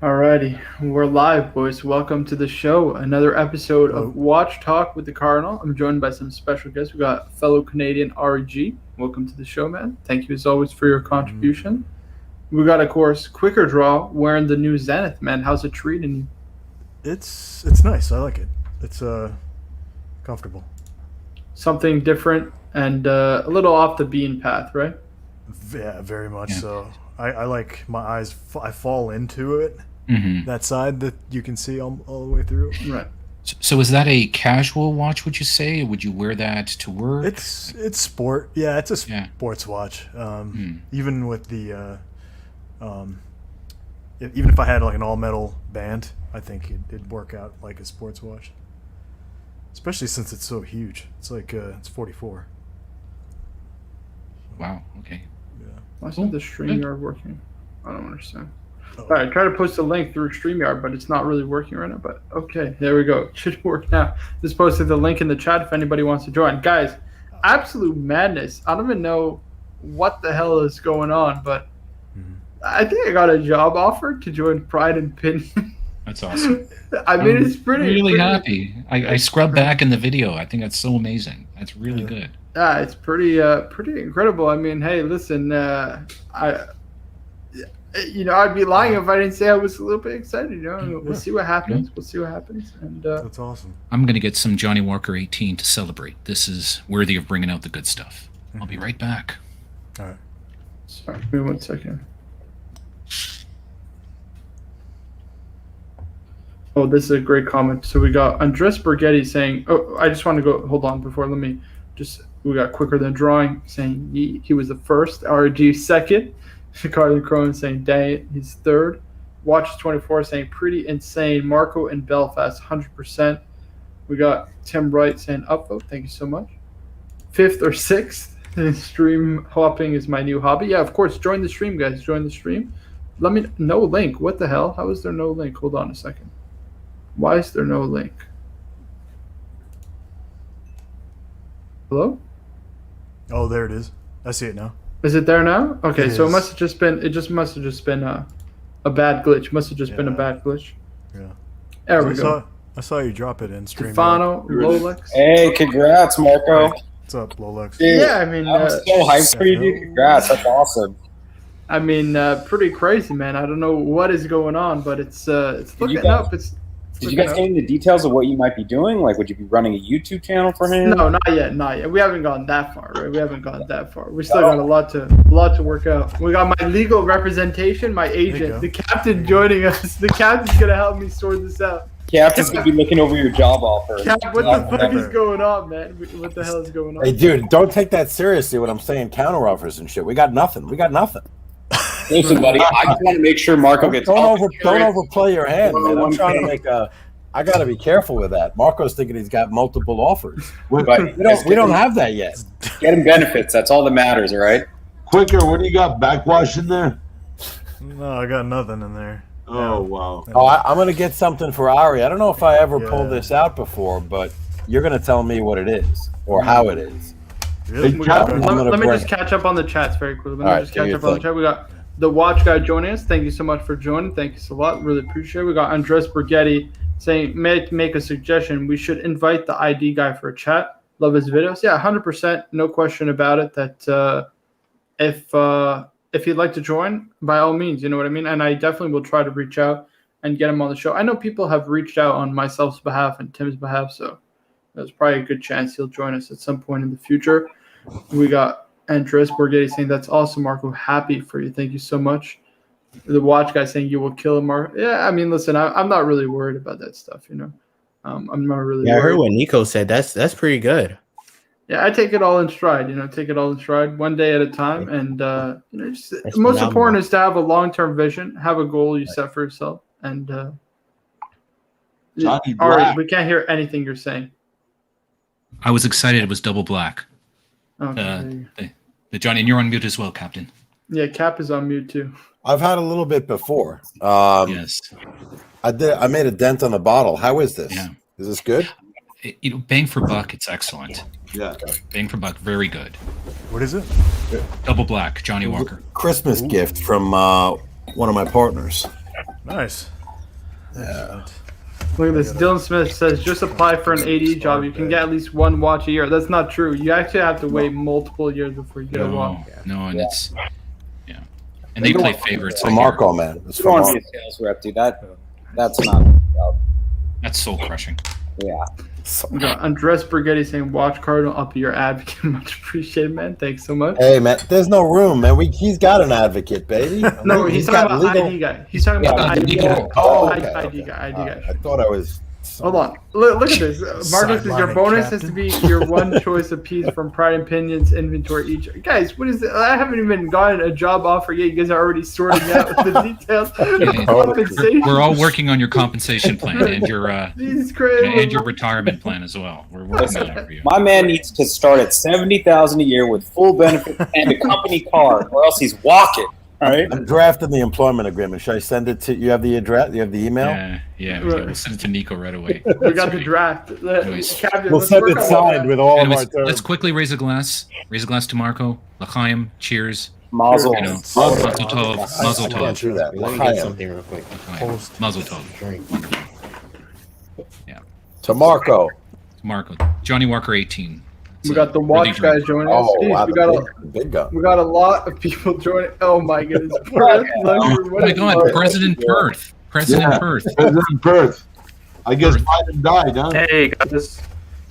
Alrighty, we're live, boys. Welcome to the show. Another episode of Watch Talk with the Cardinal. I'm joined by some special guests. We got fellow Canadian RG. Welcome to the show, man. Thank you as always for your contribution. We got, of course, Quicker Draw wearing the new Zenith, man. How's it treating you? It's nice. I like it. It's comfortable. Something different and a little off the beaten path, right? Yeah, very much so. I like my eyes. I fall into it. That side that you can see all the way through. Right. So is that a casual watch, would you say? Would you wear that to work? It's sport. Yeah, it's a sports watch. Even with the even if I had like an all metal band, I think it'd work out like a sports watch. Especially since it's so huge. It's like it's 44. Wow. Okay. Yeah. Why isn't the StreamYard working? I don't understand. All right, try to post a link through StreamYard, but it's not really working right now. But okay, there we go. It should work now. Just posted the link in the chat if anybody wants to join. Guys, absolute madness. I don't even know what the hell is going on, but I think I got a job offer to join Pride and Pinion. That's awesome. I mean, it's pretty really happy. I scrubbed back in the video. I think that's so amazing. That's really good. Yeah, it's pretty incredible. I mean, hey, listen, I'd be lying if I didn't say I was a little bit excited. We'll see what happens. We'll see what happens. And that's awesome. I'm going to get some Johnny Walker 18 to celebrate. This is worthy of bringing out the good stuff. I'll be right back. All right. Sorry, give me 1 second. Oh, this is a great comment. So we got Andres Borghetti saying, oh, I just want to go, hold on, before, we got Quicker Than Drawing saying he was the first, RG second. Chicago Cronin saying, dang it, he's third. Watch 24 saying, pretty insane. Marco in Belfast, 100%. We got Tim Wright saying, upvote, thank you so much. Fifth or sixth, stream hopping is my new hobby. Yeah, of course, join the stream, guys, join the stream. No link, what the hell? How is there no link? Hold on a second. Why is there no link? Hello? Oh, there it is. I see it now. Is it there now? Okay, so it must have just been a bad glitch. Must have just been a bad glitch. Yeah. There we go. I saw you drop it in stream. Stefano, Lolex. Hey, congrats, Marco. What's up, Lolex? Yeah, I mean, I'm so hyped for you, dude. Congrats, that's awesome. I mean, pretty crazy, man. I don't know what is going on, but it's looking up. Did you guys get into the details of what you might be doing? Like, would you be running a YouTube channel for him? No, not yet. We haven't gone that far, right? We haven't gone that far. We still got a lot to work out. We got my legal representation, my agent, the captain joining us. The captain's gonna help me sort this out. Captain's gonna be looking over your job offer. What the fuck is going on, man? What the hell is going on? Hey, dude, don't take that seriously when I'm saying counter offers and shit. We got nothing. Listen, buddy, I just want to make sure Marco gets. Don't overplay your hand, man. I'm trying to make a. I got to be careful with that. Marco's thinking he's got multiple offers. But we don't have that yet. Get him benefits. That's all that matters, all right? Quicker, what do you got? Backwash in there? No, I got nothing in there. Oh, wow. Oh, I'm going to get something for Ari. I don't know if I ever pulled this out before, but you're going to tell me what it is or how it is. Really? Let me just catch up on the chats very quickly. Let me just catch up on the chat. We got the watch guy joining us. Thank you so much for joining. Thank you a lot. Really appreciate it. We got Andres Borghetti saying, make a suggestion. We should invite the ID guy for a chat. Love his videos. Yeah, 100%. No question about it. That if you'd like to join, by all means, you know what I mean? And I definitely will try to reach out and get him on the show. I know people have reached out on myself's behalf and Tim's behalf, so there's probably a good chance he'll join us at some point in the future. We got Andres Borghetti saying, that's awesome, Marco. Happy for you. Thank you so much. The watch guy saying, you will kill him, Marco. Yeah, I mean, listen, I'm not really worried about that stuff, I'm not really worried. I heard what Nico said. That's pretty good. Yeah, I take it all in stride, take it all in stride, one day at a time. And, most important is to have a long-term vision, have a goal you set for yourself. And, all right, we can't hear anything you're saying. I was excited it was double black. Okay. The Johnny, and you're on mute as well, Captain. Yeah, Cap is on mute too. I've had a little bit before. Yes. I made a dent on the bottle. How is this? Yeah. Is this good? Bang for buck, it's excellent. Yeah. Bang for buck, very good. What is it? Double black, Johnny Walker. Christmas gift from one of my partners. Nice. Yeah. Look at this. Dylan Smith says, just apply for an AD job. You can get at least one watch a year. That's not true. You actually have to wait multiple years before you get a watch. No, and it's and they play favorites. For Marco, man. It's You for don't want to Marco. be a sales rep, dude. That's not. That's soul crushing. Yeah. We got Andres Brigetti saying, watch Cardinal up your advocate. Much appreciated, man. Thanks so much. Hey, man, there's no room, man. He's got an advocate, baby. No, he's talking about legal- ID guy. He's talking about ID guy. Oh, ID okay. guy. I thought I was. Hold on. Look at this. Marcus says your Sidelining bonus has to captain. be your one choice apiece from Pride Pinion's inventory each. Guys, what is it? I haven't even gotten a job offer yet. You guys are already sorting out the details. Compensation. We're all working on your compensation plan and your Jesus Christ. and your retirement plan as well. We're working on it for you. My man needs to start at $70,000 a year with full benefits and a company car, or else he's walking. All right. I'm drafting the employment agreement. Should I send it to you? Have the address? You have the email? We'll send it to Nico right away. We got the draft. Anyways. Captain, We'll let's send work it on signed that. with all Anyways, of our terms. let's quickly raise a glass. Raise a glass to Marco, L'chaim. Cheers. Mazel. You know, Mazel Mazel tov. Mazel I can't tov. do that. Let me L'chaim. get something real quick. L'chaim. Mazel tov. Drink. Wonderful. To Marco. Marco. Johnny Walker 18. It's We got the really watch great. guys joining us. Oh, Jeez, wow. we got The big gun. we got a lot of people joining. Oh my goodness. Oh my God, President Perth. President Perth. President Perth. I guess Perth. Biden died, huh? Hey, guys.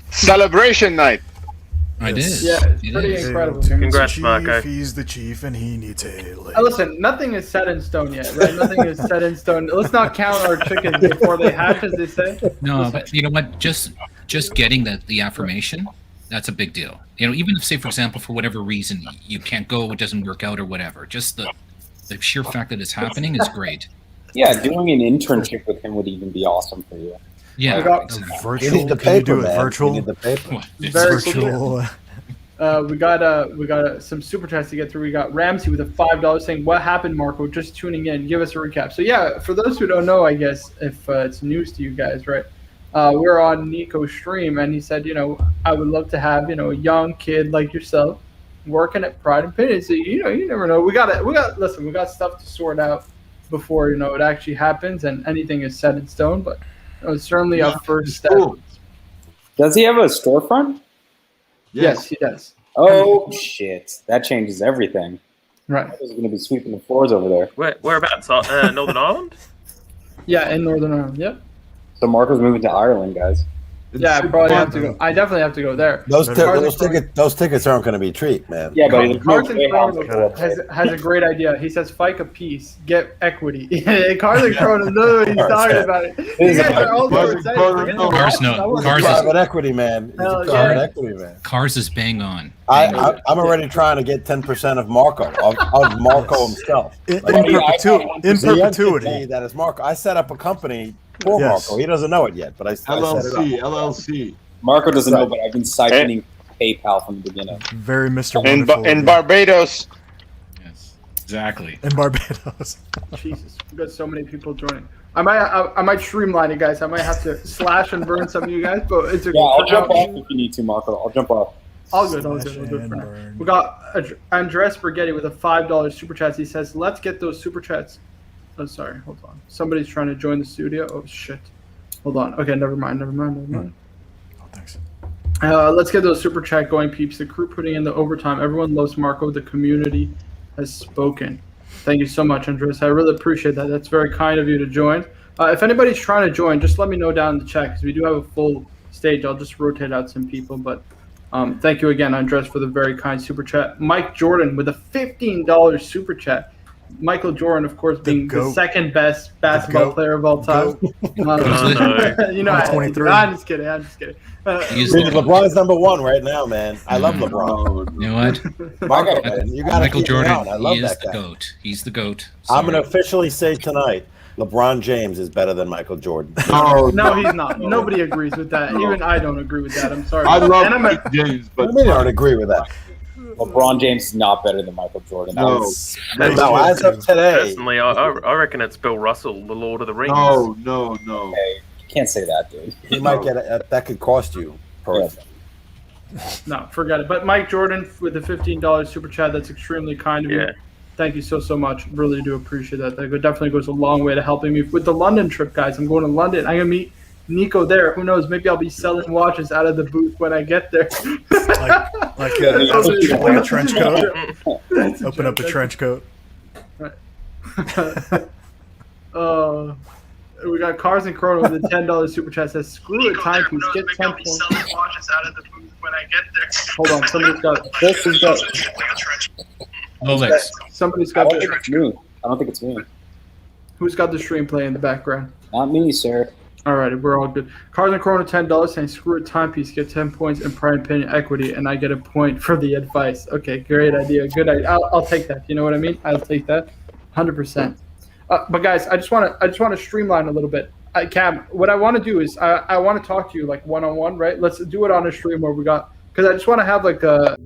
Celebration night. It is. Yeah, it's It pretty is. incredible. Congrats, chief, Marco. He's the chief, and he needs a leg. Listen, nothing is set in stone yet, right? Nothing is set in stone. Let's not count our chickens before they hatch, as they say. No, but you know what? Just getting the affirmation, that's a big deal. You know, even if, say, for example, for whatever reason you can't go, it doesn't work out or whatever, just the sheer fact that it's happening is great. Yeah, doing an internship with him would even be awesome for you. Yeah, I got- exactly. Virtual. You need the Can you paper, do it man. virtual? You need the paper. What? It's- Very Virtual. We got some super chats to get through. We got Ramsey with a $5 saying, "What happened, Marco? Just tuning in. Give us a recap." So yeah, for those who don't know, I guess if it's news to you guys, right? We're on Nico's stream, and he said, you know, I would love to have a young kid like yourself working at Pride Pinion. So you never know. We got stuff to sort out before it actually happens, and anything is set in stone. But it's certainly a first step. Cool. Does he have a storefront? Yes, he does. Oh, shit. That changes everything. Right. I was going to be sweeping the floors over there. Whereabouts? Northern Ireland? Yeah, in Northern Ireland. Yep. So Marco's moving to Ireland, guys. Yeah, I probably have to go. I definitely have to go there. Those Carson tickets aren't going to be cheap, man. Yeah, but he's Carson moving Cronin has a great idea. He says, "Fight a piece, get equity." Carson Cronin knows what he's talking about it. You guys are all so excited. Forget the Cars, no. I want- Cars is- Private equity, man. He's Hell a private yeah. equity, man. Cars is bang on. I'm already trying to get 10% of Marco, of Marco himself. In Like, perpetuity. In the entity perpetuity. that is Marco. I set up a company for Yes. Marco. He doesn't know it yet, but I set it up. LLC. Marco doesn't know, but I've been siphoning PayPal from the beginning. Very Mr. In Wonderful. Barbados. Yes, exactly. In Barbados. Jesus, we got so many people joining. I might streamline it, guys. I might have to slash and burn some of you guys, but it's a Yeah, I'll jump off if you need to, Marco. I'll jump off. All good for Slash now. and burn. We got Andres Brigetti with a $5 super chat. He says, "Let's get those super chats." Oh, sorry. Hold on. Somebody's trying to join the studio. Oh shit. Hold on. Okay, never mind. Oh, thanks. Let's get those super chat going, peeps. The crew putting in the overtime. Everyone loves Marco. The community has spoken. Thank you so much, Andres. I really appreciate that. That's very kind of you to join. If anybody's trying to join, just let me know down in the chat because we do have a full stage. I'll just rotate out some people. But thank you again, Andres, for the very kind super chat. Mike Jordan with a $15 super chat. Michael Jordan, of course, being the GOAT. second best basketball GOAT. player of all time. You know, Number 23. I'm just kidding. He's LeBron's number one right now, man. I love LeBron. You know what? Marco, man, you got to Michael keep Jordan, me on. I love he is that the guy. GOAT. He's the GOAT. I'm going Sorry. to officially say tonight, LeBron James is better than Michael Jordan. No, he's not. Nobody agrees with that. Even I don't agree with that. I'm sorry. I love And I'm Mike James, I but mean, I don't agree with that. LeBron James is not better than Michael Jordan. No. No, as of today, Personally, I reckon it's Bill Russell, the Lord of the Rings. no. Okay, you can't say that, dude. he might get that could cost you. Perth. No, forget it. But Mike Jordan with the $15 super chat, that's extremely kind of you. Yeah. Thank you so much. Really do appreciate that. That definitely goes a long way to helping me with the London trip, guys. I'm going to London. I'm gonna meet Nico there. Who knows? Maybe I'll be selling watches out of the booth when I get there. like a trench coat. Open up a trench coat. We got Cars and Chrono with a $10 super chat. Says, screw a timepiece. Get 10 points. Hold on. Somebody's got. This is got. Lolex. Somebody's I got don't think the. it's me. I don't think it's me. Who's got the stream playing in the background? Not me, sir. All right, we're all good. Cars and Chrono $10 saying, screw a timepiece. Get 10 points in Pride Pinion equity, and I get a point for the advice. Okay, great idea. Good idea. I'll take that. You know what I mean? I'll take that. 100%. But guys, I just want to streamline a little bit. Cam, what I want to do is I want to talk to you like one-on-one, right? Let's do it on a stream where we got, because I just want to have like a.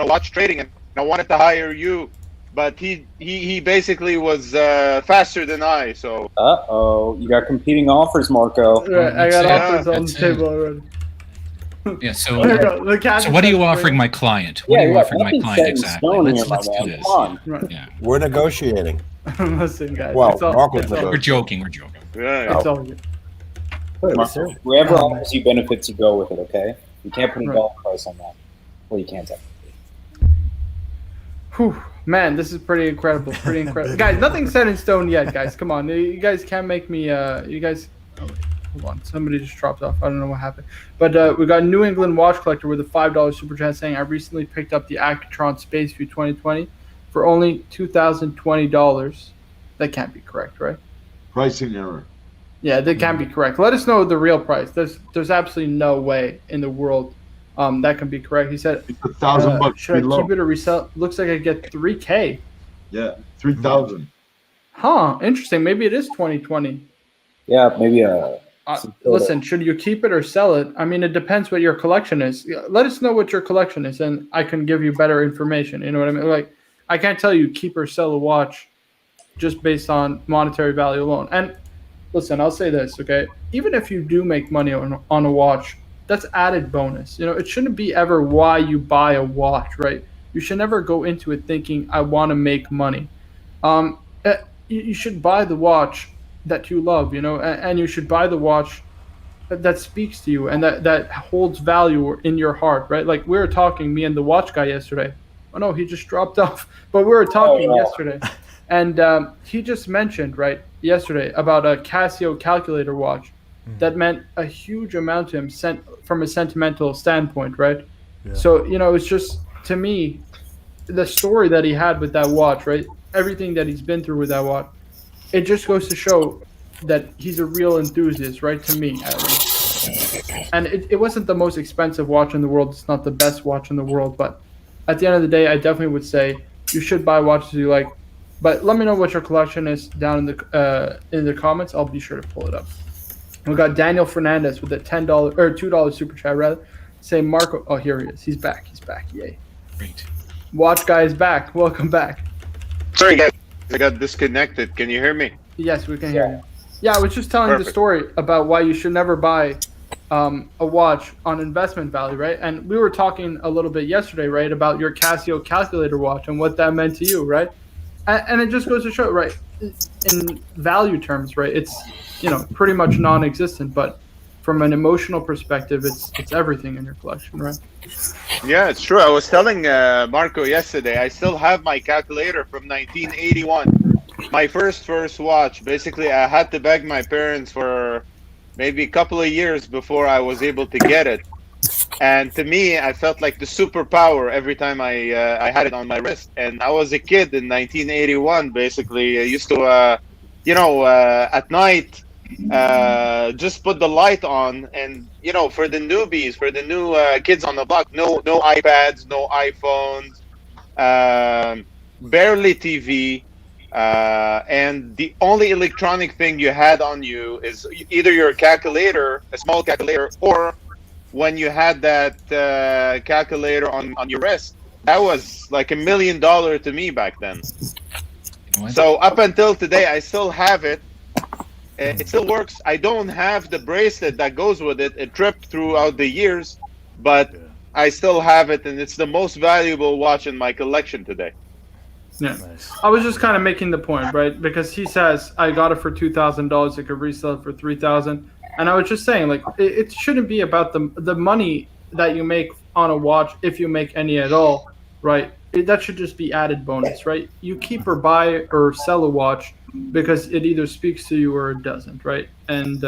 Watch trading, and I wanted to hire you, but he basically was faster than I. So. You got competing offers, Marco. Right, I got offers on the table already. Yeah. So, so what are you offering my client? What are you offering my client exactly? Let's do this. Right. Yeah. We're negotiating. Listen, guys. Well, it's all, Marco's it's all, We're joking. We're joking. Yeah. it's all good. Marco, wherever offers you benefits, you go with it, okay? You can't put a Right. dollar price on that. Well, you can't technically. Whew, man, this is pretty incredible. Pretty incredible, guys. Nothing's set in stone yet, guys. Come on, you guys can't make me. You guys, oh, wait, hold on. Somebody just dropped off. I don't know what happened. But we got New England Watch Collector with a $5 super chat saying, "I recently picked up the Accutron Space View 2020 for only $2,020. That can't be correct, right? Pricing error. Yeah, that can't be correct. Let us know the real price. There's absolutely no way in the world that can be correct." He said, It's $1,000. should I below. keep it or resell? Looks like I get 3K. Yeah, 3,000. Huh, interesting. Maybe it is 2020. Yeah, maybe Listen, should you keep it or sell it? I mean, it depends what your collection is. Let us know what your collection is, and I can give you better information. You know what I mean? Like, I can't tell you keep or sell a watch just based on monetary value alone. And listen, I'll say this, okay? Even if you do make money on a watch, that's added bonus. You know, it shouldn't be ever why you buy a watch, right? You should never go into it thinking, I want to make money. You should buy the watch that you love, you know, and you should buy the watch that speaks to you and that holds value in your heart, right? Like we were talking, me and the watch guy yesterday. Oh no, he just dropped off. But we were talking yesterday, and he just mentioned yesterday about a Casio calculator watch that meant a huge amount to him from a sentimental standpoint, right? Yeah. So you know, it's just to me the story that he had with that watch, right? Everything that he's been through with that watch. It just goes to show that he's a real enthusiast, right? To me, at least. And it wasn't the most expensive watch in the world. It's not the best watch in the world. But at the end of the day, I definitely would say you should buy watches you like. But let me know what your collection is down in the comments. I'll be sure to pull it up. We got Daniel Fernandez with a $10 or $2 super chat rather. Say Marco. Oh, here he is. He's back. He's back. Yay. Great. Watch guy is back. Welcome back. Sorry, guys. I got disconnected. Can you hear me? Yes, we can hear you. Yeah, I was just telling the Perfect. story about why you should never buy a watch on investment value, right? And we were talking a little bit yesterday, right, about your Casio calculator watch and what that meant to you, right? And it just goes to show, right, in value terms, right, it's, you know, pretty much non-existent, but from an emotional perspective, it's everything in your collection, right? Yeah, it's true. I was telling Marco yesterday, I still have my calculator from 1981. My first watch. Basically, I had to beg my parents for maybe a couple of years before I was able to get it. And to me, I felt like the superpower every time I had it on my wrist. And I was a kid in 1981, basically. I used to, at night, just put the light on, and for the newbies, for the new kids on the block, no iPads, no iPhones, barely TV, and the only electronic thing you had on you is either your calculator, a small calculator, or when you had that calculator on your wrist. That was like $1 million to me back then. So up until today, I still have it. It still works. I don't have the bracelet that goes with it. It tripped throughout the years, but I still have it, and it's the most valuable watch in my collection today. Yeah, I was just kind of making the point, right? Because he says I got it for $2,000. I could resell it for $3,000, and I was just saying, like, it shouldn't be about the money that you make on a watch, if you make any at all, right? That should just be added bonus, right? You keep or buy or sell a watch because it either speaks to you or it doesn't, right? And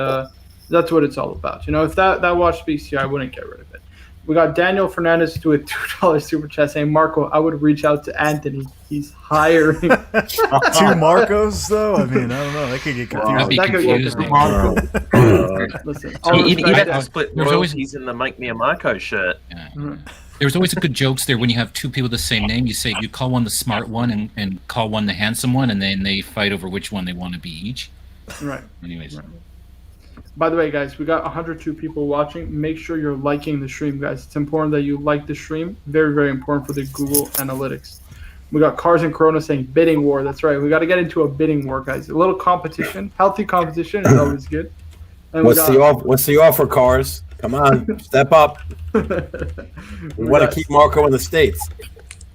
that's what it's all about. If that watch speaks to you, I wouldn't get rid of it. We got Daniel Fernandez to a $2 super chat saying, Marco, I would reach out to Anthony. He's hiring. 2 Marcos, though? I mean, I don't know. That could get confusing. That'd be confusing. Listen, He'd have to split royalties in the Make Me a Marco shirt. Yeah. There's always a good jokes there when you have 2 people with the same name. You say you call one the smart one and call one the handsome one, and then they fight over which one they want to be each. Right. Anyways. Right. By the way, guys, we got 102 people watching. Make sure you're liking the stream, guys. It's important that you like the stream. Very, very important for the Google Analytics. We got Cars and Corona saying bidding war. That's right. We got to get into a bidding war, guys. A little competition. Healthy competition is always good. And what's the offer, Cars? Come on, step up. We want to keep Marco in the States.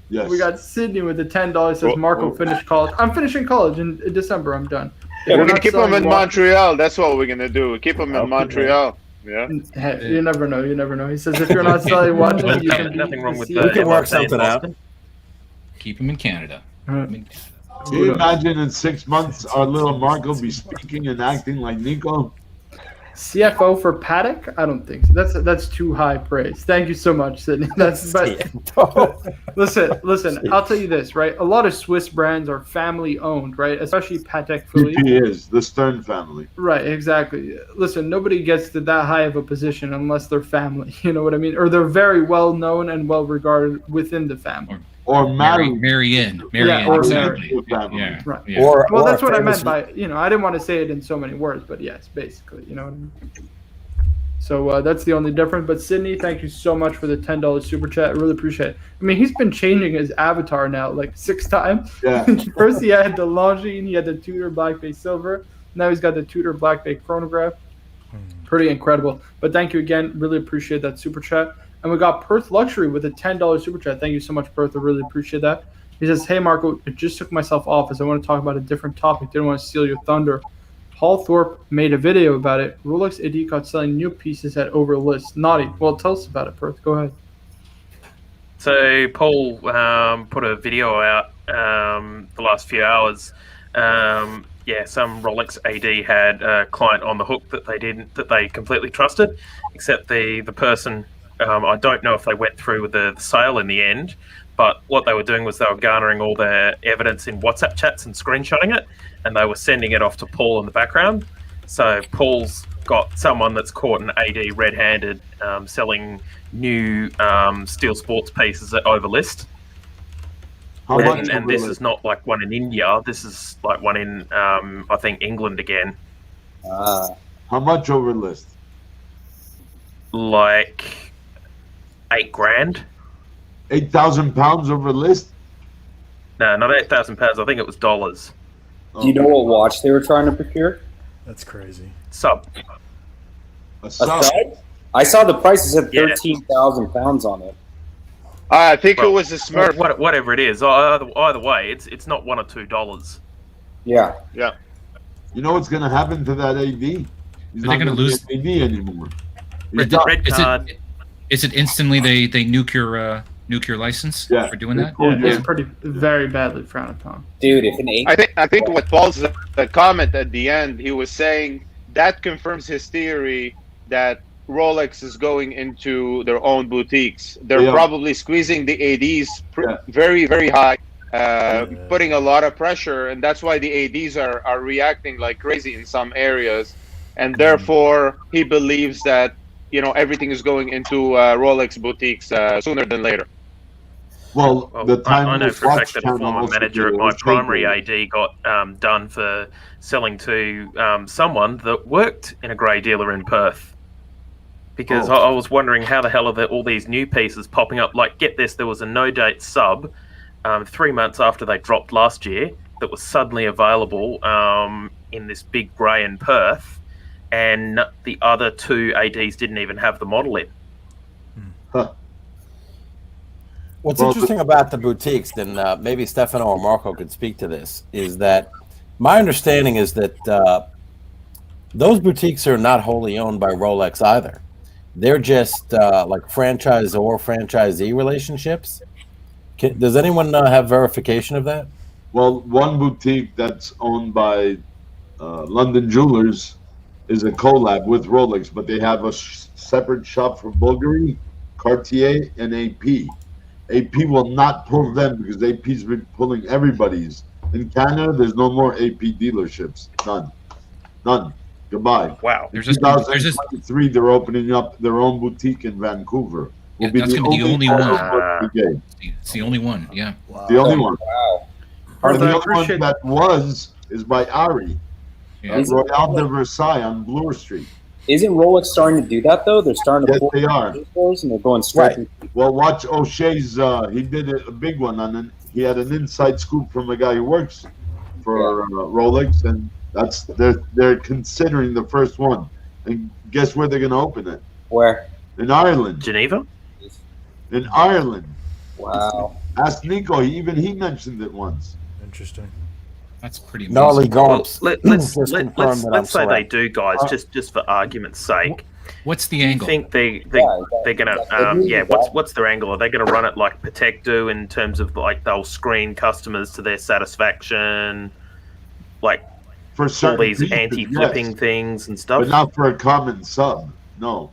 Yes. We got Sydney with the $10. Says Marco finished college. I'm finishing college in December. I'm done. Yeah, we're gonna keep him in Montreal. That's what we're gonna do. Keep him in Montreal. Yeah. Hey, you never know. You never know. He says if you're not selling watches, you can nothing wrong with that. We can work something out. Keep him in Canada. Can you imagine in 6 months our little Marco be speaking and acting like Nico? CFO for Paddock? I don't think so. That's too high praise. Thank you so much, Sydney. Listen. I'll tell you this, right? A lot of Swiss brands are family owned, right? Especially Patek Philippe. He is the Stern family. Right, exactly. Listen, nobody gets to that high of a position unless they're family. You know what I mean? Or they're very well known and well regarded within the family. Or Marianne, exactly. Yeah. Right. Yeah. Well, that's what I meant by, I didn't want to say it in so many words, but yes, basically, you know what I mean? So that's the only difference. But Sydney, thank you so much for the $10 super chat. I really appreciate it. I mean, he's been changing his avatar now like 6 times. Yeah. First he had the Longines, he had the Tudor Black Bay Silver. Now he's got the Tudor Black Bay Chronograph. Pretty incredible. But thank you again. Really appreciate that super chat. And we got Perth Luxury with a $10 super chat. Thank you so much, Perth. I really appreciate that. He says, hey, Marco, I just took myself off as I want to talk about a different topic. Didn't want to steal your thunder. Paul Thorpe made a video about it. Rolex AD caught selling new pieces at over list. Naughty. Well, tell us about it, Perth. Go ahead. So Paul put a video out the last few hours. Some Rolex AD had a client on the hook that they completely trusted, except the person. I don't know if they went through with the sale in the end, but what they were doing was they were garnering all their evidence in WhatsApp chats and screenshotting it, and they were sending it off to Paul in the background. So Paul's got someone that's caught an AD red-handed selling new steel sports pieces at overlist. And this is not like one in India. This is like one in, I think, England again. How much over list? Like $8,000. 8,000 pounds over list? No, not 8,000 pounds. I think it was dollars. Do you know what watch they were trying to procure? That's crazy. Sub. A sub? I saw the prices at 13,000 pounds on it. I think it was a Smurf. Whatever it is, either way, it's not $1 or $2. Yeah. Yeah. You know what's going to happen to that AD? He's not going to lose AD anymore. Red card. Is it instantly they nuke your license for doing that? Yeah, it's very badly frowned upon. Dude, if an I think what Paul's the comment at the end, he was saying that confirms his theory that Rolex is going into their own boutiques. They're probably squeezing the ADs very, very high, putting a lot of pressure, and that's why the ADs are reacting like crazy in some areas. and therefore he believes that everything is going into Rolex boutiques sooner than later. Well, the time I know for a fact that a channel former also manager did at it my with primary Trademark. AD got done for selling to someone that worked in a grey dealer in Perth. Because I was wondering how the hell are there all these new pieces popping up? Like, get this, there was a no-date sub 3 months after they dropped last year that was suddenly available in this big grey in Perth, and the other two ADs didn't even have the model in. Huh. What's interesting about the boutiques, and maybe Stefano or Marco could speak to this, is that my understanding is that those boutiques are not wholly owned by Rolex either. They're just like franchisee relationships. Does anyone have verification of that? Well, one boutique that's owned by London Jewelers is a collab with Rolex, but they have a separate shop for Bulgari, Cartier, and AP. AP will not pull them because AP's been pulling everybody's. In Canada, there's no more AP dealerships. None. Goodbye. Wow. In 2023, they're opening up their own boutique in Vancouver. Yeah, that's going to be the only one. It's the only one, yeah. Wow. The only one. Wow. And the other one that is by Ari. Yeah. Royal de Versailles on Bloor Street. Isn't Rolex starting to do that though? They're starting to Yes, they are. stores and they're going straight. Right. Well, watch O'Shea's. He did a big one he had an inside scoop from a guy who works for Rolex, and they're considering the first one. And guess where they're going to open it? Where? In Ireland. Geneva? In Ireland. Wow. Ask Nico. Even he mentioned it once. Interesting. That's pretty gnarly Well, gumps. let's say they do, guys, just for argument's sake. What's the Do you angle? think they're gonna what's their angle? Are they gonna run it like Patek do in terms of like they'll screen customers to their satisfaction, like for all these pieces, anti-flipping things and stuff? But not for a common sub. No.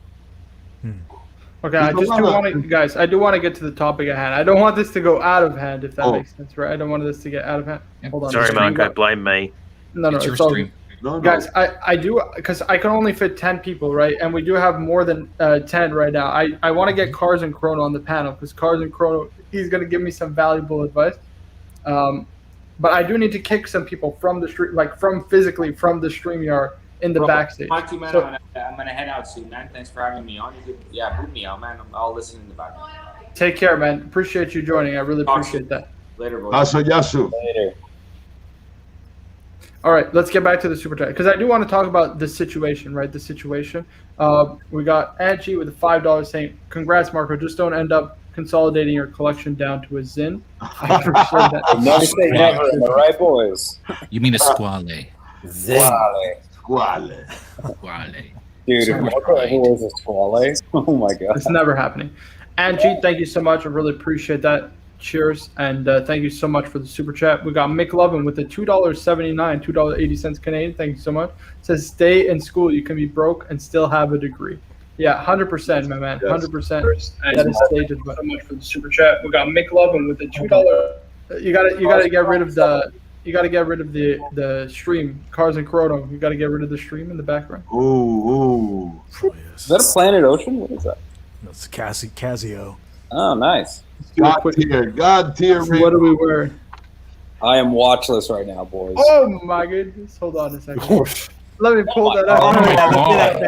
Okay, I do want to get to the topic at hand. I don't want this to go out of hand, if that makes sense, right? I don't want this to get out of hand. Hold on. Sorry, Marco, blame me. No, It's your all stream. good. No. Guys, I do, because I can only fit 10 people, right? And we do have more than 10 right now. I want to get Cars and Chrono on the panel, because Cars and Chrono, he's going to give me some valuable advice. But I do need to kick some people from the stream, like physically from the StreamYard in the backstage. Talk to you, man. So, I'm gonna head out soon, man. Thanks for having me on. You could, boot me out, man. I'll listen in the background. take care, man. Appreciate you joining. I really appreciate that. Later, boys. Yasu. Later. All right, let's get back to the super chat because I do want to talk about the situation, right? The situation. We got Angie with a $5 saying, "Congrats, Marco. Just don't end up consolidating your collection down to a Zin." I appreciate that. Never say never, am I right, boys? You mean a squale? Squale. Dude, So if much Marco pride. ever wears a squale, oh my god. It's never happening. Angie, thank you so much. I really appreciate that. Cheers. And thank you so much for the super chat. We got Mick Lovin with the $2.79, $2.80 Canadian. Thank you so much. It says, stay in school. You can be broke and still have a degree. Yeah, 100%, my man. 100%. That is stated. So much for the super chat. We got Mick Lovin with the $2. You gotta get rid of the. You got to get rid of the stream, Cars and Chrono. You got to get rid of the stream in the background. Ooh. Oh, yes. Is that a Planet Ocean? What is that? That's Casio. Oh, nice. God tier. What are we wearing? I am watchless right now, boys. Oh my goodness! Hold on a second. Let me pull that Oh out. my God.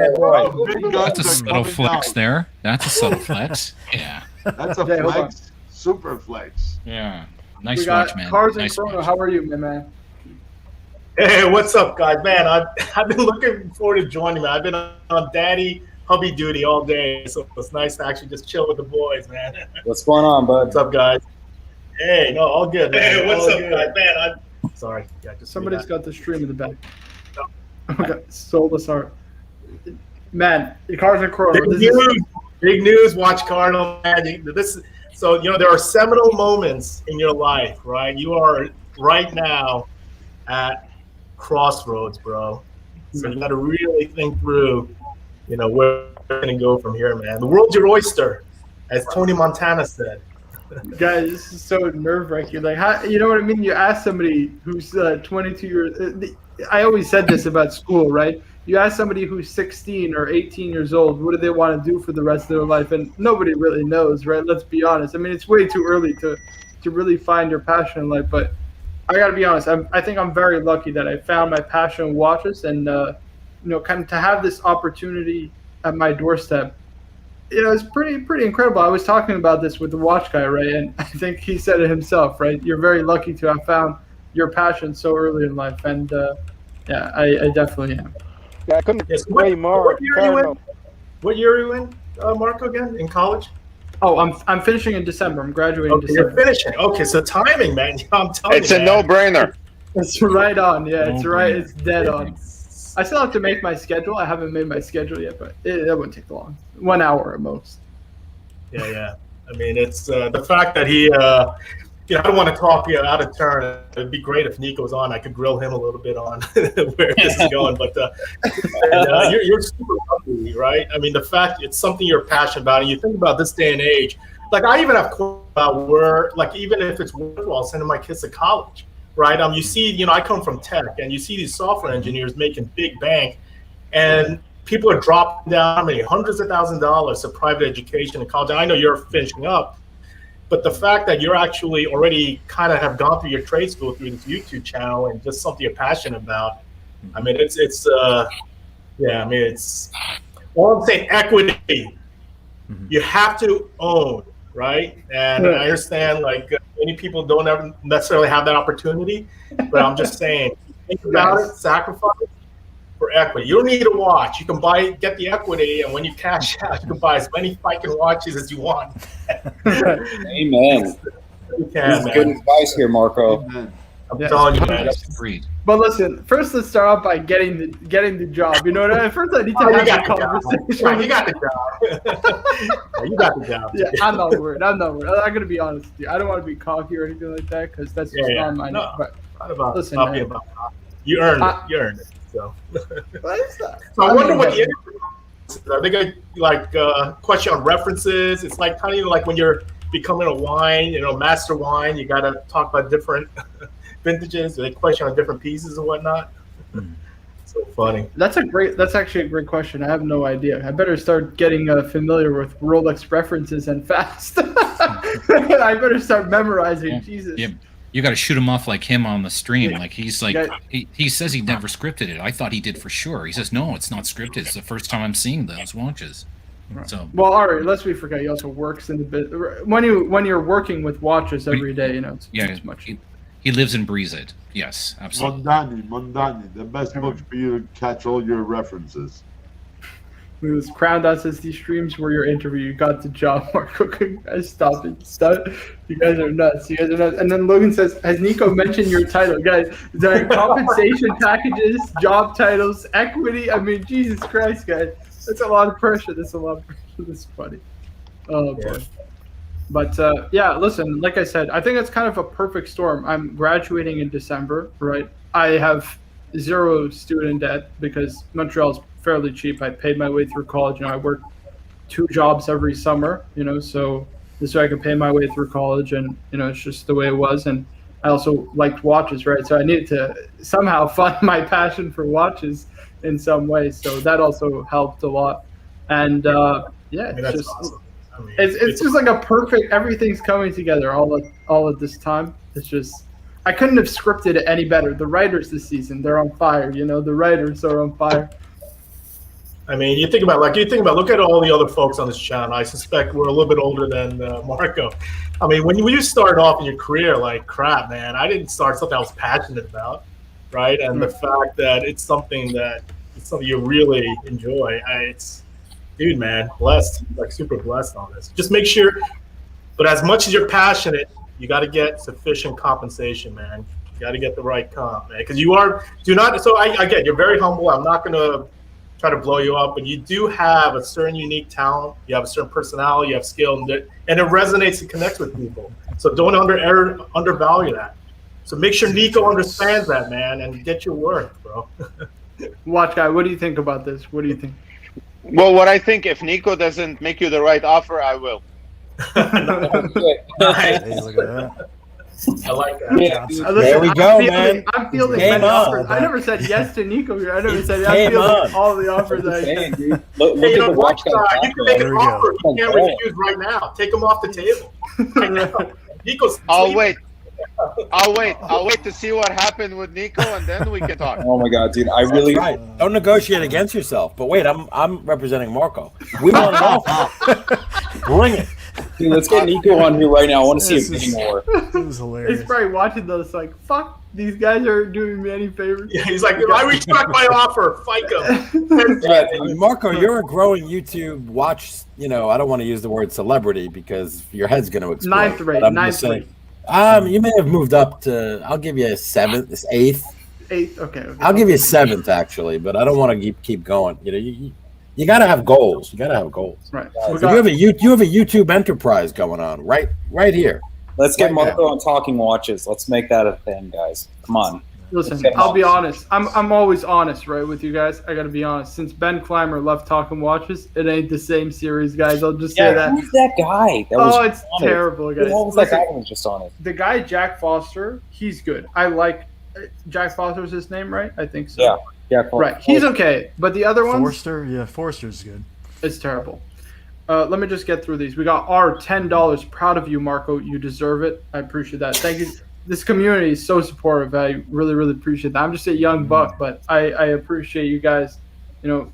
Big That's a guns are subtle coming flex out. there. That's a subtle flex. Yeah. That's a Jay, hold flex. Super flex. Yeah. We Nice got watch, man. Cars and Nice Chrono. watch. How are you, my man? Hey, what's up, guys? Man, I've been looking forward to joining, man. I've been on daddy hubby duty all day, so it's nice to actually just chill with the boys, man. What's going on, bud? What's up, guys? Hey, no, all good, man. Hey, what's all up, good. guys? Man, I'm sorry. Yeah, just Somebody's got the stream in the back. Okay, sold us art. Man, the Cars and Chrono. Big news. Watch Cardinal, man. So there are seminal moments in your life, right? You are right now at crossroads, bro. So you got to really think through, where we're going to go from here, man. The world's your oyster, as Tony Montana said. Guys, this is so nerve-wracking. Like, how, you know what I mean? You ask somebody who's 22 years. I always said this about school, right? you ask somebody who's 16 or 18 years old, what do they want to do for the rest of their life? And nobody really knows, right? Let's be honest. I mean, it's way too early to really find your passion in life. But I got to be honest. I think I'm very lucky that I found my passion in watches, and kind of to have this opportunity at my doorstep. It's pretty incredible. I was talking about this with the watch guy, right? And I think he said it himself, right? You're very lucky to have found your passion so early in life, and yeah, I definitely am. Yeah, I couldn't agree more. What year are you in, Marco? Again, in college? Oh, I'm finishing in December. I'm graduating in December. You're finishing. Okay, so timing, man. I'm telling it's a no-brainer. It's right on. Yeah, it's right. It's dead on. I still have to make my schedule. I haven't made my schedule yet, but it won't take long. 1 hour at most. Yeah. I mean, it's the fact that he, I don't want to talk out of turn. It'd be great if Nico's on. I could grill him a little bit on where this is going. But you're super lucky, right? I mean, the fact it's something you're passionate about, and you think about this day and age. Like, I even have questions about where, like, even if it's worthwhile sending my kids to college, right? You see, I come from tech, and you see these software engineers making big bank, and people are dropping down hundreds of thousands of dollars to private education in college. And I know you're finishing up. But the fact that you're actually already kind of have gone through your trade school through this YouTube channel and just something you're passionate about, I mean, it's all I'm saying, equity. You have to own, right? And I understand, like, many people don't ever necessarily have that opportunity, but I'm just saying, think about it, sacrifice for equity. You don't need a watch. You can get the equity, and when you cash out, you can buy as many fucking watches as you want. Amen. You can, That's man. good advice here, Marco. I'm telling you, man. But listen, first let's start off by getting the job. You know what I mean? First I need to have a conversation. Right, you got the job. You got the job. Yeah, I'm not worried. I'm gonna be honest with you. I don't want to be cocky or anything like that because that's just not my. No, but not about listen, not about cocky. You earned it. You earned it. So. What is that? So I wonder what the I think question on references. It's like kind of like when you're becoming a wine, master wine. You got to talk about different vintages. They question on different pieces and whatnot. So funny. That's actually a great question. I have no idea. I better start getting familiar with Rolex references and fast. I better start memorizing. Yeah. Jesus. Yeah. You got to shoot him off like him on the stream. Like he's like, he says he never scripted it. I thought he did for sure. He says, no, it's not scripted. It's the first time I'm seeing those watches. Right. So, well, all right. Lest we forget, he also works in the bit. When you're working with watches every day, it's much. He lives and breathes it. Yes, absolutely. Mondani, the best book for you to catch all your references. It was Crown Dot says these streams were your interview. You got the job, Marco. Guys, stop it. Stop. You guys are nuts. And then Logan says, has Nico mentioned your title? Guys, there are compensation packages, job titles, equity. I mean, Jesus Christ, guys. That's a lot of pressure. This is funny. Oh, boy. But, listen, like I said, I think it's kind of a perfect storm. I'm graduating in December, right? I have zero student debt because Montreal's fairly cheap. I paid my way through college. I worked 2 jobs every summer, so this way I could pay my way through college, and it's just the way it was. And I also liked watches, right? So I needed to somehow fund my passion for watches in some way. So that also helped a lot. And it's just awesome. I mean, it's just like a perfect. Everything's coming together all at this time. It's just I couldn't have scripted it any better. The writers this season, they're on fire. The writers are on fire. I mean, look at all the other folks on this channel. I suspect we're a little bit older than Marco. I mean, when you start off in your career, like, crap, man, I didn't start something I was passionate about, right? And the fact that it's something you really enjoy, dude, man, blessed, like super blessed on this. Just make sure, but as much as you're passionate, you got to get sufficient compensation, man. You got to get the right comp, man, because I get you're very humble. I'm not going to try to blow you up, but you do have a certain unique talent. You have a certain personality. You have skill, and it resonates and connects with people. So don't undervalue that. So make sure Nico understands that, man, and get your worth, bro. Watch guy, what do you think about this? What do you think? Well, what I think, if Nico doesn't make you the right offer, I will. Nice. Hey, look at that. I like that. Yeah, Listen, There we go, man. I'm fielding Game many on. offers. I never said yes to Nico here. I never said I'm Game fielding on. all the offers I Hey, can. dude. Look Hey, at you the know what? watch guy. You can make There an we go. offer. You can't refuse right now. Take them off the table. Right now. Nico's I'll sleeping. wait. I'll wait to see what happened with Nico, and then we can talk. Oh my god, dude! I really. Right. Don't negotiate against yourself. But wait, I'm representing Marco. We want an offer. Bring it. Dude, let's get Nico on here right now. I want to see a bidding war. This is He's hilarious. probably watching those like, fuck, these guys are doing me any favors. Yeah, he's like, if I retract my offer, fight them. I mean, Marco, you're a growing YouTube watch. I don't want to use the word celebrity because your head's going to explode. Ninth rate, But I'm ninth just saying, rate. you may have moved up to. I'll give you a seventh, eighth. Eighth, okay. I'll give you a seventh actually, but I don't want to keep going. You got to have goals. You got to have goals. Right. So you have a YouTube enterprise going on right here. Let's get Right Marco on talking watches. Let's make that a thing, guys. Come on. Listen, I'll be honest. I'm always honest, right, with you guys. I got to be honest. Since Ben Clymer left Talking Watches, it ain't the same series, guys. I'll just say that. Who's that guy? That was It's terrible, guys. What was that guy that was just on it? The guy, Jack Foster, he's good. I like Jack Foster's his name, right? I think so. Yeah. Yeah. Right. He's okay. But the other ones, Forster? Yeah, Forster's good. it's terrible. Let me just get through these. We got our $10. Proud of you, Marco. You deserve it. I appreciate that. Thank you. This community is so supportive. I really, really appreciate that. I'm just a young buck, but I appreciate you guys,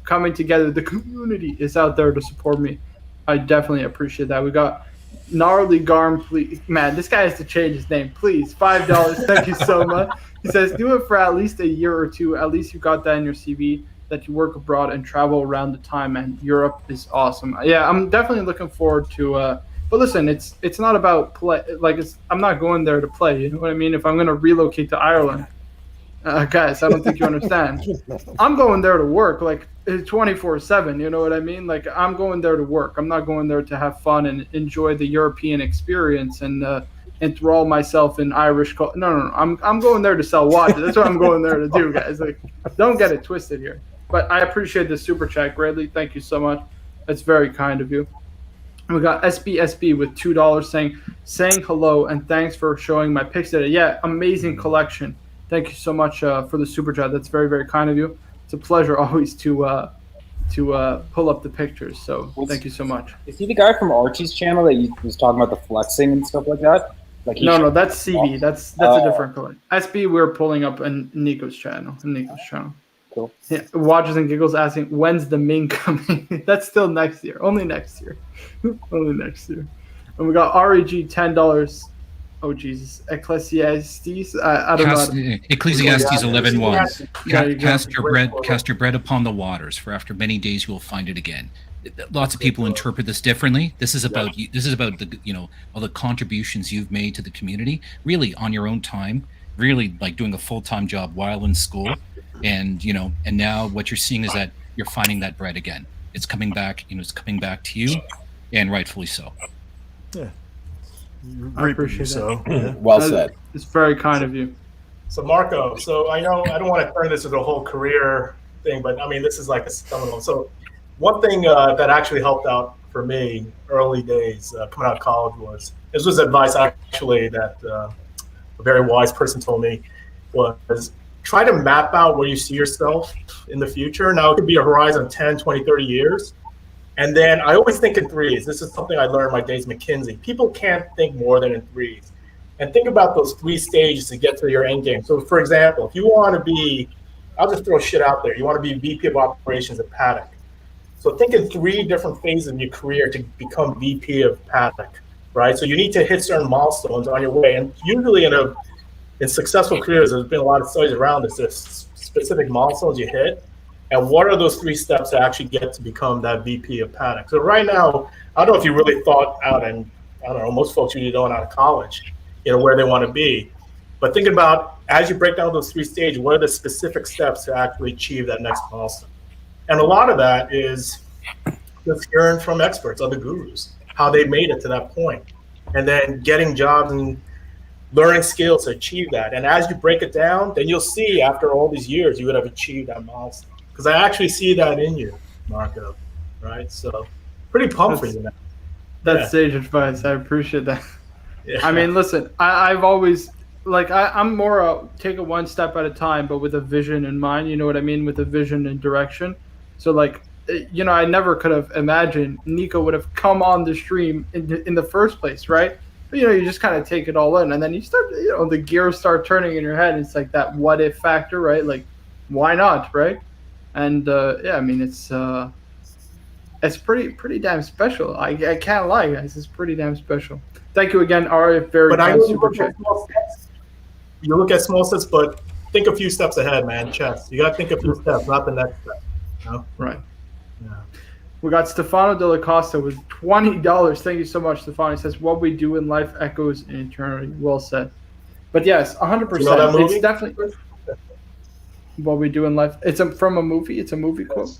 coming together. The community is out there to support me. I definitely appreciate that. We got Gnarly Garm, please. Man, this guy has to change his name. Please, $5. Thank you so much. He says, do it for at least a year or two. At least you got that in your CV that you work abroad and travel around the time. And Europe is awesome. Yeah, I'm definitely looking forward to. But listen, it's not about play. I'm not going there to play. You know what I mean? If I'm going to relocate to Ireland, guys, I don't think you understand. I'm going there to work, 24/7. You know what I mean? Like, I'm going there to work. I'm not going there to have fun and enjoy the European experience and enthrall myself in Irish culture. No. I'm going there to sell watches. That's what I'm going there to do, guys. Like, don't get it twisted here. But I appreciate the super chat greatly. Thank you so much. That's very kind of you. We got SBSB with $2 saying hello and thanks for showing my picks today. Yeah, amazing collection. Thank you so much for the super chat. That's very, very kind of you. It's a pleasure always to pull up the pictures. So thank you so much. Is he the guy from Archie's channel that you was talking about the flexing and stuff like that? No, that's CB. That's a different color. SB, we're pulling up in Nico's channel. Cool. Yeah, Watches and Giggles asking, when's the Ming coming? That's still next year. Only next year. Only next year. And we got REG $10. Oh, Jesus. Ecclesiastes? I don't know. Ecclesiastes 11:1. Yeah, Cast your bread upon the waters, for after many days you will find it again. Lots of people interpret this differently. This is about the all the contributions you've made to the community, really on your own time, really like doing a full-time job while in school. And now what you're seeing is that you're finding that bread again. It's coming back, it's coming back to you, and rightfully so. Yeah. I appreciate that. Yeah. Well said. It's very kind of you. So Marco, I know I don't want to turn this into a whole career thing, but I mean this is like a seminal. So one thing that actually helped out for me early days coming out of college was advice actually that a very wise person told me was try to map out where you see yourself in the future. Now it could be a horizon of 10, 20, 30 years. And then I always think in threes. This is something I learned in my days at McKinsey. People can't think more than in threes. And think about those 3 stages to get to your end game. So for example, if you want to be, I'll just throw shit out there. You want to be VP of operations at Paddock. So think in 3 different phases of your career to become VP of Paddock, right? So you need to hit certain milestones on your way. And usually in successful careers, there's been a lot of studies around this. There's specific milestones you hit. And what are those 3 steps to actually get to become that VP of Paddock? So right now, I don't know if you really thought out, and I don't know, most folks usually don't out of college, where they want to be. But think about, as you break down those 3 stages, what are the specific steps to actually achieve that next milestone? And a lot of that is just hearing from experts, other gurus, how they made it to that point. And then getting jobs and learning skills to achieve that. And as you break it down, then you'll see after all these years, you would have achieved that milestone. Because I actually see that in you, Marco, right? So pretty pumped for you now. That's sage advice. I appreciate that. I mean, listen, I've always I'm more take it one step at a time, but with a vision in mind. You know what I mean? With a vision and direction. So I never could have imagined Nico would have come on the stream in the first place, right? But, you just kind of take it all in, and then you start, the gears start turning in your head. It's like that what if factor, right? Like, why not, right? And I mean, it's pretty damn special. I can't lie, guys. It's pretty damn special. Thank you again, Ari. Very But I kind know super chat. you look at small steps, but think a few steps ahead, man. Chess. You got to think a few steps, not the next step. Right. Yeah. We got Stefano Della Costa with $20. Thank you so much, Stefano. He says, "What we do in life echoes in eternity." Well said. But yes, 100%. You know that movie? It's definitely what we do in life. It's from a movie. It's a movie quote.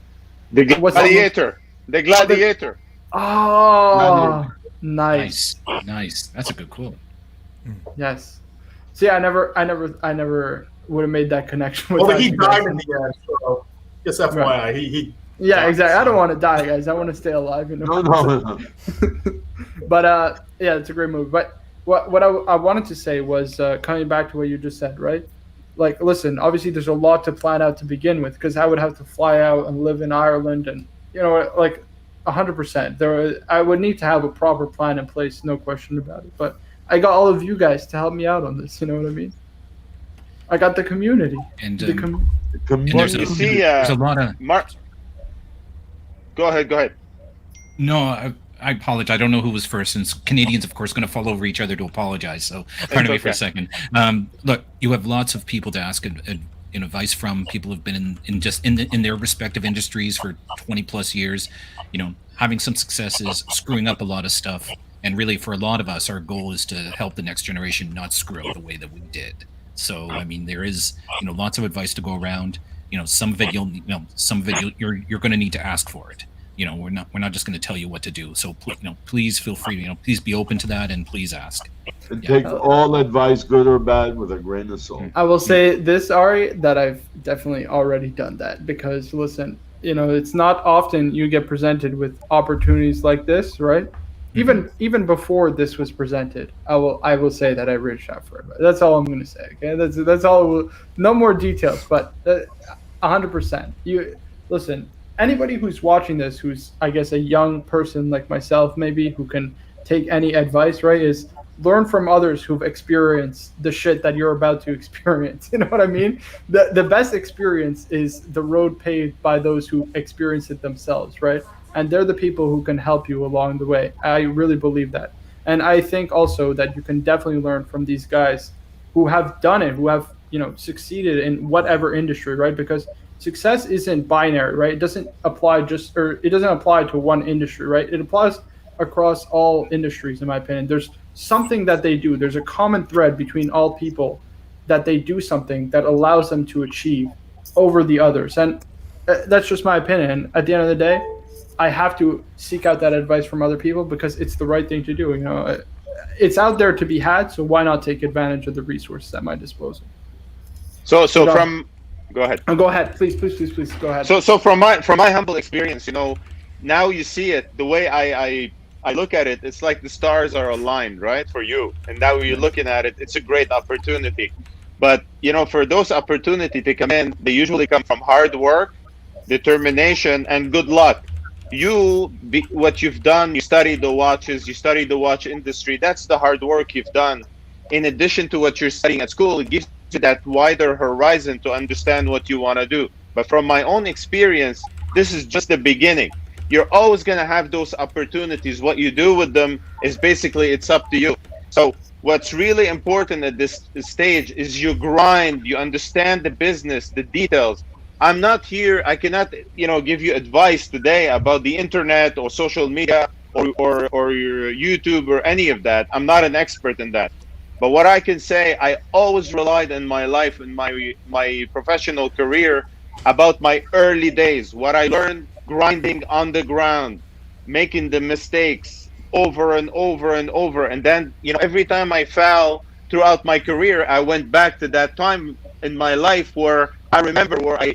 The Gladiator. The Gladiator. Oh, nice. Nice. That's a good quote. Yes. See, I never would have made that connection. Well, he died in the end, so just FYI, Right. he Yeah, exactly. I don't want to die, guys. I want to stay alive. No. But yeah, it's a great movie. But what I wanted to say was coming back to what you just said, right? Like, listen, obviously there's a lot to plan out to begin with, because I would have to fly out and live in Ireland, and 100%. I would need to have a proper plan in place, no question about it. But I got all of you guys to help me out on this. You know what I mean? I got the community. And, community. and there's a lot of Mark. Go ahead. No, I apologize. I don't know who was first, since Canadians, of course, going to fall over each other to apologize. So pardon me for a second. Look, you have lots of people to ask advice from. People who've been in their respective industries for 20 plus years, having some successes, screwing up a lot of stuff. And really, for a lot of us, our goal is to help the next generation not screw up the way that we did. So, I mean, there is, lots of advice to go around. Some of it you're going to need to ask for it. We're not just going to tell you what to do. So, please feel free. Please be open to that, and please ask. And take all advice, good or bad, with a grain of salt. I will say this, Ari, that I've definitely already done that, because listen, it's not often you get presented with opportunities like this, right? Even before this was presented, I will say that I reached out for it. That's all I'm going to say. Okay, that's all. No more details, but 100%. You listen. Anybody who's watching this, who's I guess a young person like myself, maybe, who can take any advice, right? Is learn from others who've experienced the shit that you're about to experience. You know what I mean? The best experience is the road paved by those who experience it themselves, right? And they're the people who can help you along the way. I really believe that. And I think also that you can definitely learn from these guys who have done it, who have, succeeded in whatever industry, right? Because success isn't binary, right? It doesn't apply to one industry, right? It applies across all industries, in my opinion. There's something that they do. There's a common thread between all people, that they do something that allows them to achieve over the others. And that's just my opinion. At the end of the day, I have to seek out that advice from other people, because it's the right thing to do. It's out there to be had, so why not take advantage of the resources at my disposal? Go ahead. Go ahead, please. Go ahead. So from my humble experience, now you see it the way I look at it. It's like the stars are aligned, right, for you. And now you're looking at it. It's a great opportunity. But for those opportunities to come in, they usually come from hard work, determination, and good luck. What you've done, you studied the watches, you studied the watch industry. That's the hard work you've done. In addition to what you're studying at school, it gives you that wider horizon to understand what you want to do. But from my own experience, this is just the beginning. You're always going to have those opportunities. What you do with them is basically, it's up to you. So what's really important at this stage is you grind, you understand the business, the details. I'm not here, I cannot, give you advice today about the internet or social media or your YouTube or any of that. I'm not an expert in that. But what I can say, I always relied in my life, in my professional career, about my early days, what I learned grinding on the ground, making the mistakes over and over and over. And then, every time I fell throughout my career, I went back to that time in my life where I remember where I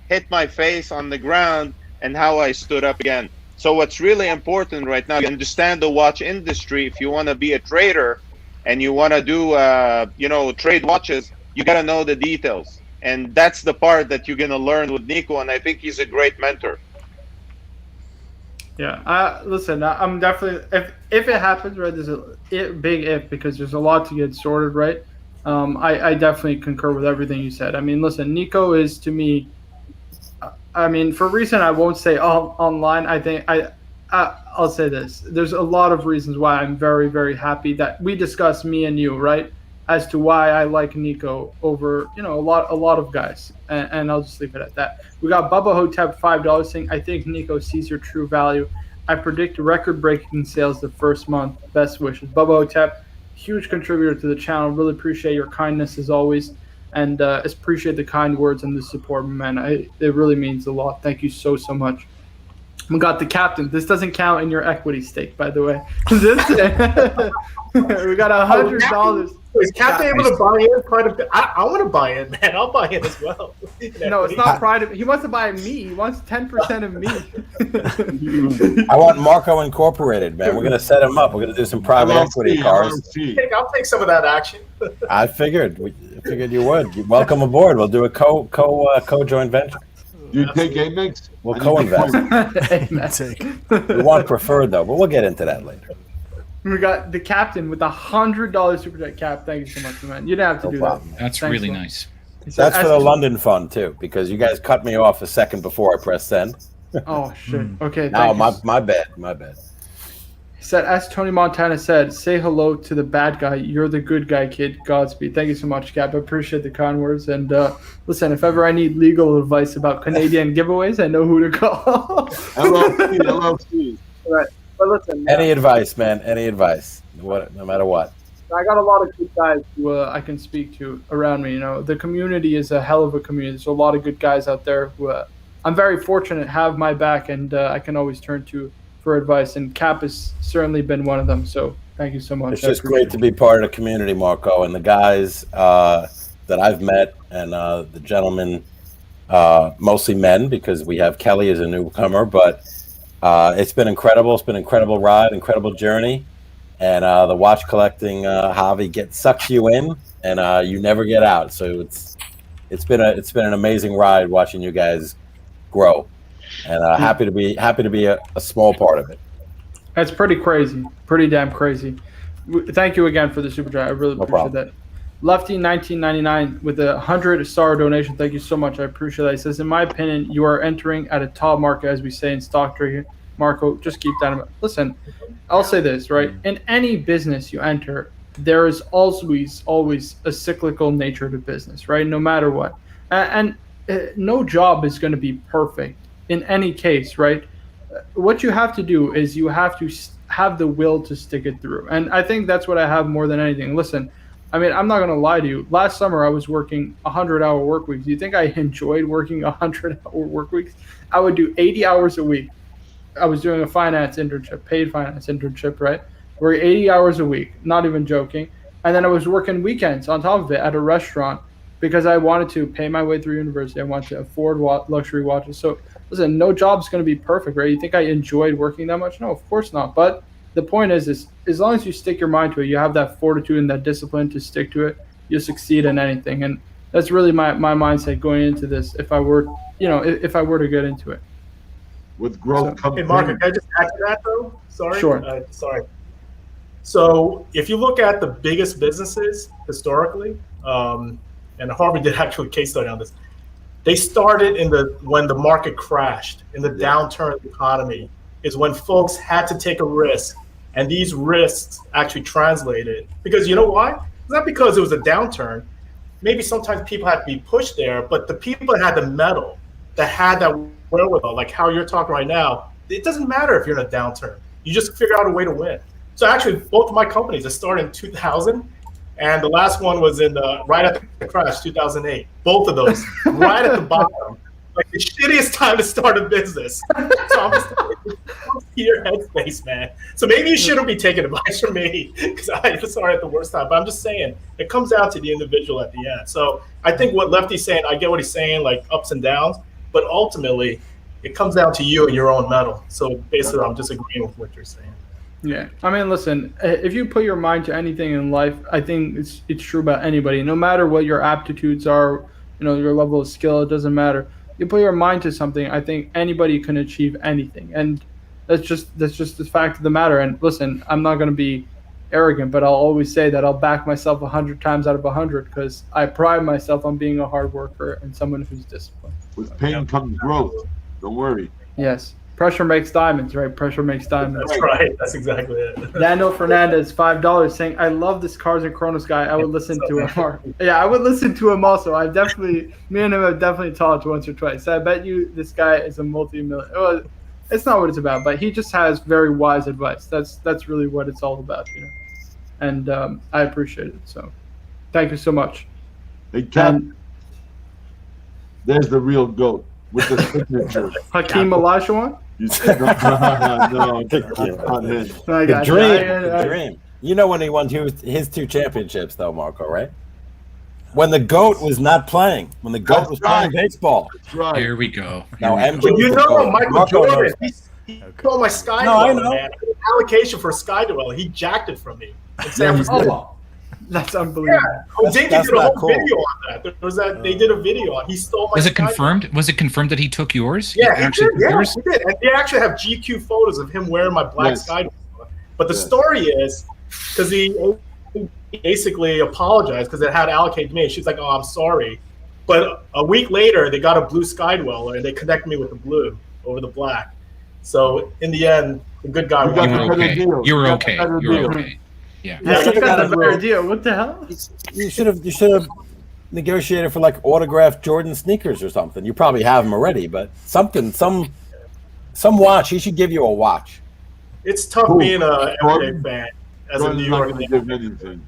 hit my face on the ground and how I stood up again. So what's really important right now, you understand the watch industry if you want to be a trader, and you want to do, trade watches, you got to know the details. And that's the part that you're going to learn with Nico, and I think he's a great mentor. Yeah, listen, I'm definitely, if it happens, right, there's a big if, because there's a lot to get sorted, right? I definitely concur with everything you said. I mean, listen, Nico is, to me, I mean, for a reason I won't say online, I think I'll say this. There's a lot of reasons why I'm very, very happy that we discussed, me and you, right, as to why I like Nico over, a lot of guys. And I'll just leave it at that. We got Bubba Hotep $5 saying, I think Nico sees your true value. I predict record-breaking sales the first month. Best wishes. Bubba Hotep, huge contributor to the channel. Really appreciate your kindness as always. And appreciate the kind words and the support, man. It really means a lot. Thank you so much. We got the captain. This doesn't count in your equity stake, by the way. We got $100. Is Captain able to buy in quite a bit? I want to buy in, man. I'll buy in as well. No, it's not Pride. He wants to buy me. He wants 10% of me. I want Marco Incorporated, man. We're gonna set him up. We're gonna do some private equity cars. I'll take some of that action. I figured you would. Welcome aboard. We'll do a co joint venture. Do you take Amex? We'll co-invest. We want preferred though, but we'll get into that later. We got the captain with $100 super chat cap. Thank you so much, man. You didn't have to do that. That's Thanks, really man. nice. That's for the London fund too, because you guys cut me off a second before I pressed send. Oh shit. Okay. No, thank my bad. He said, as Tony Montana said, say hello to the bad guy. You're the good guy, kid. Godspeed. Thank you so much, Cap. I appreciate the kind words. And listen, if ever I need legal advice about Canadian giveaways, I know who to call. LLC. Right. But listen. Any advice, man? Any advice? No matter what. I got a lot of good guys who I can speak to around me. The community is a hell of a community. There's a lot of good guys out there who I'm very fortunate to have my back, and I can always turn to for advice, and Cap has certainly been one of them. So thank you so much. It's just great to be part of the community, Marco, and the guys that I've met, and the gentlemen, mostly men, because we have Kelly as a newcomer, but it's been incredible. It's been an incredible ride, incredible journey, and the watch collecting hobby sucks you in, and you never get out. So it's been an amazing ride watching you guys grow. And happy to be a small part of it. That's pretty crazy, pretty damn crazy. Thank you again for the super chat. I really appreciate that. Lefty 1999 with a $100 donation. Thank you so much. I appreciate that. He says, in my opinion, you are entering at a top market, as we say in stock trading. Marco, just keep that in mind. Listen, I'll say this, right? In any business you enter, there is always a cyclical nature to business, right? No matter what, and no job is going to be perfect. In any case, right? What you have to do is you have to have the will to stick it through. And I think that's what I have more than anything. Listen, I mean, I'm not going to lie to you. Last summer, I was working 100-hour work weeks. Do you think I enjoyed working 100-hour work weeks? I would do 80 hours a week. I was doing a finance internship, paid finance internship, right? Working 80 hours a week, not even joking. And then I was working weekends on top of it at a restaurant because I wanted to pay my way through university. I wanted to afford luxury watches. So listen, no job's going to be perfect, right? You think I enjoyed working that much? No, of course not. But the point is as long as you stick your mind to it, you have that fortitude and that discipline to stick to it, you'll succeed in anything. And that's really my mindset going into this. If I were to get into it. With growth comes. Hey, Mark, can I just add to that though? Sorry. Sure. Sorry. So if you look at the biggest businesses historically, and Harvard did actually a case study on this. They started when the market crashed, in the downturn of the economy, is when folks had to take a risk, and these risks actually translated. Because you know why? It's not because it was a downturn. Maybe sometimes people had to be pushed there, but the people that had the mettle, that had that wherewithal, like how you're talking right now, it doesn't matter if you're in a downturn. You just figure out a way to win. So actually, both of my companies that started in 2000, and the last one was right at the crash, 2008. Both of those, right at the bottom, like the shittiest time to start a business. So I'm just your headspace, man. So maybe you shouldn't be taking advice from me because I started at the worst time. But I'm just saying, it comes down to the individual at the end. So I think what Lefty's saying, I get what he's saying, like ups and downs, but ultimately, it comes down to you and your own mettle. So basically, I'm just agreeing with what you're saying. Yeah, I mean, listen. If you put your mind to anything in life, I think it's true about anybody. No matter what your aptitudes are, your level of skill, it doesn't matter. You put your mind to something, I think anybody can achieve anything, and that's just the fact of the matter. And listen, I'm not going to be arrogant, but I'll always say that I'll back myself 100 times out of 100 because I pride myself on being a hard worker and someone who's disciplined. With pain comes growth. Don't worry. Yes. Pressure makes diamonds, right? Pressure makes diamonds. That's right. That's exactly it. Daniel Fernandez, $5, saying, "I love this Cars and Chronos guy. I would listen to him." Yeah, I would listen to him also. Me and him have definitely talked once or twice. I bet you this guy is a multi-million. Well, it's not what it's about, but he just has very wise advice. That's really what it's all about, And I appreciate it. So, thank you so much. Hey, Cap, there's the real GOAT with the signature. Hakeem Olajuwon? No, not him. The dream. You know when he won his 2 championships, though, Marco, right? When the GOAT was not playing. When the GOAT was playing baseball. That's right. Here we go. Now, MJ but Michael Jordan, he stole my Sky No, I Dweller, know. man. Allocation for Sky Dweller. He jacked it from me in San Francisco. That's unbelievable. Yeah, Dinky that's did a not whole cool. video on that. There was that they did a video on. He stole my. Was it Sky confirmed? Was it confirmed that he took yours? Yeah, He he actually did. took Yeah, yours? he did. And they actually have GQ photos of him wearing my black Yes. Sky Dweller. But the story is because he basically apologized because it had allocated to me. She's like, "Oh, I'm sorry," but a week later they got a blue Sky Dweller and they connected me with the blue over the black. So in the end, the good guy You got won. the better deal. You were got okay. the better You were deal. okay. Yeah. Yeah, should've you got got a a better real- deal. What the hell? You should have negotiated for like autographed Jordan sneakers or something. You probably have them already, but some watch. He should give you a watch. It's tough Cool. being a Jordan- NBA fan as a Jordan's New not York. going to give anything.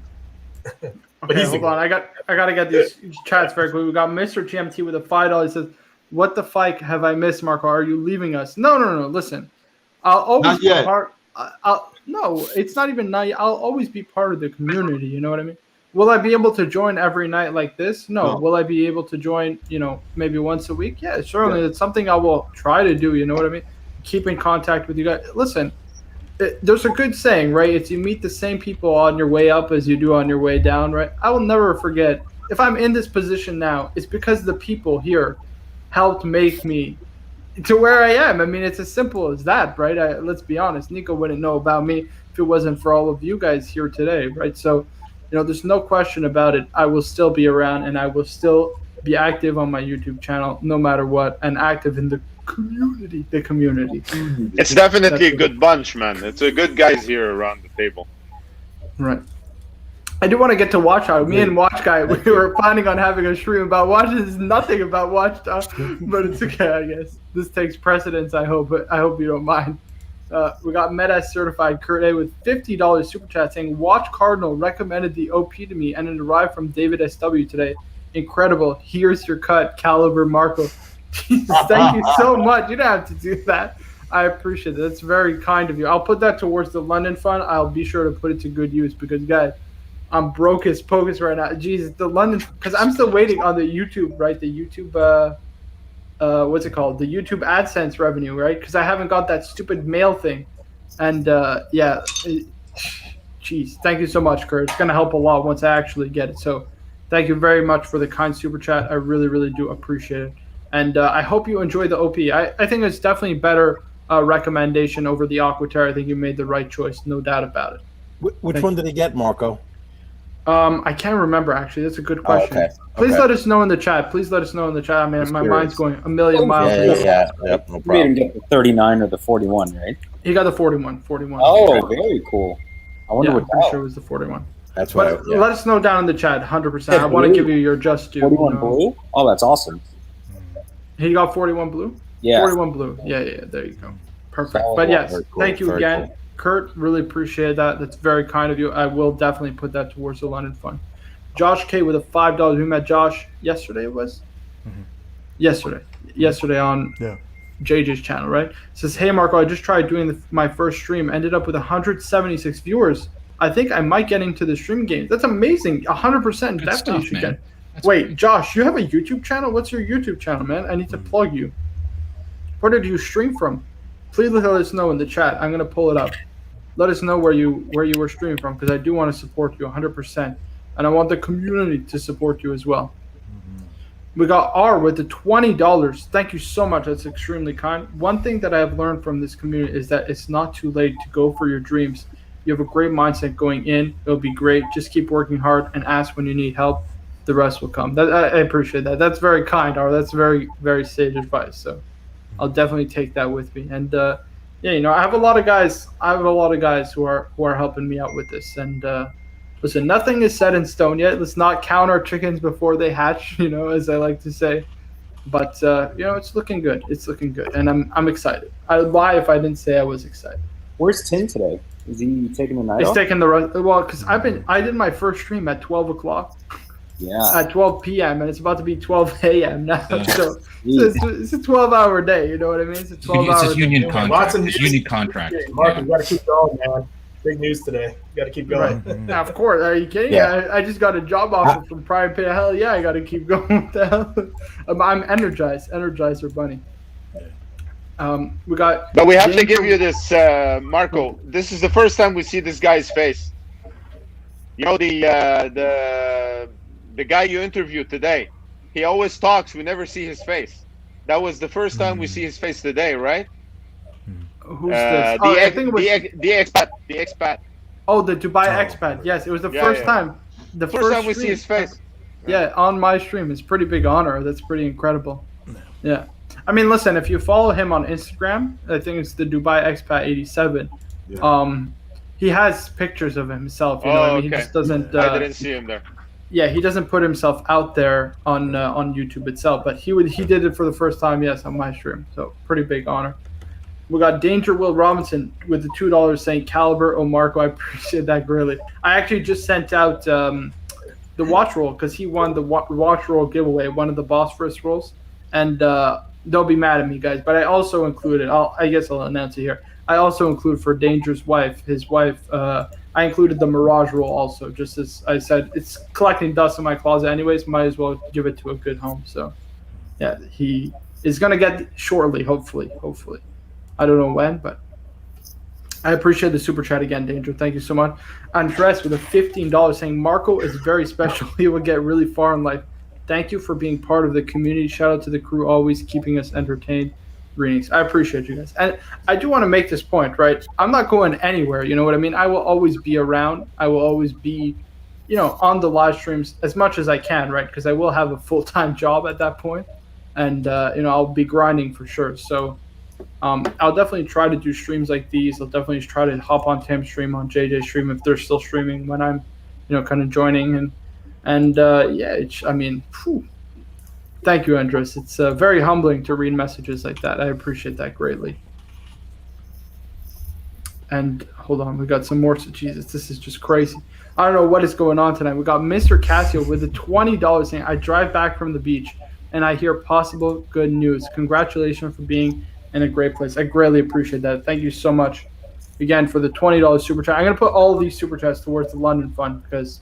But Okay, he's hold on. I gotta get these chats very quick. We got Mr. GMT with a $5. He says, "What the fuck have I missed, Marco? Are you leaving us?" No. Listen, I'll always Not be yet. part. No, it's not even not. I'll always be part of the community. You know what I mean? Will I be able to join every night like this? No. No. Will I be able to join? Maybe once a week? Yeah, certainly. It's something I will try to do. You know what I mean? Keep in contact with you guys. Listen. There's a good saying, right? It's you meet the same people on your way up as you do on your way down, right? I will never forget. If I'm in this position now, it's because the people here helped make me to where I am. I mean, it's as simple as that, right? Let's be honest. Nico wouldn't know about me if it wasn't for all of you guys here today, right? So, there's no question about it. I will still be around and I will still be active on my YouTube channel no matter what and active in the community. It's definitely a good bunch, man. It's a good guys here around the table. Right. I do want to get to Watch Out. Me and Watch Guy, we were planning on having a stream about Watch. There's nothing about Watch Out, but it's okay, I guess. This takes precedence, I hope, but I hope you don't mind. We got Medas certified Kurt A with $50 super chat saying, "Watch Cardinal recommended the OP to me and it arrived from David SW today. Incredible. Here's your cut, Caliber Marco." Jesus, thank you so much. You don't have to do that. I appreciate it. That's very kind of you. I'll put that towards the London Fund. I'll be sure to put it to good use because, guys, I'm broke as pocus right now. Jesus, the London, because I'm still waiting on the YouTube, right? The YouTube, what's it called? The YouTube AdSense revenue, right? Because I haven't got that stupid mail thing. And, geez, thank you so much, Kurt. It's going to help a lot once I actually get it. So thank you very much for the kind super chat. I really, really do appreciate it. And I hope you enjoy the OP. I think it's definitely better recommendation over the Aquaterra. I think you made the right choice, no doubt about it. Which one did he get, Marco? I can't remember, actually. That's a good question. Okay. Please Okay. let us know in the chat. I mean, my mind's going a million miles. Yeah. Yep, no You made problem. him get the 39 or the 41, right? He got the 41. Oh, very cool. I wonder Yeah, I'm what pretty that sure it was the 41. That's what. But let us know down in the chat, 100%. I want to give you your just due. 41 blue? Oh, that's awesome. He got 41 blue? Yeah. 41 blue. Yeah, there you go. Perfect. Solid But one. yes, Very cool, thank you very again. cool. Kurt, really appreciate that. That's very kind of you. I will definitely put that towards the London Fund. Josh K with a $5. We met Josh yesterday, it was? Mhm. Yesterday on Yeah. JJ's channel, right? Says, "Hey, Marco, I just tried doing my first stream. Ended up with 176 viewers. I think I might get into the stream games." That's amazing. 100%. Good Definitely stuff, should man. get. That's Wait, great. Josh, you have a YouTube channel? What's your YouTube channel, man? I need to plug you. Where did you stream from? Please let us know in the chat. I'm going to pull it up. let us know where you were streaming from, because I do want to support you 100%, and I want the community to support you as well. We got R with the $20. Thank you so much. That's extremely kind. One thing that I have learned from this community is that it's not too late to go for your dreams. You have a great mindset going in. It'll be great. Just keep working hard and ask when you need help. The rest will come. I appreciate that. That's very kind, R. That's very, very sage advice. So I'll definitely take that with me. And yeah, you know, I have a lot of guys who are helping me out with this. And listen, nothing is set in stone yet. Let's not count our chickens before they hatch, you know, as I like to say. But you know, it's looking good. It's looking good, and I'm excited. I'd lie if I didn't say I was excited. Where's Tim today? Is he taking the night He's off? taking the rest. Well, because I did my first stream at 12 o'clock. Yeah. At 12 p.m. and it's about to be 12 a.m. now. So it's a 12-hour day. You know what I mean? It's a 12-hour. It's a union day. contract. It's a union contract. Mark, you got to keep going, man. Big news today. You got to keep going. Right. Now, of course. Are you kidding? Yeah. I just got a job offer from Pride Pinion. Hell yeah, I got to keep going. What the hell? I'm energized. Energizer bunny. We got. But we have to give you this, Marco. This is the first time we see this guy's face. You know, the guy you interviewed today. He always talks. We never see his face. That was the first time we see his face today, right? Who's this? I think it was the expat. Oh, the Dubai expat. Yes, it was the first time. The first time we see his face. Yeah, on my stream. It's a pretty big honor. That's pretty incredible. Yeah. I mean, listen, if you follow him on Instagram, I think it's the Dubai expat 87. Yeah. He has pictures of himself. You know what I mean? He just doesn't. I didn't see him there. Yeah, he doesn't put himself out there on YouTube itself, but he did it for the first time, yes, on my stream. So pretty big honor. We got Danger Will Robinson with the $2 saying Caliber. Oh, Marco, I appreciate that greatly. I actually just sent out the watch roll because he won the watch roll giveaway, one of the Bosphorus rolls, and they'll be mad at me, guys. But I also included. I guess I'll announce it here. I also include for Danger's wife, his wife. I included the Mirage roll also, just as I said, it's collecting dust in my closet anyways. Might as well give it to a good home. So, yeah, he is gonna get shortly, hopefully. I don't know when, but I appreciate the super chat again, Danger. Thank you so much. Andres with a $15 saying Marco is very special. He will get really far in life. Thank you for being part of the community. Shout out to the crew, always keeping us entertained. Greetings. I appreciate you guys. And I do want to make this point, right? I'm not going anywhere. You know what I mean? I will always be around. I will always be, you know, on the live streams as much as I can, right? Because I will have a full-time job at that point. And, you know, I'll be grinding for sure. So I'll definitely try to do streams like these. I'll definitely try to hop on Tim's stream, on JJ's stream if they're still streaming when I'm, you know, kind of joining. And yeah, I mean, whew. Thank you, Andres. It's very humbling to read messages like that. I appreciate that greatly. And hold on, we got some more. Jesus, this is just crazy. I don't know what is going on tonight. We got Mr. Casio with the $20 saying, I drive back from the beach and I hear possible good news. Congratulations for being in a great place. I greatly appreciate that. Thank you so much again for the $20 super chat. I'm going to put all of these super chats towards the London Fund because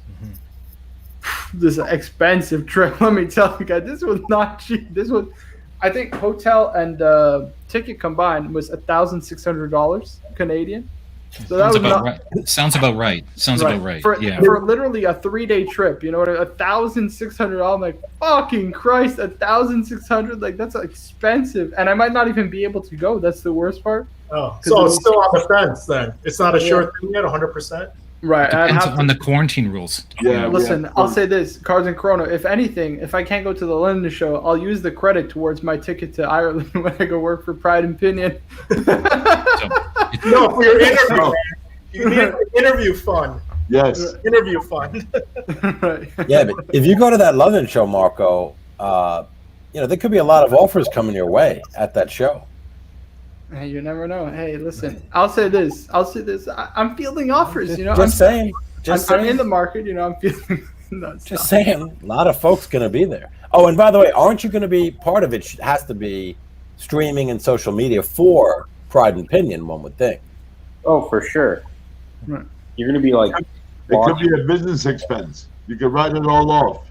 this is an expensive trip. Let me tell you guys, this was not cheap. This was, I think, hotel and ticket combined was $1,600 Canadian. So that was about right. Sounds about right. About right. For literally a 3-day trip, you know what? $1,600. I'm like, fucking Christ, $1,600. Like that's expensive, and I might not even be able to go. That's the worst part. Oh, so it's still on the fence then. It's not a sure thing yet, 100%. Right. Depends on the quarantine rules. Yeah. Listen, I'll say this, Cards and Chrono. If anything, if I can't go to the London show, I'll use the credit towards my ticket to Ireland when I go work for Pride and Pinion. No, for your interview. You need interview fun. Yes. Interview fun. Right. Yeah, but if you go to that London show, Marco, you know, there could be a lot of offers coming your way at that show. Hey, you never know. Hey, listen, I'll say this. I'm fielding offers, you know. Just saying. I'm in the market, you know. I'm feeling. Just saying. A lot of folks going to be there. Oh, and by the way, aren't you going to be part of it? Has to be streaming and social media for Pride and Pinion, one would think. Oh, for sure. Right. You're going to be like. It could be a business expense. You could write it all off.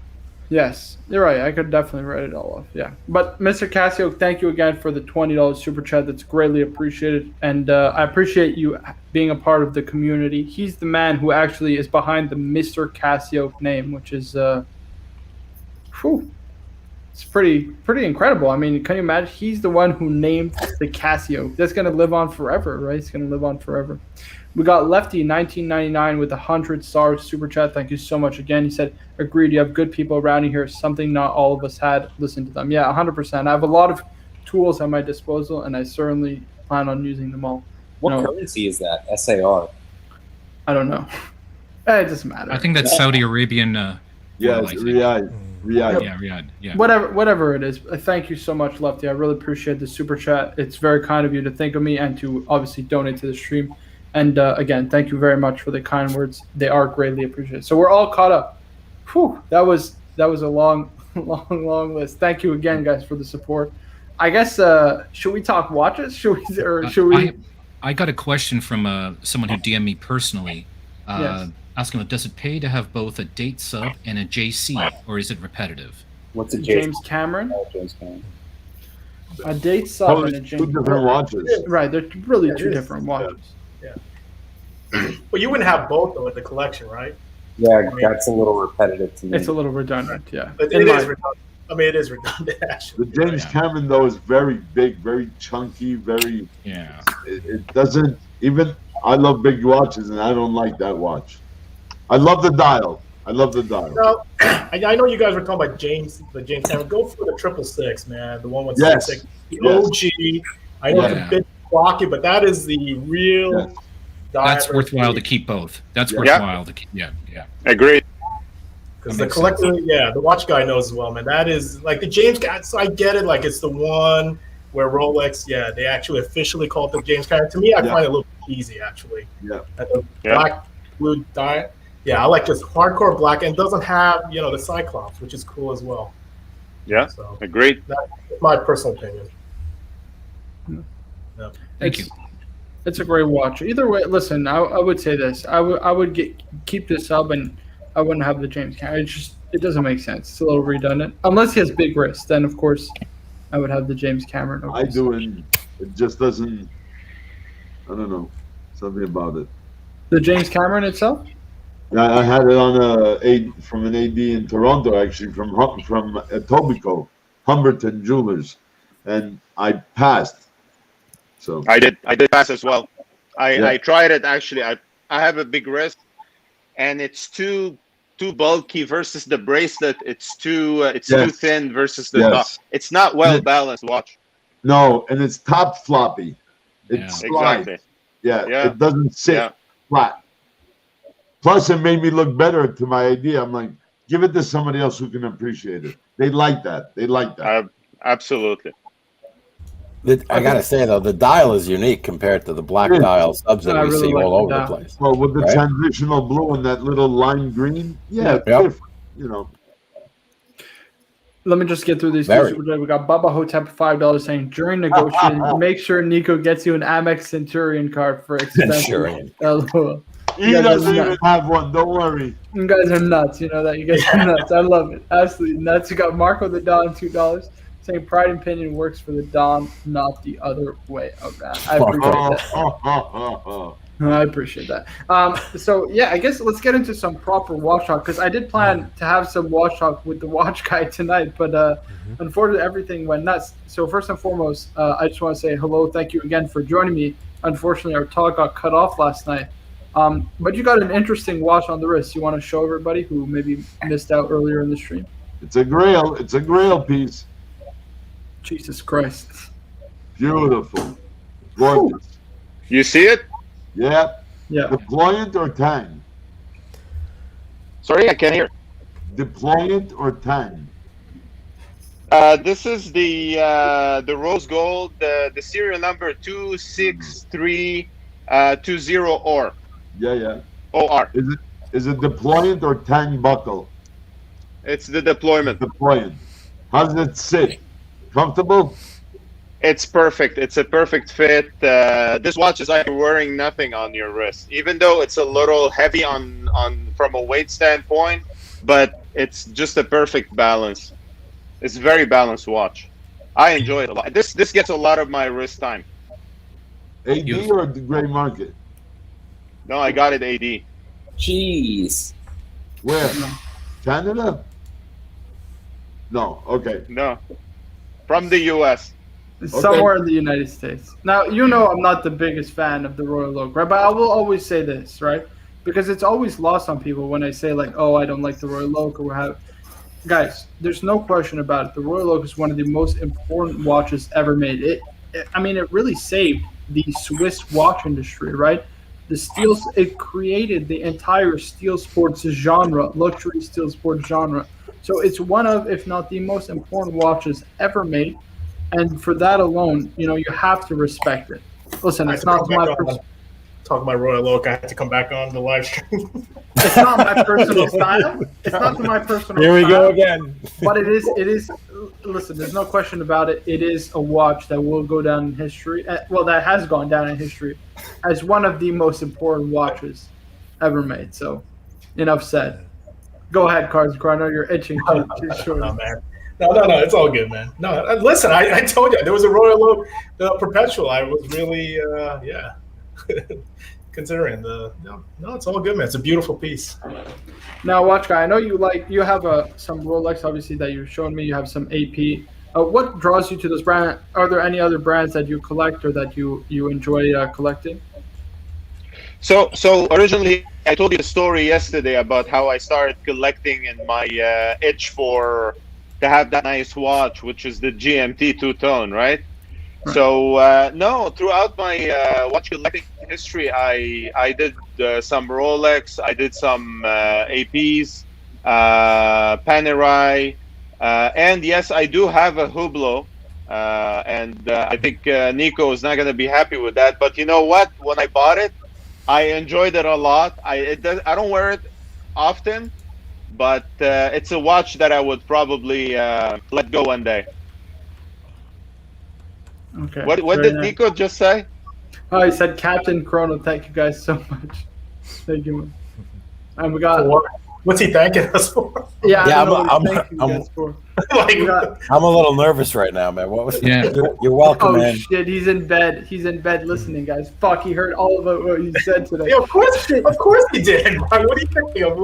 Yes, you're right. I could definitely write it all off. Yeah. But Mr. Casio, thank you again for the $20 super chat. That's greatly appreciated. And I appreciate you being a part of the community. He's the man who actually is behind the Mr. Casio name, which is, it's pretty incredible. I mean, can you imagine? He's the one who named the Casio. That's going to live on forever, right? It's going to live on forever. We got Lefty 1999 with 100 stars super chat. Thank you so much again. He said, agreed, you have good people around you here. Something not all of us had. Listen to them. Yeah, 100%. I have a lot of tools at my disposal, and I certainly plan on using them all. What currency is that? SAR? I don't know. It doesn't matter. I think that's Saudi Arabian. Yeah, it's Riyadh. Riyadh. Yeah, Riyadh. Yeah. Whatever it is. Thank you so much, Lefty. I really appreciate the super chat. It's very kind of you to think of me and to obviously donate to the stream. And again, thank you very much for the kind words. They are greatly appreciated. So we're all caught up. Whew, that was a long list. Thank you again, guys, for the support. I guess should we talk watches? Should we? I got a question from someone who DM'd me personally, Yes. asking, does it pay to have both a date sub and a JC, or is it repetitive? What's a James Cameron? Oh, James Cameron. A date sub and a James. Two different watches. Right, they're really two different watches. But you wouldn't have both though in the collection, right? Yeah, that's a little repetitive to me. It's a little redundant, yeah. It is redundant. I mean, it is redundant, actually. The James Cameron, though, is very big, very chunky, very... Yeah. It doesn't... Even... I love big watches, and I don't like that watch. I love the dial. No, I know you guys were talking about the James Cameron. Go for the 666, man. The one with Yes. 666. The OG. I know it's a bit blocky, but that is the real... That's worthwhile to keep both. That's worthwhile to keep. Yeah. Agreed. Because the collector, the watch guy knows as well, man. That is like the James. So I get it. Like it's the one where Rolex, they actually officially call it the James Cameron. To me, I find it a little easy, actually. Yeah. And the black, blue dye. Yeah, I like just hardcore black, and doesn't have the Cyclops, which is cool as well. Yeah. So agreed. That's my personal opinion. Yeah. Thank you. It's a great watch. Either way, listen, I would say this. I would keep this up, and I wouldn't have the James Cameron. It doesn't make sense. It's a little redundant. Unless he has big wrists, then of course I would have the James Cameron. I do, and it just doesn't... I don't know. Something about it. The James Cameron itself? Yeah, I had it on from an AD in Toronto, actually, from Etobicoke, Humberton Jewelers, and I passed. So I did pass as well. I tried it actually. I have a big wrist, and it's too bulky versus the bracelet. It's too thin versus the top. It's not well balanced watch. No, and it's top floppy. It's exactly. Yeah, it doesn't sit flat. Plus, it made me look better to my idea. I'm like, give it to somebody else who can appreciate it. They like that. Absolutely. I gotta say though, the dial is unique compared to the black dial subs that we see all over the place. Well, with the transitional blue and that little lime green, it's different, Let me just get through these. We got Bubba Hotep $5 saying during negotiation, make sure Nico gets you an Amex Centurion card for expenses. Centurion. He doesn't even have one. Don't worry. You guys are nuts. You know that. You guys are nuts. I love it. Absolutely nuts. You got Marco the Don $2 saying Pride Pinion works for the Don, not the other way around. I appreciate that. So yeah, I guess let's get into some proper watch talk, because I did plan to have some watch talk with the watch guy tonight, but unfortunately everything went nuts. So first and foremost, I just want to say hello. Thank you again for joining me. Unfortunately, our talk got cut off last night. But you got an interesting watch on the wrist. You want to show everybody who maybe missed out earlier in the stream? It's a grail. It's a grail piece. Jesus Christ. Beautiful. Gorgeous. You see it? Yeah. Yeah. Deployant or Tang? Sorry, I can't hear. Deployant or Tang? This is the rose gold, the serial number 26320 OR. Yeah. OR. Is it deployant or Tang buckle? It's the deployment. Deployant. How does it sit? Comfortable? It's perfect. It's a perfect fit. This watch is like wearing nothing on your wrist, even though it's a little heavy on from a weight standpoint. But It's just a perfect balance. It's a very balanced watch. I enjoy it a lot. This gets a lot of my wrist time. AD or the gray market? No, I got it AD. Jeez. Where? Canada? No. Okay. No, from the U.S. Somewhere in the United States. Now, I'm not the biggest fan of the Royal Oak, right? But I will always say this, right? Because it's always lost on people when I say, like, oh, I don't like the Royal Oak or what have. Guys, there's no question about it. The Royal Oak is one of the most important watches ever made. It really saved the Swiss watch industry, right? It created the entire steel sports genre, luxury steel sports genre. So it's one of, if not the most important watches ever made. And for that alone, you have to respect it. Listen, it's not my talk about Royal Oak. I had to come back on the live stream. It's not my personal style. It's not my personal. Here we style, go again. But it is. Listen, there's no question about it. It is a watch that will go down in history. Well, that has gone down in history as one of the most important watches ever made. So, enough said. Go ahead, Cards. I know you're itching to short. No, man. No, it's all good, man. No, listen, I told you there was a Royal Oak, the Perpetual. I was really, considering no, it's all good, man. It's a beautiful piece. Now, watch guy, I know you have some Rolex, obviously, that you've shown me. You have some AP. What draws you to this brand? Are there any other brands that you collect or that you enjoy collecting? So originally, I told you the story yesterday about how I started collecting and my itch to have that nice watch, which is the GMT two-tone, right? So no, throughout my watch collecting history, I did some Rolex, I did some APs, Panerai, and yes, I do have a Hublot, and I think Nico is not going to be happy with that. But you know what? When I bought it, I enjoyed it a lot. I don't wear it often, but it's a watch that I would probably let go one day. Okay. What did Nico just say? Oh, he said Captain Chrono. Thank you guys so much. Thank you, man. And we got. What's he thanking us for? Yeah, I'm a little nervous right now, man. What was? Yeah. You're welcome, man. Oh shit, he's in bed. He's in bed listening, guys. Fuck, he heard all of what you said today. Yeah, of course he did. What are you thinking of?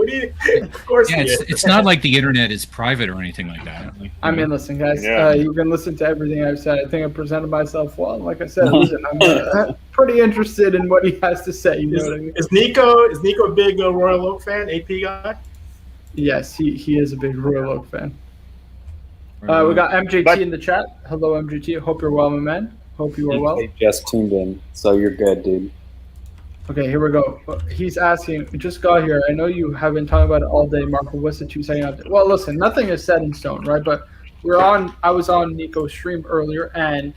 Of course he did. It's not like the internet is private or anything like that. I mean, listen, guys. You can listen to everything I've said. I think I presented myself well. Like I said, listen, I'm pretty interested in what he has to say. You know what I mean? Is Nico a big Royal Oak fan? AP guy? Yes, he is a big Royal Oak fan. We got MJT in the chat. Hello, MJT. Hope you're well, my man. Hope you are well. Just tuned in, so you're good, dude. Okay, here we go. He's asking, we just got here. I know you have been talking about it all day, Marco. What's the 2 second update? Well, listen, nothing is set in stone, right? But I was on Nico's stream earlier, and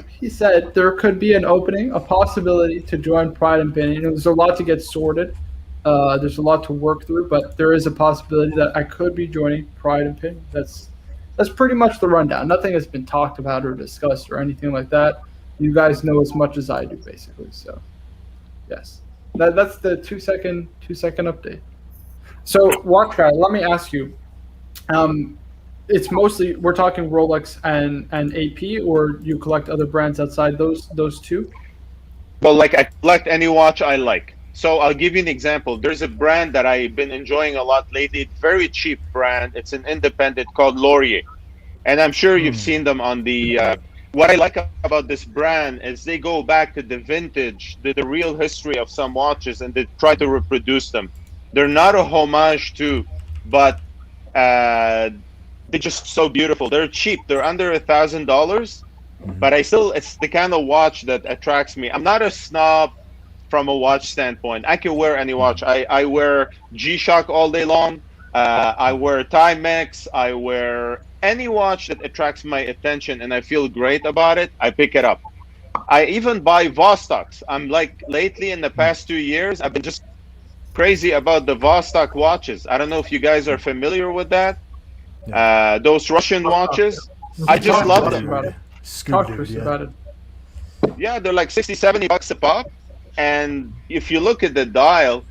he said there could be an opening, a possibility to join Pride and Pinion. There's a lot to get sorted. There's a lot to work through, but there is a possibility that I could be joining Pride and Pinion. That's pretty much the rundown. Nothing has been talked about or discussed or anything like that. You guys know as much as I do, basically. So, yes, that's the 2 second update. So, Watch Guy, let me ask you. It's mostly we're talking Rolex and AP, or you collect other brands outside those two? Well, like I collect any watch I like. So I'll give you an example. There's a brand that I've been enjoying a lot lately. Very cheap brand. It's an independent called Laurier. And I'm sure you've seen them on the... what I like about this brand is they go back to the vintage, the real history of some watches, and they try to reproduce them. They're not a homage to, but they're just so beautiful. They're cheap. They're under $1,000. But it's the kind of watch that attracts me. I'm not a snob from a watch standpoint. I can wear any watch. I wear G-Shock all day long. I wear Timex. I wear any watch that attracts my attention and I feel great about it, I pick it up. I even buy Vostoks. I'm like, lately in the past 2 years, I've been just crazy about the Vostok watches. I don't know if you guys are familiar with that. Those Russian watches. I just love them. Talk to us about it. Yeah, they're like $60-70 a pop. And if you look at the dial,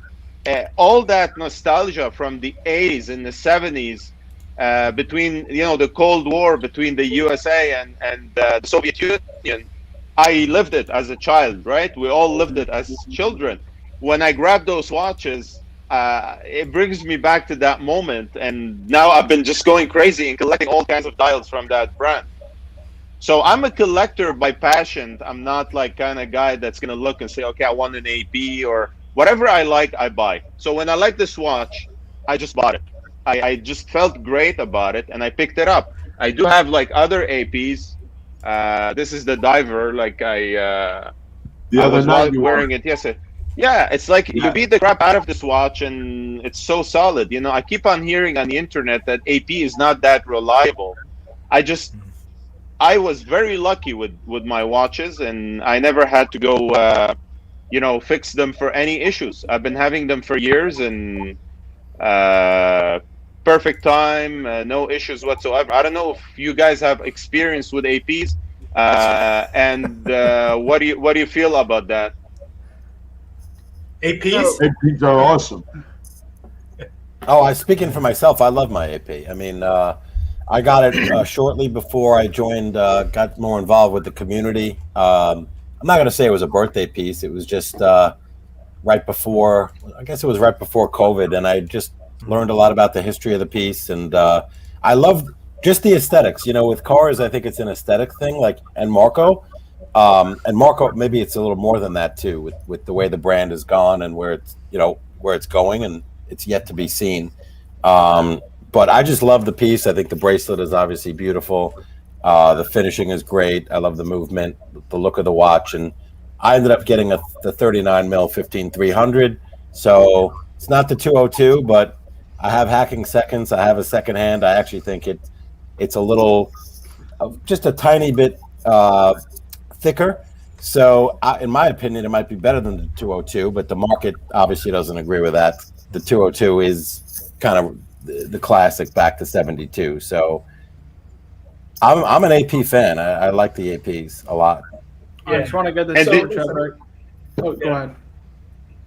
all that nostalgia from the 80s and the 70s, between the Cold War between the USA and the Soviet Union. I lived it as a child, right? We all lived it as children. When I grab those watches, it brings me back to that moment, and now I've been just going crazy and collecting all kinds of dials from that brand. So I'm a collector by passion. I'm not like kind of guy that's gonna look and say, okay, I want an AP or whatever I like, I buy. So when I like this watch, I just bought it. I just felt great about it, and I picked it up. I do have like other APs. This is the diver. Like I was wearing it yesterday. Yeah, it's like you beat the crap out of this watch, and it's so solid. I keep on hearing on the internet that AP is not that reliable. I was very lucky with my watches, and I never had to go, fix them for any issues. I've been having them for years, and perfect time, no issues whatsoever. I don't know if you guys have experience with APs, and what do you feel about that? APs? APs are awesome. Oh, speaking for myself, I love my AP. I mean, I got it shortly before I joined, got more involved with the community. I'm not going to say it was a birthday piece. It was just right before, I guess it was right before COVID, and I just learned a lot about the history of the piece. And I love just the aesthetics. With cars, I think it's an aesthetic thing, and Marco, maybe it's a little more than that too, with the way the brand has gone and where it's going, and it's yet to be seen. But I just love the piece. I think the bracelet is obviously beautiful. The finishing is great. I love the movement, the look of the watch, and I ended up getting the 39 mil 15300. So it's not the 202, but I have hacking seconds. I have a second hand. I actually think it's a little, just a tiny bit thicker. So in my opinion, it might be better than the 202, but the market obviously doesn't agree with that. The 202 is kind of the classic back to 72. So I'm an AP fan. I like the APs a lot. I just want to get this over, Trevor. Oh, go ahead.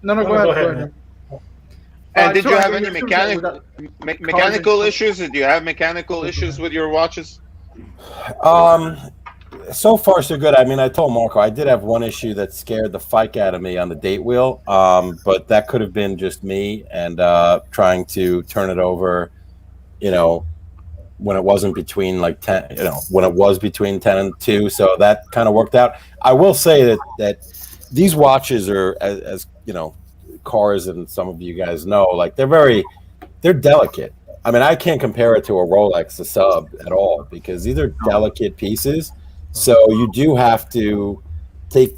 No, go ahead. And did you have any mechanical issues? Did you have mechanical issues with your watches? So far, so good. I mean, I told Marco I did have one issue that scared the fike out of me on the date wheel, but that could have been just me and trying to turn it over, when it wasn't between like 10, when it was between 10 and 2. So that kind of worked out. I will say that these watches are, as cars, and some of you guys know, like they're delicate. I mean, I can't compare it to a Rolex, a sub, at all, because these are delicate pieces. So you do have to take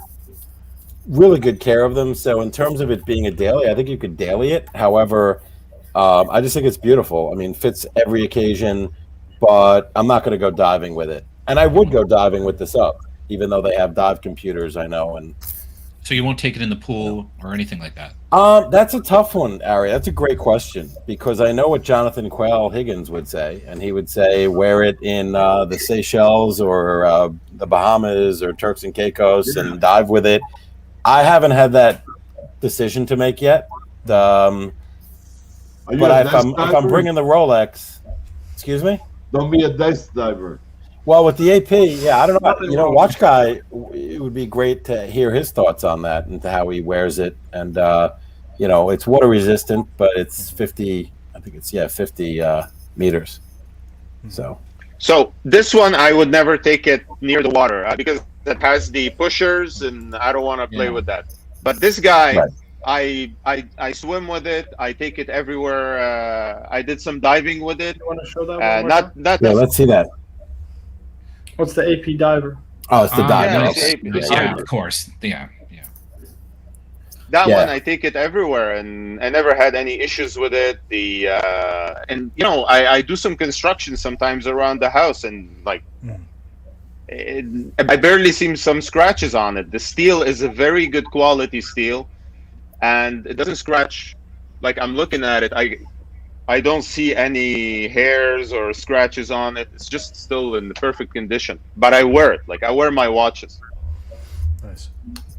really good care of them. So in terms of it being a daily, I think you could daily it. However, I just think it's beautiful. I mean, fits every occasion, but I'm not going to go diving with it. And I would go diving with this up, even though they have dive computers, I know. And so you won't take it in the pool or anything like that? That's a tough one, Ari. That's a great question, because I know what Jonathan Quayle Higgins would say, and he would say wear it in the Seychelles or the Bahamas or Turks and Caicos and dive with it. I haven't had that decision to make yet. But if I'm bringing the Rolex, excuse me? Don't be a dice diver. Well, with the AP, yeah, I don't know. Watch Guy, it would be great to hear his thoughts on that and to how he wears it. And, it's water resistant, but it's 50 meters. So this one, I would never take it near the water because it has the pushers, and I don't want to play with that. But this guy, right. I swim with it. I take it everywhere. I did some diving with it. You want to show that one? Let's see that. What's the AP diver? Oh, it's the diver. Yeah, of course. Yeah. That one, I take it everywhere, and I never had any issues with it. I do some construction sometimes around the house, and I barely see some scratches on it. The steel is a very good quality steel, and it doesn't scratch. Like, I'm looking at it, I don't see any hairs or scratches on it. It's just still in the perfect condition. But I wear it. Like, I wear my watches. Nice.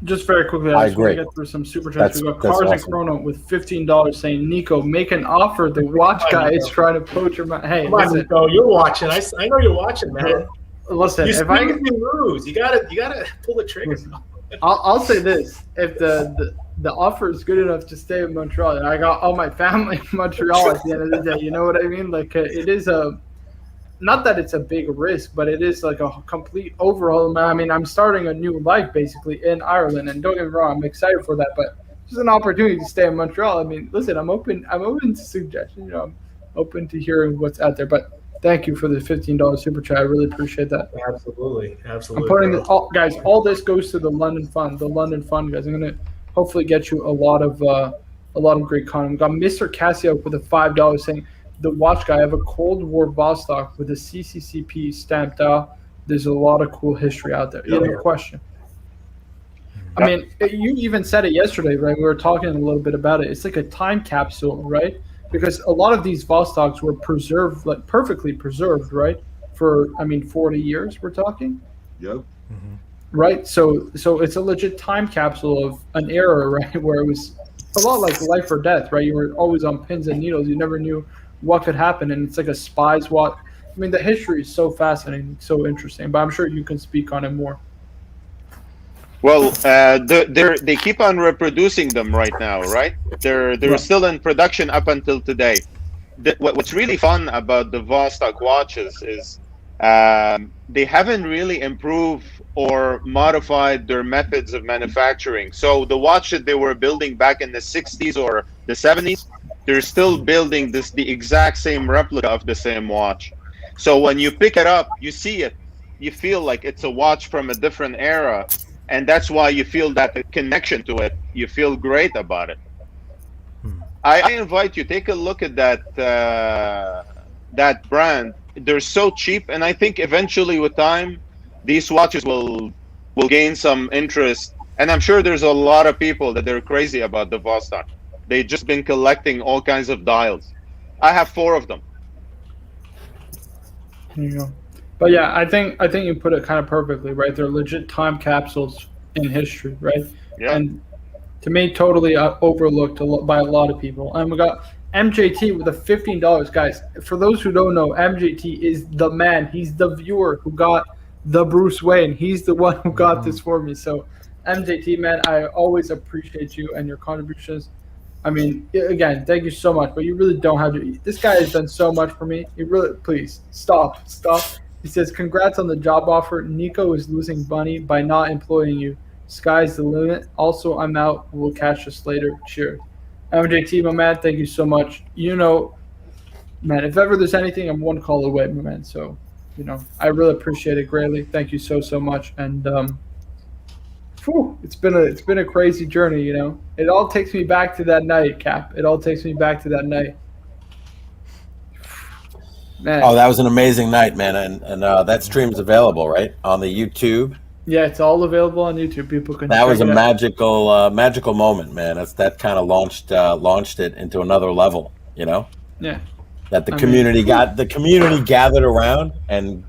Just very quickly, I I just want to agree. get through some super chats. We got That's Cars and awesome. Chrono with $15 saying, Nico, make an offer. The watch guy is trying to poach your money. Hey, Come on, listen. Nico, you're watching. I know you're watching, man. Listen, You if I scream me ruse. You gotta pull the trigger. I'll say this: if the offer is good enough to stay in Montreal, and I got all my family in Montreal at the end of the day, you know what I mean? Like it is not that it's a big risk, but it is like a complete overhaul. I mean, I'm starting a new life basically in Ireland, and don't get me wrong, I'm excited for that, but it's an opportunity to stay in Montreal. I mean, listen, I'm open to suggestions. You know, I'm open to hearing what's out there, but. Thank you for the $15 super chat. I really appreciate that. Absolutely. I'm putting this, guys. All this goes to the London Fund. The London Fund, guys. I'm gonna hopefully get you a lot of great content. We got Mr. Casio with a $5 saying, "The watch guy. I have a Cold War Vostok with a CCCP stamped out. There's a lot of cool history out there. Yeah, no question. I mean, you even said it yesterday, right? We were talking a little bit about it. It's like a time capsule, right? Because a lot of these Vostoks were preserved, like perfectly preserved, right? For 40 years, we're talking. Yep. Right. So it's a legit time capsule of an era, right, where it was a lot like life or death, right? You were always on pins and needles. You never knew what could happen, and it's like a spy's watch. I mean, the history is so fascinating, so interesting. But I'm sure you can speak on it more. Well, they keep on reproducing them right now, right? They're still in production up until today. What's really fun about the Vostok watches is they haven't really improved or modified their methods of manufacturing. So the watch that they were building back in the 60s or the 70s, they're still building the exact same replica of the same watch. So when you pick it up, you see it, you feel like it's a watch from a different era. And that's why you feel that connection to it. You feel great about it. I invite you, take a look at that brand. They're so cheap, and I think eventually with time, these watches will gain some interest. And I'm sure there's a lot of people that they're crazy about the Vostok. They've just been collecting all kinds of dials. I have 4 of them. There you go. But yeah, I think you put it kind of perfectly, right? They're legit time capsules in history, right? Yeah. And to me, totally overlooked by a lot of people. And we got MJT with a $15, guys. For those who don't know, MJT is the man. He's the viewer who got the Bruce Wayne. He's the one who got this for me. So, MJT, man, I always appreciate you and your contributions. I mean, again, thank you so much. But you really don't have to. This guy has done so much for me. You really, please stop. He says, "Congrats on the job offer. Nico is losing money by not employing you. Sky's the limit. Also, I'm out. We'll catch us later. Cheers." MJT, my man, thank you so much. You know, man, if ever there's anything, I'm one call away, my man. So, I really appreciate it greatly. Thank you so much. And it's been a crazy journey. It all takes me back to that night, Cap. It all takes me back to that night. Man. Oh, that was an amazing night, man, and that stream's available, right, on the YouTube. Yeah, it's all available on YouTube. People can. That was a check it out. magical moment, man. That kind of launched it into another level, Yeah. That the community gathered around and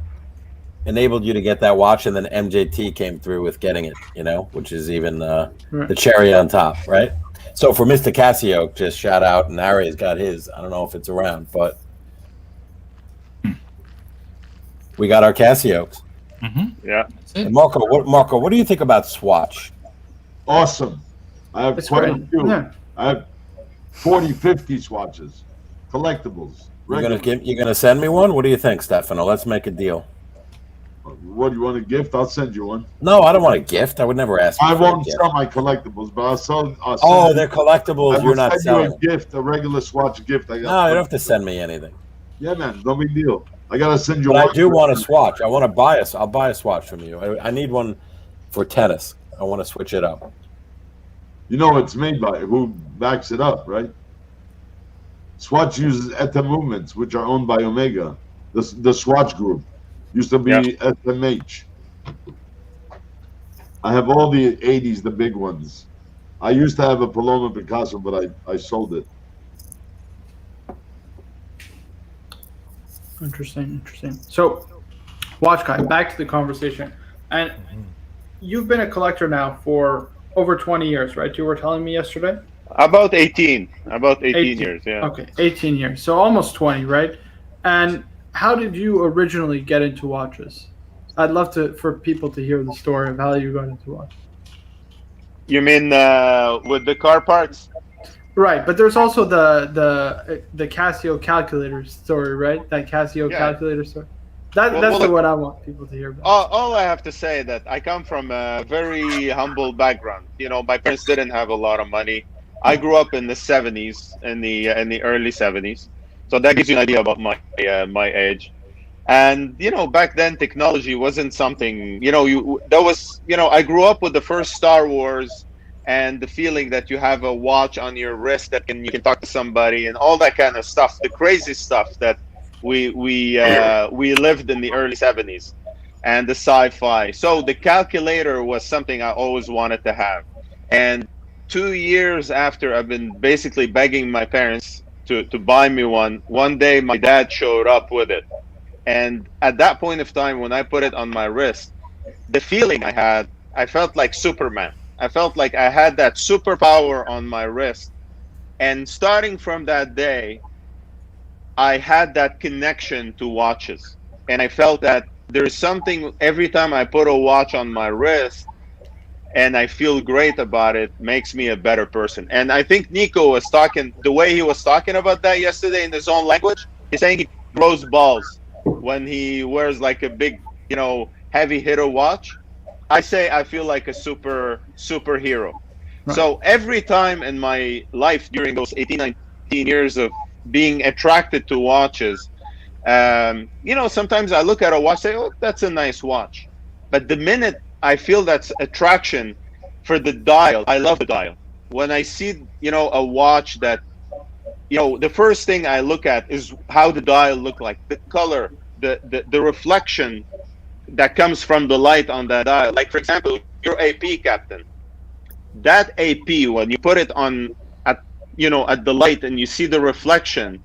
enabled you to get that watch, and then MJT came through with getting it, which is even the cherry on top, right? So for Mr. Casio, just shout out, and Ari's got his. I don't know if it's around, but. We got our Casios. Mm-hmm. Yeah. And Marco, what do you think about Swatch? Awesome. I have quite a few. Yeah. I have 40, 50 swatches, collectibles. You're gonna send me one? What do you think, Stefano? Let's make a deal. What do you want a gift? I'll send you one. No, I don't want a gift. I would never ask. I won't sell my collectibles, but I'll sell. They're collectibles. You're not selling. You a gift, a regular Swatch gift. No, you don't have to send me anything. Yeah, man, no big deal. I gotta send you. But one. I do want a Swatch. I want to buy I'll buy a Swatch from you. I need one for tennis. I want to switch it up. You know it's made by who backs it up, right? Swatch uses ETA movements, which are owned by Omega. The Swatch group used to be SMH. I have all the 80s, the big ones. I used to have a Paloma Picasso, but I sold it. Interesting. So, watch guy, back to the conversation. And you've been a collector now for over 20 years, right? You were telling me yesterday. About 18. About 18 years, yeah. Okay, 18 years. So almost 20, right? And how did you originally get into watches? I'd love for people to hear the story of how you got into watches. You mean with the car parts? Right, but there's also the Casio calculator story, right? That Casio calculator story. That's the one I want people to hear about. All I have to say that I come from a very humble background. You know, my parents didn't have a lot of money. I grew up in the 70s, in the early 70s, so that gives you an idea about my age. And you know, back then technology wasn't something. You know, I grew up with the first Star Wars, and the feeling that you have a watch on your wrist that you can talk to somebody and all that kind of stuff, the crazy stuff that we lived in the early 70s, and the sci-fi. So the calculator was something I always wanted to have. And 2 years after I've been basically begging my parents to buy me one day my dad showed up with it. And at that point of time, when I put it on my wrist, the feeling I had, I felt like Superman. I felt like I had that superpower on my wrist. And starting from that day, I had that connection to watches. And I felt that there's something every time I put a watch on my wrist and I feel great about it, makes me a better person. And I think Nico was talking, the way he was talking about that yesterday in his own language, he's saying he grows balls when he wears like a big, you know, heavy hitter watch. I say I feel like a superhero. Right. So every time in my life during those 18, 19 years of being attracted to watches, you know, sometimes I look at a watch, say, oh, that's a nice watch. But the minute I feel that's attraction for the dial, I love the dial. When I see, you know, a watch that, you know, the first thing I look at is how the dial look like, the color, the reflection that comes from the light on that dial. Like, for example, your AP, Captain. That AP, when you put it on at the light and you see the reflection,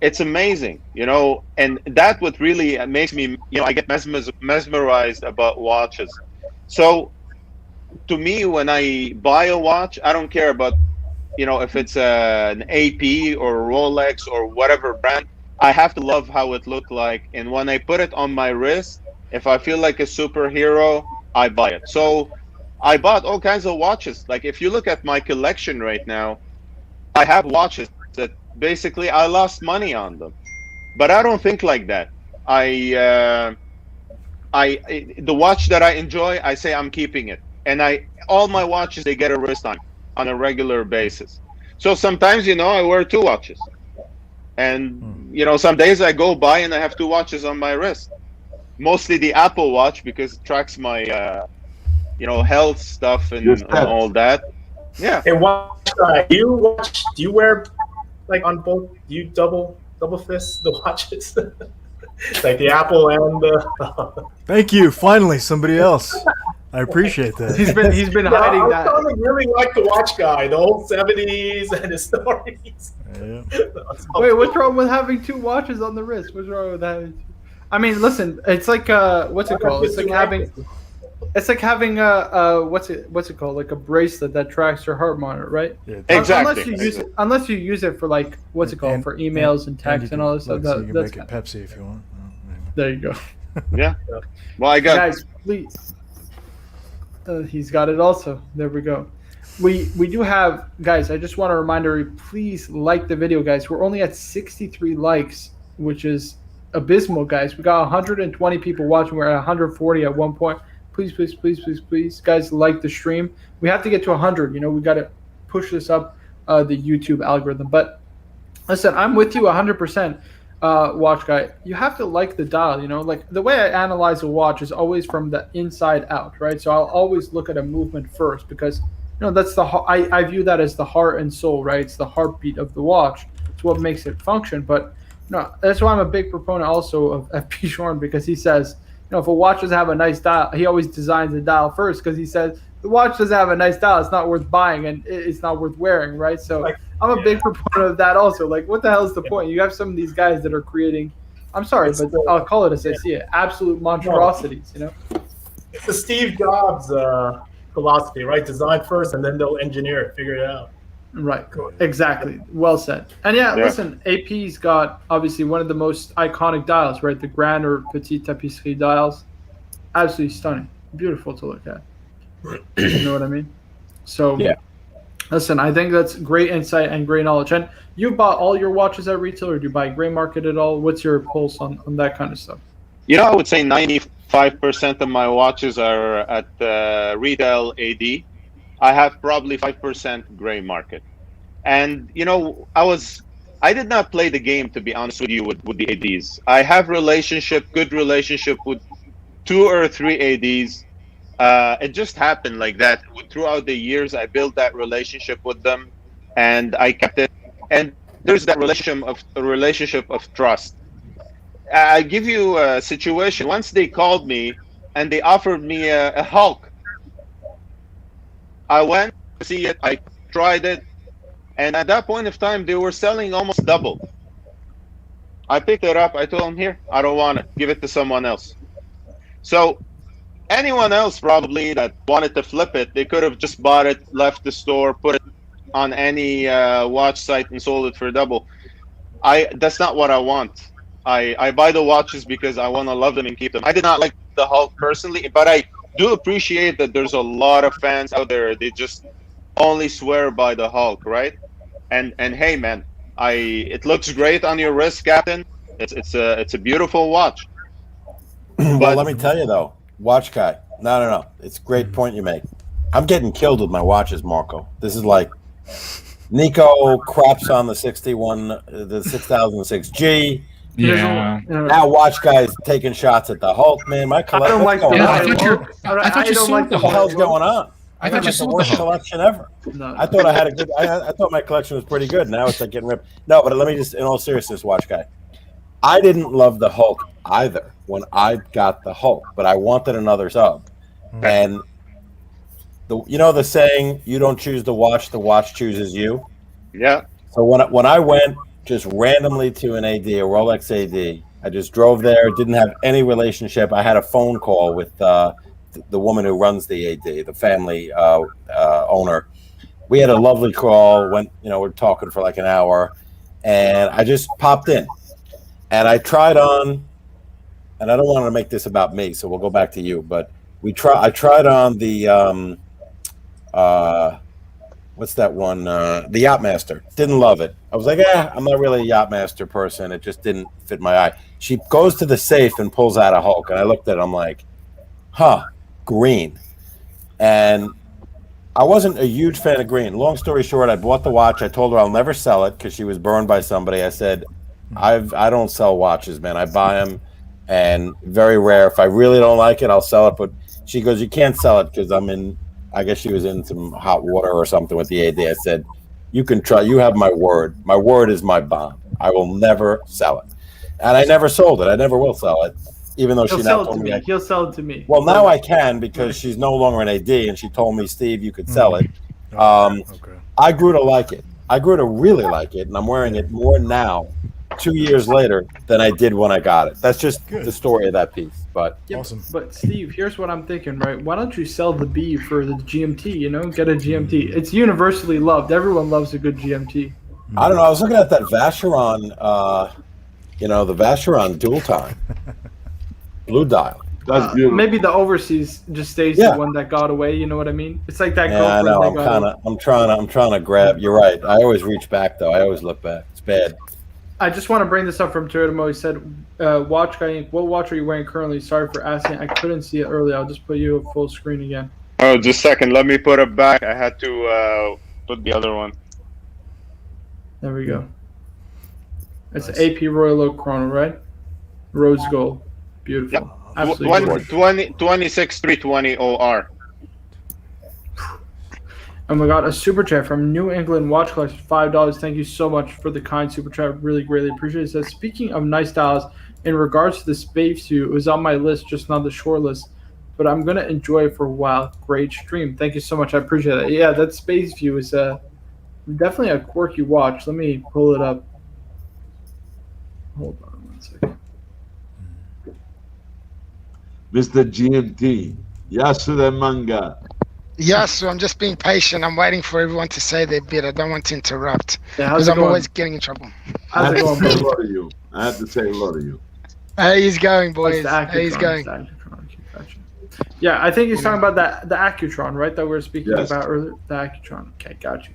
it's amazing, you know. And that what really makes me, you know, I get mesmerized about watches. So to me, when I buy a watch, I don't care about, you know, if it's an AP or a Rolex or whatever brand. I have to love how it looked like. And when I put it on my wrist, if I feel like a superhero, I buy it. So I bought all kinds of watches. Like, if you look at my collection right now, I have watches that basically I lost money on them. But I don't think like that. The watch that I enjoy, I say I'm keeping it. And all my watches, they get a wrist time on a regular basis. So sometimes, you know, I wear 2 watches. And, you know, some days I go by and I have 2 watches on my wrist. Mostly the Apple Watch, because it tracks my, you know, health stuff and all that. Yeah. And do you wear, like, on both, do you double fist the watches? Like the Apple and the... Thank you. Finally, somebody else. I appreciate that. He's been hiding that. I really like the watch guy, the old 70s and his stories. Yeah. Wait, what's wrong with having 2 watches on the wrist? What's wrong with that? I mean, listen, it's like what's it called? It's like having a what's it called? Like a bracelet that tracks your heart monitor, right? Yeah, exactly. Unless you use it for, like, what's it called, for emails and texts and all this stuff. So you can make it Pepsi if you want. There you go. Yeah. Well, I got guys, please. He's got it also. There we go. We do have, guys, I just want to remind everybody, please like the video, guys. We're only at 63 likes, which is abysmal, guys. We got 120 people watching. We're at 140 at one point. Please, please, please, please, please, guys, like the stream. We have to get to 100. You know, we got to push this up the YouTube algorithm. But listen, I'm with you 100%, watch guy. You have to like the dial. You know, like the way I analyze a watch is always from the inside out, right? So I'll always look at a movement first, because, you know, that's I view that as the heart and soul, right? It's the heartbeat of the watch. It's what makes it function. But no, that's why I'm a big proponent also of FP Shorn, because he says, you know, if a watch doesn't have a nice dial, he always designs the dial first, because he says the watch doesn't have a nice dial, it's not worth buying and it's not worth wearing, right? So I'm a big proponent of that also. Like, what the hell is the point? You have some of these guys that are creating, I'm sorry, but I'll call it as I see it, absolute monstrosities, you know? It's the Steve Jobs philosophy, right? Design first, and then they'll engineer it, figure it out. Right. Exactly. Well said. And yeah, listen, AP's got obviously one of the most iconic dials, right? The Grand or Petite Tapisserie dials. Absolutely stunning. Beautiful to look at. You know what I mean? So, listen, I think that's great insight and great knowledge. And you bought all your watches at retail, or do you buy gray market at all? What's your pulse on that kind of stuff? You know, I would say 95% of my watches are at retail AD. I have probably 5% gray market. And, you know, I did not play the game, to be honest with you, with the ADs. I have good relationship with 2 or 3 ADs. It just happened like that. Throughout the years, I built that relationship with them, and I kept it. And there's that relationship of trust. I give you a situation. Once they called me and they offered me a Hulk. I went to see it. I tried it, and at that point of time, they were selling almost double. I picked it up. I told them, "Here, I don't want it. Give it to someone else." So anyone else probably that wanted to flip it, they could have just bought it, left the store, put it on any watch site, and sold it for double. That's not what I want. I buy the watches because I want to love them and keep them. I did not like the Hulk personally, but I do appreciate that there's a lot of fans out there. They just only swear by the Hulk, right? And hey, man, it looks great on your wrist, Captain. It's a beautiful watch. Well, let me tell you though, watch guy. No. It's a great point you make. I'm getting killed with my watches, Marco. This is like Nico craps on the 6006G. Yeah. Now watch guys taking shots at the Hulk, man. My collection. I don't like the Hulk. I thought you sold what the hell's going on? I thought you the sold worst the Hulk. collection ever. No. I thought I had a good. I thought my collection was pretty good. Now it's like getting ripped. No, but let me just, in all seriousness, watch guy. I didn't love the Hulk either when I got the Hulk, but I wanted another sub. And the saying, "You don't choose the watch chooses you." Yeah. So when I went just randomly to an AD, a Rolex AD, I just drove there. Didn't have any relationship. I had a phone call with the woman who runs the AD, the family owner. We had a lovely call. We're talking for like an hour, and I just popped in, and I tried on. And I don't want to make this about me, so we'll go back to you. But I tried on the what's that one? The Yachtmaster. Didn't love it. I was like, I'm not really a Yachtmaster person. It just didn't fit my eye. She goes to the safe and pulls out a Hulk, and I looked at it. I'm like, green. And I wasn't a huge fan of green. Long story short, I bought the watch. I told her I'll never sell it because she was burned by somebody. I said, I don't sell watches, man. I buy them, and very rare. If I really don't like it, I'll sell it. But she goes, you can't sell it because I guess she was in some hot water or something with the AD. I said, you can try. You have my word. My word is my bond. I will never sell it. And I never sold it. I never will sell it, even though He'll she sell now it told to me. me. He'll sell it to me. Well, now I can because she's no longer an AD, and she told me, Steve, you could sell it. Okay. I grew to like it. I grew to really like it, and I'm wearing it more now, 2 years later, than I did when I got it. That's just the story of that piece. But Awesome. But Steve, here's what I'm thinking, right? Why don't you sell the B for the GMT? Get a GMT. It's universally loved. Everyone loves a good GMT. I don't know. I was looking at that Vacheron, the Vacheron dual time, blue dial. That's beautiful. Maybe the overseas just stays the one that got away. You know what I mean? It's like that. Yeah, I know. GoPro I'm trying to grab. You're right. I always reach back though. I always look back. It's bad. I just want to bring this up from Toyotomo. He said, "Watch guy, what watch are you wearing currently?" Sorry for asking. I couldn't see it earlier. I'll just put you full screen again. Oh, just a second. Let me put it back. I had to put the other one. There we go. It's AP Royal Oak Chrono, right? Rose gold. Beautiful. Yep. Absolutely gorgeous. 26320 OR. Oh my God, a super chat from New England Watch Collection, $5. Thank you so much for the kind super chat. Really greatly appreciate it. It says, speaking of nice dials, in regards to the space view, it was on my list, just not the short list, but I'm going to enjoy it for a while. Great stream. Thank you so much. I appreciate it. Yeah, that space view is definitely a quirky watch. Let me pull it up. Hold on one second. Mr. GMT. Yesterday manga. Yes, so I'm just being patient. I'm waiting for everyone to say their bit. I don't want to interrupt Yeah, because I'm always getting in trouble. I have to say hello to you. I have to say hello to you. How he's going, Oh, it's boys? the How he's Accutron, going? it's the Accutron. Okay, gotcha. Yeah, I think he's talking about the Accutron, right? That we were speaking about earlier. The Accutron. Okay, gotcha.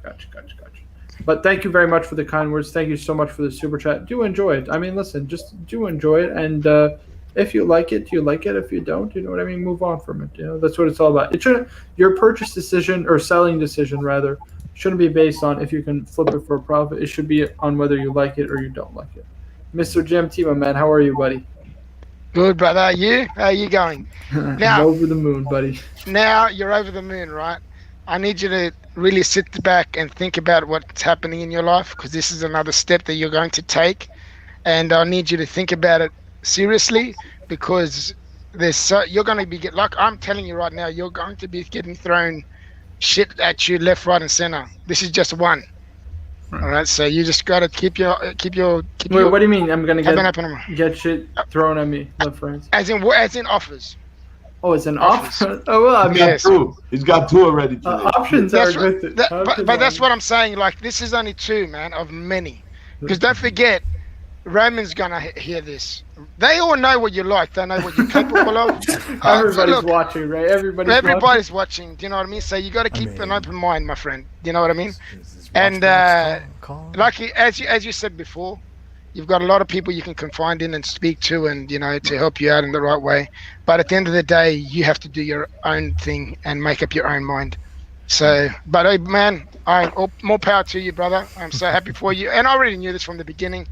But thank you very much for the kind words. Thank you so much for the super chat. Do enjoy it. I mean, listen, just do enjoy it. And if you like it, you like it. If you don't, you know what I mean? Move on from it. You know, that's what it's all about. It shouldn't, your purchase decision or selling decision, rather, shouldn't be based on if you can flip it for a profit. It should be on whether you like it or you don't like it. Mr. GMT, my man, how are you, buddy? Good, brother. You? How are you going? I'm over the moon, buddy. Now you're over the moon, right? I need you to really sit back and think about what's happening in your life, because this is another step that you're going to take, and I need you to think about it seriously, because you're going to be like I'm telling you right now, you're going to be getting thrown shit at you left, right, and center. This is just one. All right, so you just got to keep your. Wait, what do you mean? I'm gonna get get shit thrown at me, left, right? As in offers. Oh, it's an offer. Oh well, I mean, Yes. He's got two already today. Options That's are what, good. but that's what I'm saying. Like, this is only two, man, of many. Because don't forget, Roman's gonna hear this. They all know what you like. They know what you're capable of. Everybody's watching, right? Everybody's watching. Do you know what I mean? So you got to keep an open mind, my friend. Do you know what I mean? And like as you said before, you've got a lot of people you can confide in and speak to, and to help you out in the right way. But at the end of the day, you have to do your own thing and make up your own mind. So, but hey, man, more power to you, brother. I'm so happy for you, and I already knew this from the beginning.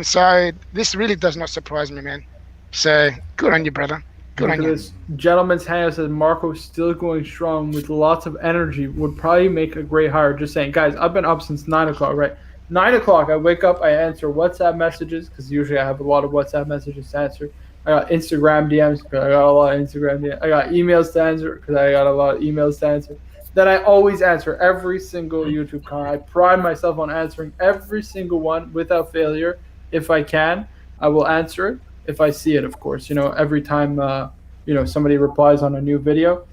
So this really does not surprise me, man. So good on you, brother. Good on you. This gentleman's hand says Marco's still going strong with lots of energy. Would probably make a great hire. Just saying, guys. I've been up since 9 o'clock. Right, 9 o'clock. I wake up. I answer WhatsApp messages because usually I have a lot of WhatsApp messages to answer. I got Instagram DMs because I got a lot of Instagram DMs. I got emails to answer because I got a lot of emails to answer. That I always answer every single YouTube comment. I pride myself on answering every single one without failure. If I can, I will answer it. If I see it, of course, every time, somebody replies on a new video.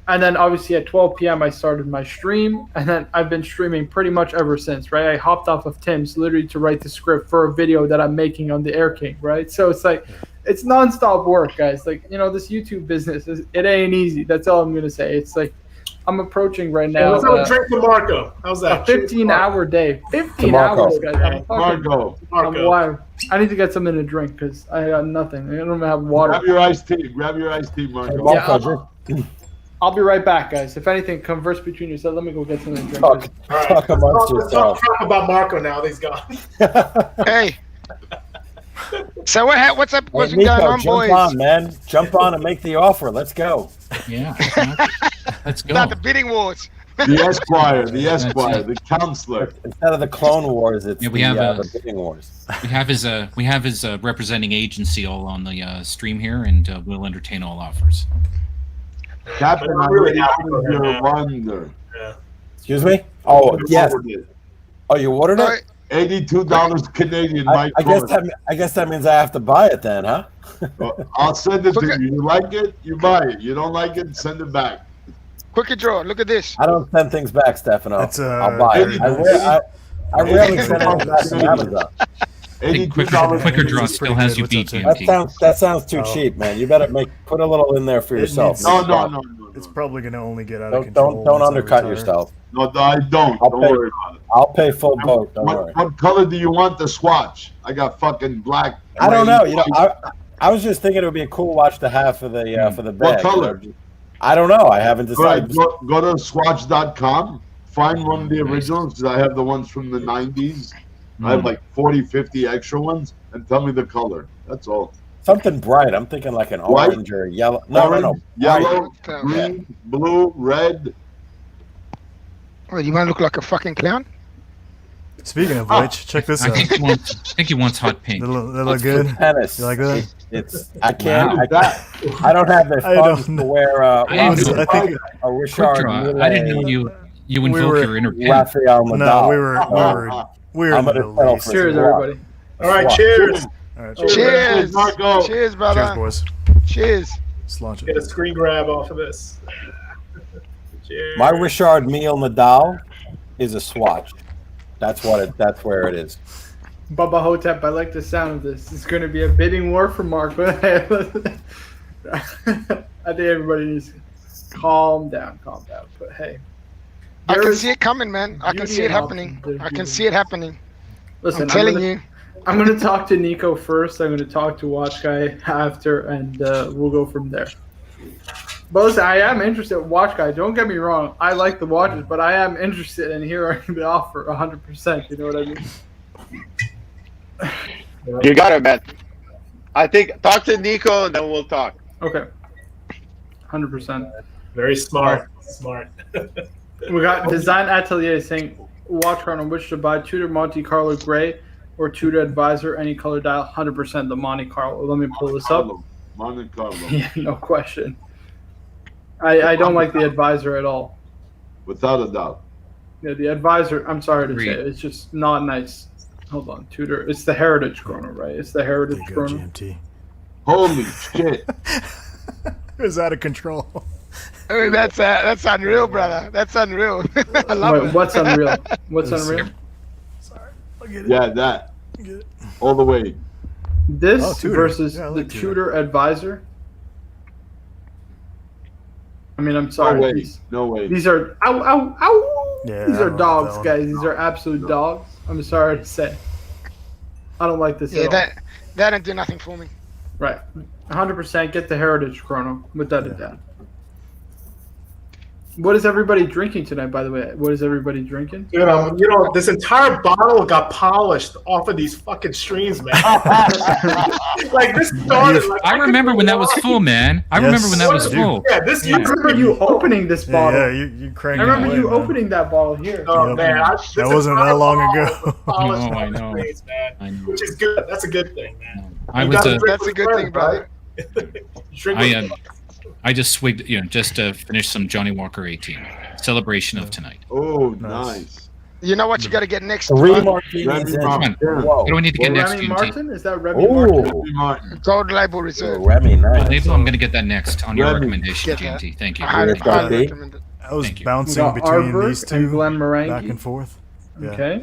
And then obviously at 12 p.m. I started my stream, and then I've been streaming pretty much ever since, right? I hopped off of Tim's literally to write the script for a video that I'm making on the Air King, right? So it's like, it's nonstop work, guys. Like, this YouTube business, it ain't easy. That's all I'm going to say. It's like, I'm approaching right now. Let's have a drink to Marco. How's that? A 15-hour day. 15 hours, guys. Marco. I'm wild. I need to get something to drink because I got nothing. I don't even have water. Grab your iced tea, Marco. Yeah, I'll be right back, guys. If anything, converse between yourselves. Let me go get something to drink. Talk crap about Marco now that he's gone. Hey. So what's up? What's Nico, going on, jump boys? on, man. Jump on and make the offer. Let's go. Yeah. Let's go. Not the bidding wars. The Esquire, the counselor. Instead of the Clone Wars, it's we have the bidding wars. We have his representing agency all on the stream here, and we'll entertain all offers. Captain, I really your wonder. Excuse me? Oh, yes. Oh, you ordered it? $82 Canadian. I guess that means I have to buy it then, huh? Well, I'll send it to you. You like it, you buy it. You don't like it, send it back. Quick draw. Look at this. I don't send things back, Stefano. I'll buy it. I rarely send things back to Amazon. Quicker draw still has you beat, GMT. That sounds too cheap, man. You better put a little in there for yourself. No. It's probably going to only get out of control. Don't undercut yourself. No, I don't. Don't worry about it. I'll pay full boat. Don't worry. What color do you want the swatch? I got fucking black. I don't know. I was just thinking it would be a cool watch to have for the bag. What color? I don't know. I haven't decided. Right, go to swatch.com. Find one of the originals because I have the ones from the 90s. I have like 40, 50 extra ones, and tell me the color. That's all. Something bright. I'm thinking like an orange or yellow. No. Yellow, green, blue, red. Oh, you want to look like a fucking clown? Speaking of which, check this out. I think he wants hot pink. They look good. Tennis. You like that? I can't. I don't have the funds to wear a Richard. I didn't know you invoke your inner pen. Raphael Nadal. No, we were in the Middle East. Cheers, everybody. All right, cheers. All right, Cheers, Marco. cheers, brother. Cheers, boys. Cheers. Just launch it. Get a screen grab off of this. Cheers. My Richard Mille Nadal is a swatch. That's where it is. Bubba Hotep, I like the sound of this. It's going to be a bidding war for Mark. I think everybody needs to calm down. But hey. I can see it coming, man. I can see it happening. I can see it happening. Listen, I'm telling you. I'm going to talk to Nico first. I'm going to talk to Watch Guy after, and we'll go from there. But listen, I am interested in Watch Guy. Don't get me wrong. I like the watches, but I am interested in hearing the offer 100%. You know what I mean? You got it, man. I think talk to Nico and then we'll talk. Okay. 100%. Very smart. Smart. We got Design Atelier saying, watch card on which to buy, Tudor Monte Carlo Gray or Tudor Advisor, any color dial, 100% the Monte Carlo. Let me pull this up. Monte Carlo. Yeah, no question. I don't like the Advisor at all. Without a doubt. Yeah, the Advisor, I'm sorry to say, it's just not nice. Hold on, Tudor. It's the Heritage Chrono, right? It's the Heritage Chrono. GMT. Holy shit. It was out of control. I mean, that's unreal, brother. That's unreal. I love it. What's unreal? What's unreal? Sorry. I'll get it. Yeah, that. All the way. This Tudor. versus Yeah, I the like Tudor Advisor. I mean, I'm sorry. No way. No way. These are ow. Yeah, These I are don't dogs, know. guys. These are absolute dogs. I'm sorry to say. I don't like this Yeah, at all. that didn't do nothing for me. Right. 100% get the Heritage Chrono, without a doubt. What is everybody drinking tonight, by the way? What is everybody drinking? You know, this entire bottle got polished off of these fucking streams, man. Like this started. Like, I remember when that was full, man. I remember when that was full. Yeah, this. I remember you opening this bottle. Yeah, you cranked I remember it you away, man. opening that bottle here. Oh Yep. man, That wasn't that long ago. Polished I off the know. streams, man. I know. Which is good. That's a good thing, man. That's a good thing, brother. I just swigged, just to finish some Johnny Walker 18 celebration of tonight. Oh, nice. You know what you got to get next? Three Ron? martinis. Remy Come on. Martin. What do I need to get next, Remy GMT? Martin? Is that Remy Martin? Oh, Remy Martin. Gold label reserve. Remy, nice. Label, I'm going to get that next on your Remy. recommendation, Get that. GMT. Thank you. I highly Thank you. recommend it. I was Thank you. bouncing We got between Arbor these and two, Glenmorangie. back and forth. Yeah. Okay.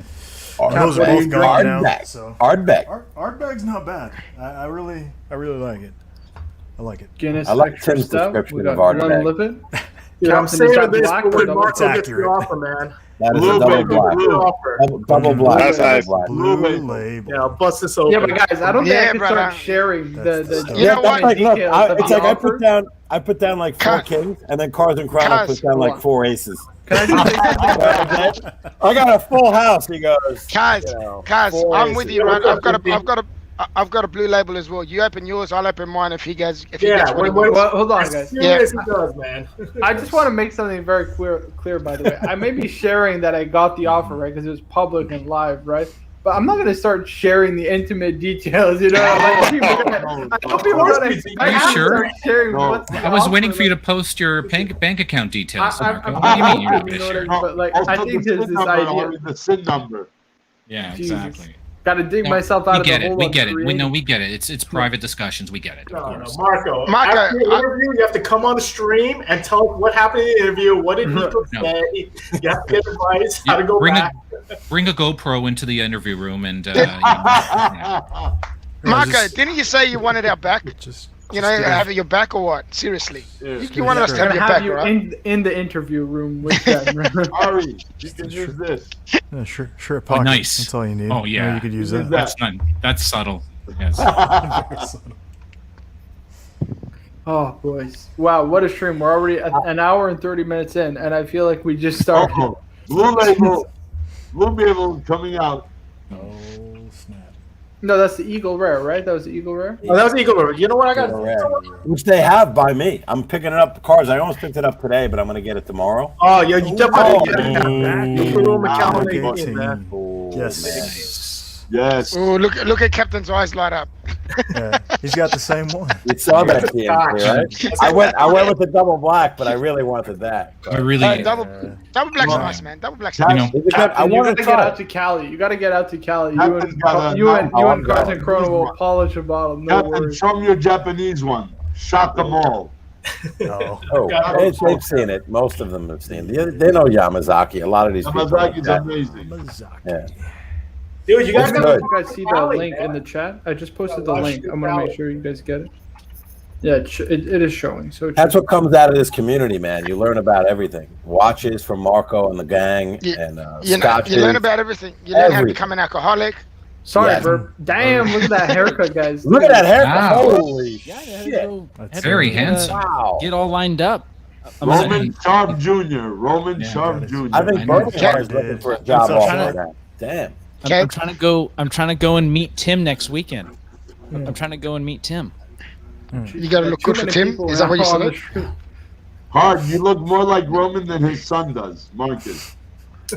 And those are What are both you gone drinking? now. So Ardbeg. Ardbeg's not bad. I really like it. I like it. Guinness I like Extra Tim's Stout. description We got of Ardbeg. Glenlivet. Yeah, I'm Captain, is saving that this black for or when double? Marco gets the accurate. offer, man. That is Blue a double label, black. Good offer. Double black. That's double nice. black. Blue label. Yeah, I'll bust this open. Yeah, but guys, I don't think Yeah, I can brother. start sharing That's the the stuff. You know Yeah, what? that's like, look, details of it's the like offer. I put down like four Cuz- kings, and then Cars and Crown I Cuz- put down like four aces. Can I just say something? I got a full house. He goes. Kaz, you know, Kaz, four I'm aces. with you, man. I've got a blue label as well. You open yours, I'll open mine. If he gets what he when, wants. Well, hold on, as guys. soon as he does, man. I just want to make something very clear, by the way. I may be sharing that I got the offer, right, because it was public and live, right? But I'm not going to start sharing the intimate details, you know? Like, people I hope people don't expect Are you me to sure? start sharing what's the I was waiting offer, for you like, to post your bank account details, Marco. I'm What do you mean you're not you going know to what I share? mean? But, like, Also I think the there's SIN this number, idea. The SIN number. Yeah, Jesus. exactly. Got to dig No, myself out we of get the it. hole. We I'm get it. We creating. know we get it. It's private discussions. We get it. Of No, course. Marco. Marco, After the interview, you have to come on the stream and tell us what happened in the interview. What did Nico No. say? You have to get advice how to go Bring back. bring a GoPro into the interview room and Marco, didn't you say you wanted our back? Just Having your back or what? Seriously, you wanted us to We're have gonna your have back, you right? in the interview room with them. Ari, you can use this. Yeah, shirt pocket. nice. That's all you need. Oh yeah, You could use Use that. That's not. That's subtle. Yes. Oh, boys. Wow, what a stream. We're already an hour and 30 minutes in, and I feel like we just started. Oh, Blue Label. Blue Label coming out. Oh snap! No, that's the Eagle Rare, right? That was the Eagle Rare? Oh, that was Eagle River. You know what I got? Which they have by me. I'm picking it up. Cars. I almost picked it up today, but I'm going to get it tomorrow. Oh, yeah, you definitely get it. Oh, You threw him a calendar, okay. in, man. Oh, Yes. man. Yes. Oh, look at Captain's eyes light up. Yeah, he's got the same one. You saw that, TNT, right? I went with the double black, but I really wanted that. I really. Double black's nice, man. Double black's You know, Is it good? I You want gotta to get try. out to Cali. You gotta get out to Cali. Captain's got a- You and I'm Cars and going. Chrono will polish a bottle. No Captain, worries. show me your Japanese one. Shot them all. No. They've seen it. Most of them have seen it. They know Yamazaki. A lot of these people. Yamazaki's amazing. Yeah. Dude, you guys You gotta guys see the link in the chat? I just posted the link. I'm gonna make sure you guys get it. Yeah, it is showing. So That's what comes out of this community, man. You learn about everything. Watches from Marco and the gang, and scotches. You learn about everything. You learn how to become an alcoholic. Sorry, Burp. Damn, look at that haircut, guys. Look at that haircut. Wow. Holy shit. That's very handsome. Wow. Get all lined up. Roman Sharp Jr. Roman Sharp Jr. I think Birmingham is looking for a job offer now. Damn. I'm trying to go and meet Tim next weekend. I'm trying to go and meet Tim. You gotta look good for Tim. Is that what you said? Hard. You look more like Roman than his son does, Marcus. I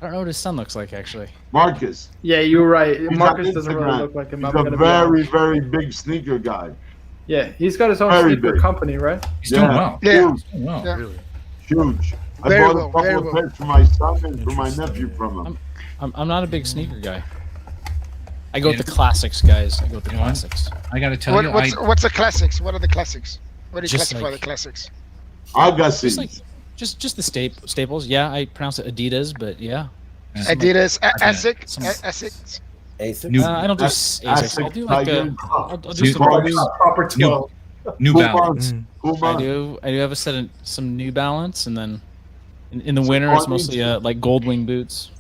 don't know what his son looks like, actually. Marcus. Yeah, you're right. He's Marcus on doesn't really Instagram. look like him. He's I'm a gonna be very, honest. very big sneaker guy. Yeah, he's got his own Very sneaker big. company, right? He's doing well. Yeah. Huge. Well, Yeah. Really? Huge. I Very bought well, a couple very of well. pairs for my son and for my nephew from him. I'm not a big sneaker guy. I go with the classics, guys. I go with the classics. I got to tell you, What's the classics? What are the classics? What do you Just classify like- the classics? Agassi. Just the staples. Yeah, I pronounce it Adidas, but yeah. Adidas, Asics, some- Asics. Asics? I don't do Asics. I'll do like I'll do some proper 12. New Balance. I do have a set of some New Balance, and then in the winter it's mostly like Goldwing boots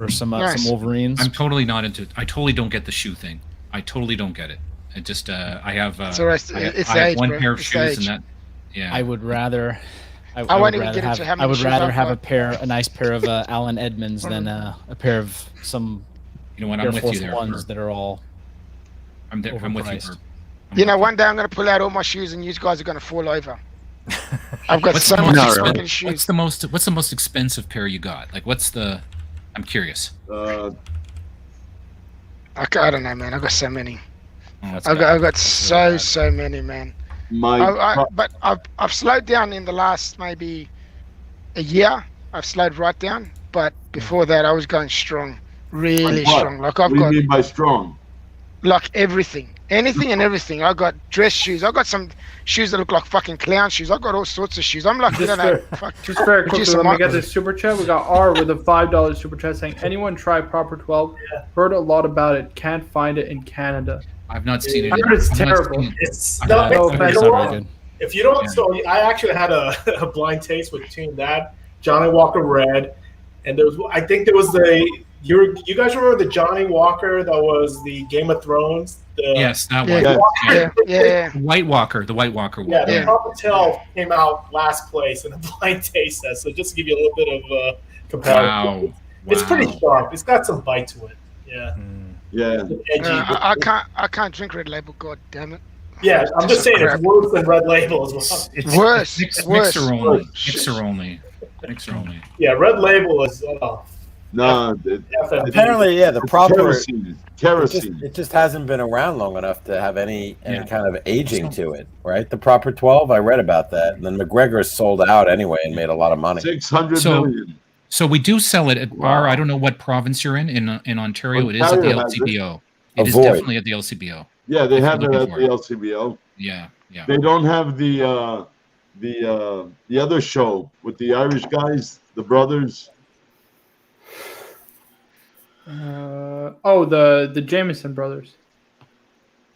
or some Wolverines. I'm totally not into. I totally don't get the shoe thing. I totally don't get it. It just I have. It's all right. It's I have age, one bro. pair of It's shoes, age. and that. Yeah. I would rather. I won't would even rather get into how have. many I would shoes rather I've have got. a nice pair of Allen Edmonds than a pair of some. You know what? Air I'm with Force you there. Ones Bert. that are all. I'm with you. overpriced. Bert. You know, one day I'm gonna pull out all my shoes and you guys are gonna fall over. I've got What's so the much most fucking expen- shoes. What's the most expensive pair you got? Like, what's the? I'm curious. I don't know, man. I've got so many. Oh, I've got so many, man. My But I've slowed down in the last maybe a year. I've slowed right down. But before that, I was going strong, really Like what? strong. Like I've What do got you mean by strong? like everything, anything and everything. I got dress shoes. I got some shoes that look like fucking clown shoes. I got all sorts of shoes. I'm like, Just very quickly, produce let some me get this super chat. We got R with a $5 super chat saying, "Anyone try Proper 12? Heard a lot about it. Can't find it in Canada." I've not seen it. I heard it's I've not terrible. seen it. It's I've no, not- it's I've heard it's not not very very good. If you don't, so I actually had a blind taste between that Johnny Walker Red, and there was I think there was you guys remember the Johnny Walker that was the Game of Thrones? Yes, that Yeah, one. yeah. The White Walker. The White Walker. Yeah, the Yeah. Proper 12 came out last place in the blind taste test. So just to give you a little bit of comparison, Wow. it's pretty Wow. sharp. It's got some bite to it. Yeah, Yeah. edgy. I can't drink Red Label. God damn it. Yeah, I'm just saying Crap. it's worse than Red Label as well. It's Worse, worse. Mixer only. Mixer only. Mixer only. Yeah, Red Label is No, FMB. Apparently, yeah, the proper kerosene. Kerosene. it just hasn't been around long enough to have any kind of aging to it, right? The proper 12, I read about that, and then McGregor sold out anyway and made a lot of money. 600 So- million. So we do sell it at bar. I don't know what province you're in Ontario. It is at the Ontario has it. LCBO. It is Avoid. definitely at the LCBO. Yeah, they If have you're it looking at for the it. LCBO. Yeah, yeah. They don't have the other show with the Irish guys, the brothers. The Jameson brothers.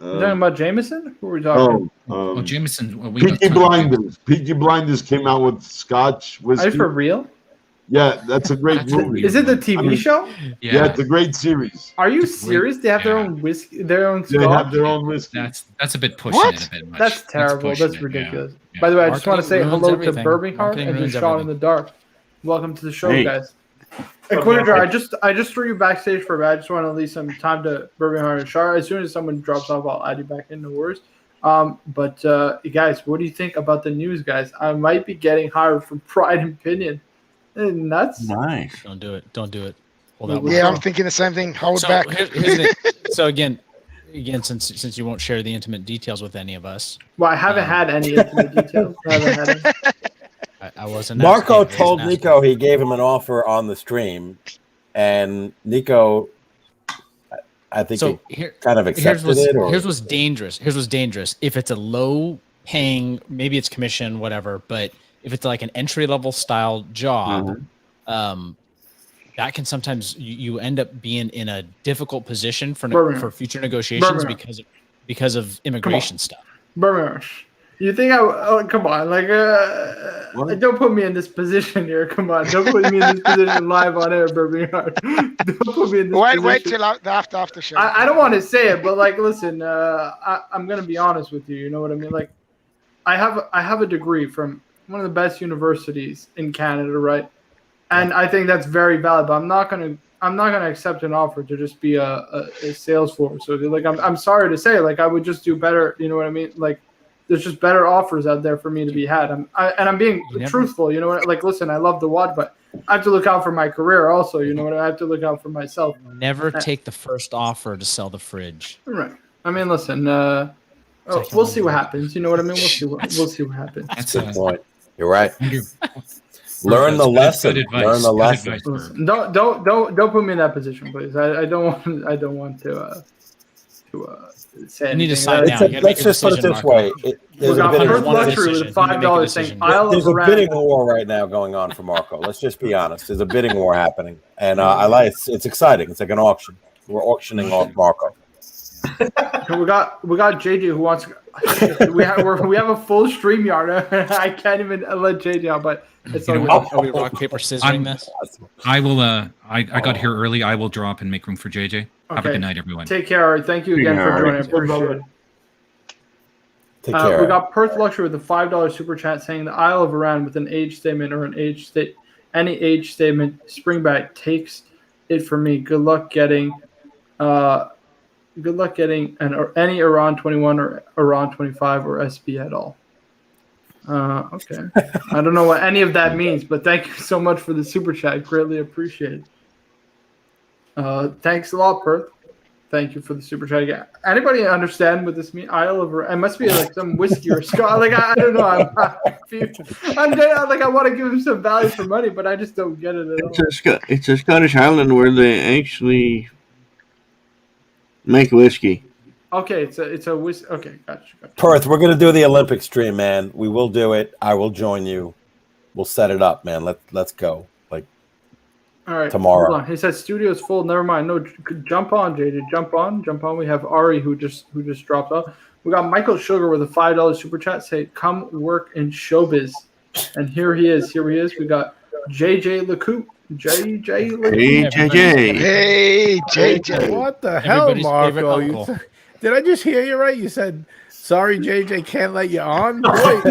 You talking about Jameson? Who are we talking? Well, Jameson. Peaky Blinders. Peaky Blinders came out with Scotch whiskey. Are you for real? Yeah, that's a great movie. Is it the TV show? Yeah, it's a great series. Are you serious? They have their own whiskey, their own They scotch? have their own whiskey. That's a bit pushing What? it a bit much. That's terrible. pushing That's it, ridiculous. yeah. By the way, I just want to say Marketing hello ruins to everything. Birmingham Marketing and ruins just shot in everything. the dark. Welcome to the show, Hey. guys. Hey, Quitter, I just threw you backstage for a bit. I just want to leave some time to Birmingham and Shar. As soon as someone drops off, I'll add you back in. No worries. But guys, what do you think about the news, guys? I might be getting hired from Pride and Pinion. Isn't that nuts? Nice. Don't do it. Don't do it. Hold out. Yeah, I'm thinking the same thing. Hold So back. here's so again, since you won't share the intimate details with any of us, Well, I haven't had any intimate details. I haven't had any. I wasn't. Marco asking, I told wasn't asking. Nico he gave him an offer on the stream, and Nico I think So it kind of accepted it. Or? Here's what's dangerous. Here's what's dangerous. If it's a low paying, maybe it's commission, whatever, but if it's like an entry level style job, that can sometimes you end up being in a difficult position for future negotiations because of immigration stuff. Birmingham. You think come on, like don't put me in this position here. Come on, don't put me in this position live on air, Birmingham. Don't put me in this position. Wait till after show. I don't want to say it, but like, listen, I'm gonna be honest with you. You know what I mean? Like, I have a degree from one of the best universities in Canada, right? And I think that's very valuable. I'm not gonna accept an offer to just be a sales force. So like, I'm sorry to say, like, I would just do better. You know what I mean? Like, there's just better offers out there for me to be had. I'm being truthful. You know what? Like, listen, I love the watch, but I have to look out for my career also. You know what? I have to look out for myself. Never take the first offer to sell the fridge. Right. I mean, listen. We'll see what happens. You know what I mean? We'll see what happens. That's a good point. You're right. Learn the lesson. Learn the lesson. Listen, don't put me in that position, please. I don't want to say you need to anything. sign down. Let's just put it this way. There's a bidding war right now going on for Marco. Let's just be honest. There's a bidding war happening, and it's exciting. It's like an auction. We're auctioning off Marco. we got JJ who wants. We have a full stream yard. I can't even let JJ out, but it's are we rock paper scissoring this? I will. I got here early. I will drop and make room for JJ. Have a good night, everyone. Take care. Thank you again for joining. Appreciate it. Take care. We got Perth Luxury with a $5 super chat saying the Isle of Iran with an age statement or any age statement. Springback takes it for me. Good luck getting any Iran 21 or Iran 25 or SB at all. Okay. I don't know what any of that means, but thank you so much for the super chat. Greatly appreciate it. Thanks a lot, Perth. Thank you for the super chat again. Anybody understand what this means? Isle of Iran. It must be like some whiskey or scotch. Like I don't know. I want to give him some value for money, but I just don't get it at all. It's a Scottish island where they actually make whiskey. Okay, it's a whiskey. Okay, gotcha. Perth, we're gonna do the Olympic stream, man. We will do it. I will join you. We'll set it up, man. Let's go. Like, all right, tomorrow. Hold on. He said studio's full. Never mind. No, jump on, JJ. Jump on. We have Ari who just dropped off. We got Michael Sugar with a $5 super chat. Say, come work in showbiz, and here he is. We got JJ LeCoupe. Hey, JJ. Hey, JJ. What the hell, Marco? Did I just hear you right? You said, sorry, JJ, can't let you on? Boy,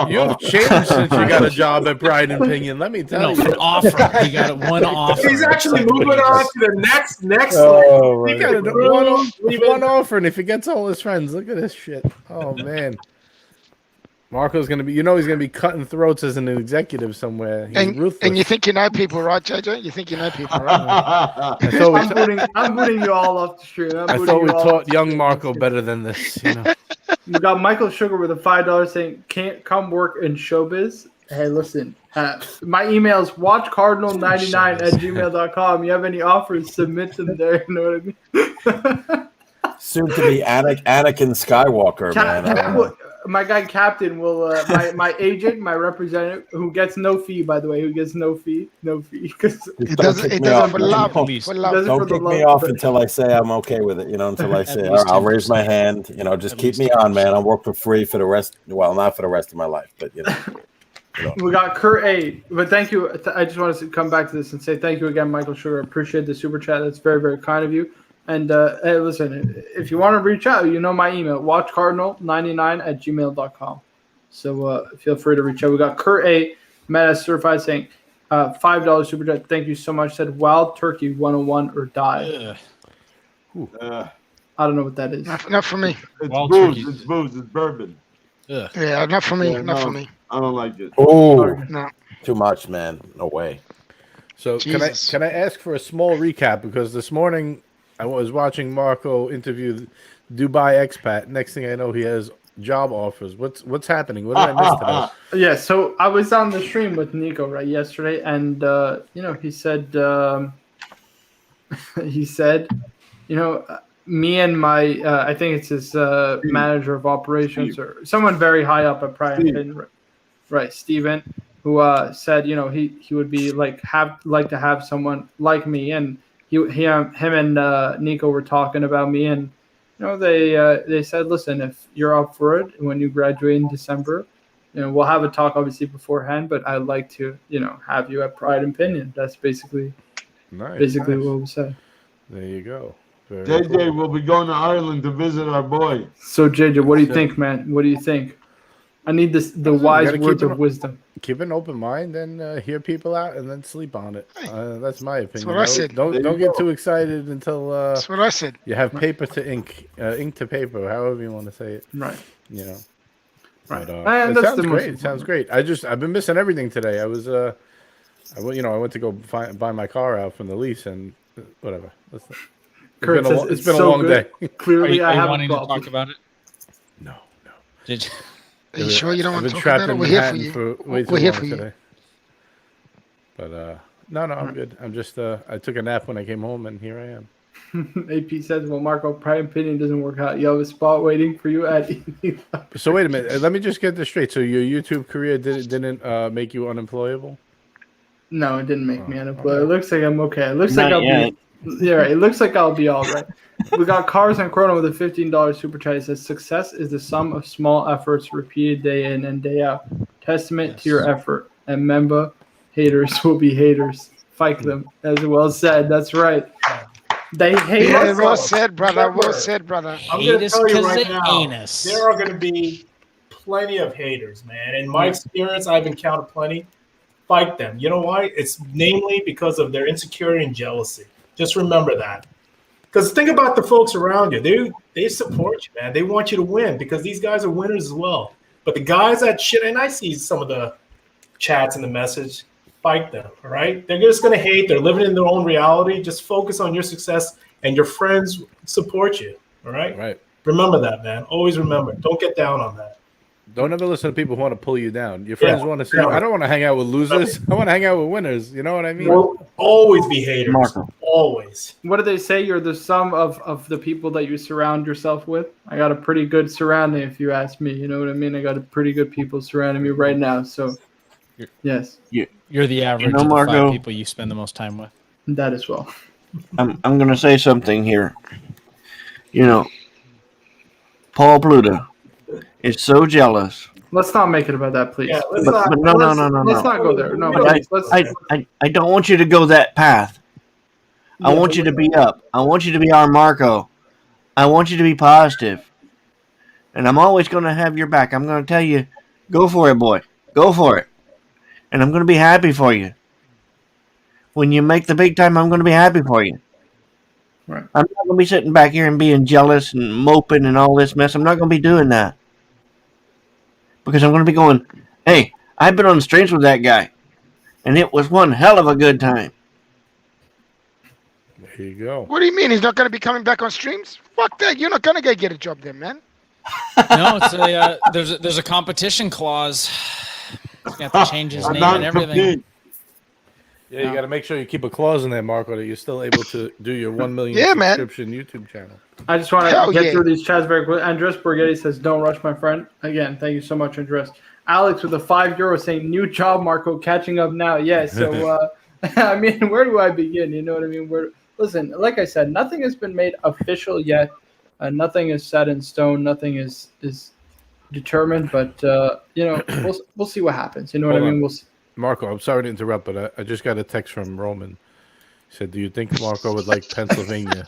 you've changed since you got a job at Pride Pinion. Let me tell you. An offer. He got one offer. He's actually moving on to the next. He got one offer, and if he gets all his friends, look at this shit. Oh, man. Marco's going to be, he's going to be cutting throats as an executive somewhere. He's ruthless. And you think you know people, right, JJ? You think you know people, right? I'm booting you all off the stream. I thought we taught young Marco better than this. We got Michael Sugar with a $5 saying, can't come work in showbiz. Hey, listen, my email is watchcardinal99@gmail.com. You have any offers, submit them there. You know what I mean? Soon to be Anakin Skywalker, man. My guy Captain will my agent, my representative, who gets no fee, by the way, because It doesn't for love. Don't kick me off until I say I'm okay with it. Until I say, all right, I'll raise my hand. Just keep me on, man. I'll work for free for the rest. Well, not for the rest of my life, but We got Kurt A. But thank you. I just wanted to come back to this and say thank you again, Michael Sugar. Appreciate the super chat. That's very, very kind of you. And hey, listen, if you want to reach out, my email, watchcardinal99@gmail.com. So feel free to reach out. We got Kurt A. Meta Certified saying $5 super chat. Thank you so much. Said Wild Turkey 101 or die. I don't know what that is. Not for me. It's booze. It's booze. It's bourbon. Yeah, not for me. Not for me. I don't like it. Oh, no. Too much, man. No way. So can I ask for a small recap? Because this morning I was watching Marco interview Dubai expat. Next thing I know, he has job offers. What's happening? What did I miss today? Yeah, so I was on the stream with Nico yesterday, and he said me and my I think it's his manager of operations or someone very high up at Pride Pinion, right, Steven, who said he would be like to have someone like me, and him and Nico were talking about me, and they said, listen, if you're up for it when you graduate in December, we'll have a talk obviously beforehand, but I'd like to have you at Pride and Pinion. That's basically nice. what we said. There you go. Very JJ cool. will be going to Ireland to visit our boy. So JJ, what do you think, man? What do you think? I need the wise words of wisdom. Keep an open mind and hear people out, and then sleep on it. That's my opinion. That's what I said. Don't get too excited until that's what I said. You have paper to ink, ink to paper, however you want to say it. Right. Right. But, it sounds great. It sounds great. I've been missing everything today. I was I went to go buy my car out from the lease, and whatever. It's been a long day. Clearly, are you I wanting to haven't talk about it? No. Did you? Are you sure you don't want to I've talk been about it? trapped We're in here for you. Manhattan for way too We're here long for you. today. But no, I'm good. I'm just I took a nap when I came home, and here I am. AP says, well, Marco, Pride and Pinion doesn't work out. You have a spot waiting for you at So wait a minute. Let me just get this straight. So your YouTube career didn't make you unemployable? No, it didn't make me unemployed. It looks like I'm okay. It looks Not like I'll yet. be. Yeah, right. It looks like I'll be all right. We got Cars and Chrono with a $15 super chat. It says, success is the sum of small efforts repeated day in and day out. Testament to your effort. And remember, haters will be haters. Fight them. As well said. That's right. They hate us. Well said, brother. Well said, brother. I'm going to tell you right they now, ain't us. there are going to be plenty of haters, man. In my experience, I've encountered plenty. Fight them. You know why? It's namely because of their insecurity and jealousy. Just remember that. Because think about the folks around you. They support you, man. They want you to win because these guys are winners as well. But the guys that shit, and I see some of the chats and the message, fight them, all right? They're just going to hate. They're living in their own reality. Just focus on your success, and your friends support you, all right? Right. Remember that, man. Always remember. Don't get down on that. Don't ever listen to people who want to pull you down. Your friends want to see. I don't want to hang out with losers. I want to hang out with winners. You know what I mean? We'll always be haters. Marco. Always. What do they say? You're the sum of the people that you surround yourself with. I got a pretty good surrounding, if you ask me. You know what I mean? I got a pretty good people surrounding me right now. So, yes. You're the average of the Marco, 5 people you spend the most time with. That as well. I'm going to say something here. Paul Pluto is so jealous. Let's not make it about that, please. Yeah, But no. Let's not go there. No, please. I don't want you to go that path. I want you to be up. I want you to be our Marco. I want you to be positive. And I'm always going to have your back. I'm going to tell you, go for it, boy. Go for it. And I'm going to be happy for you. When you make the big time, I'm going to be happy for you. Right. I'm not going to be sitting back here and being jealous and moping and all this mess. I'm not going to be doing that. Because I'm going to be going, hey, I've been on the streets with that guy. And it was one hell of a good time. There you go. What do you mean he's not going to be coming back on streams? Fuck that. You're not going to go get a job there, man. No, it's there's a competition clause. He's got to change his name and everything. Yeah, you got to make sure you keep a clause in there, Marco, that you're still able to do your 1 million subscription YouTube channel. I just want to get through these chats very quick. Andres Borghetti says, don't rush, my friend. Again, thank you so much, Andres. Alex with the €5 saying, new job, Marco, catching up now. Yeah, so, I mean, where do I begin? You know what I mean? Listen, like I said, nothing has been made official yet. Nothing is set in stone. Nothing is determined, but, we'll see what happens. You know what I mean? We'll see. Marco, I'm sorry to interrupt, but I just got a text from Roman. He said, do you think Marco would like Pennsylvania?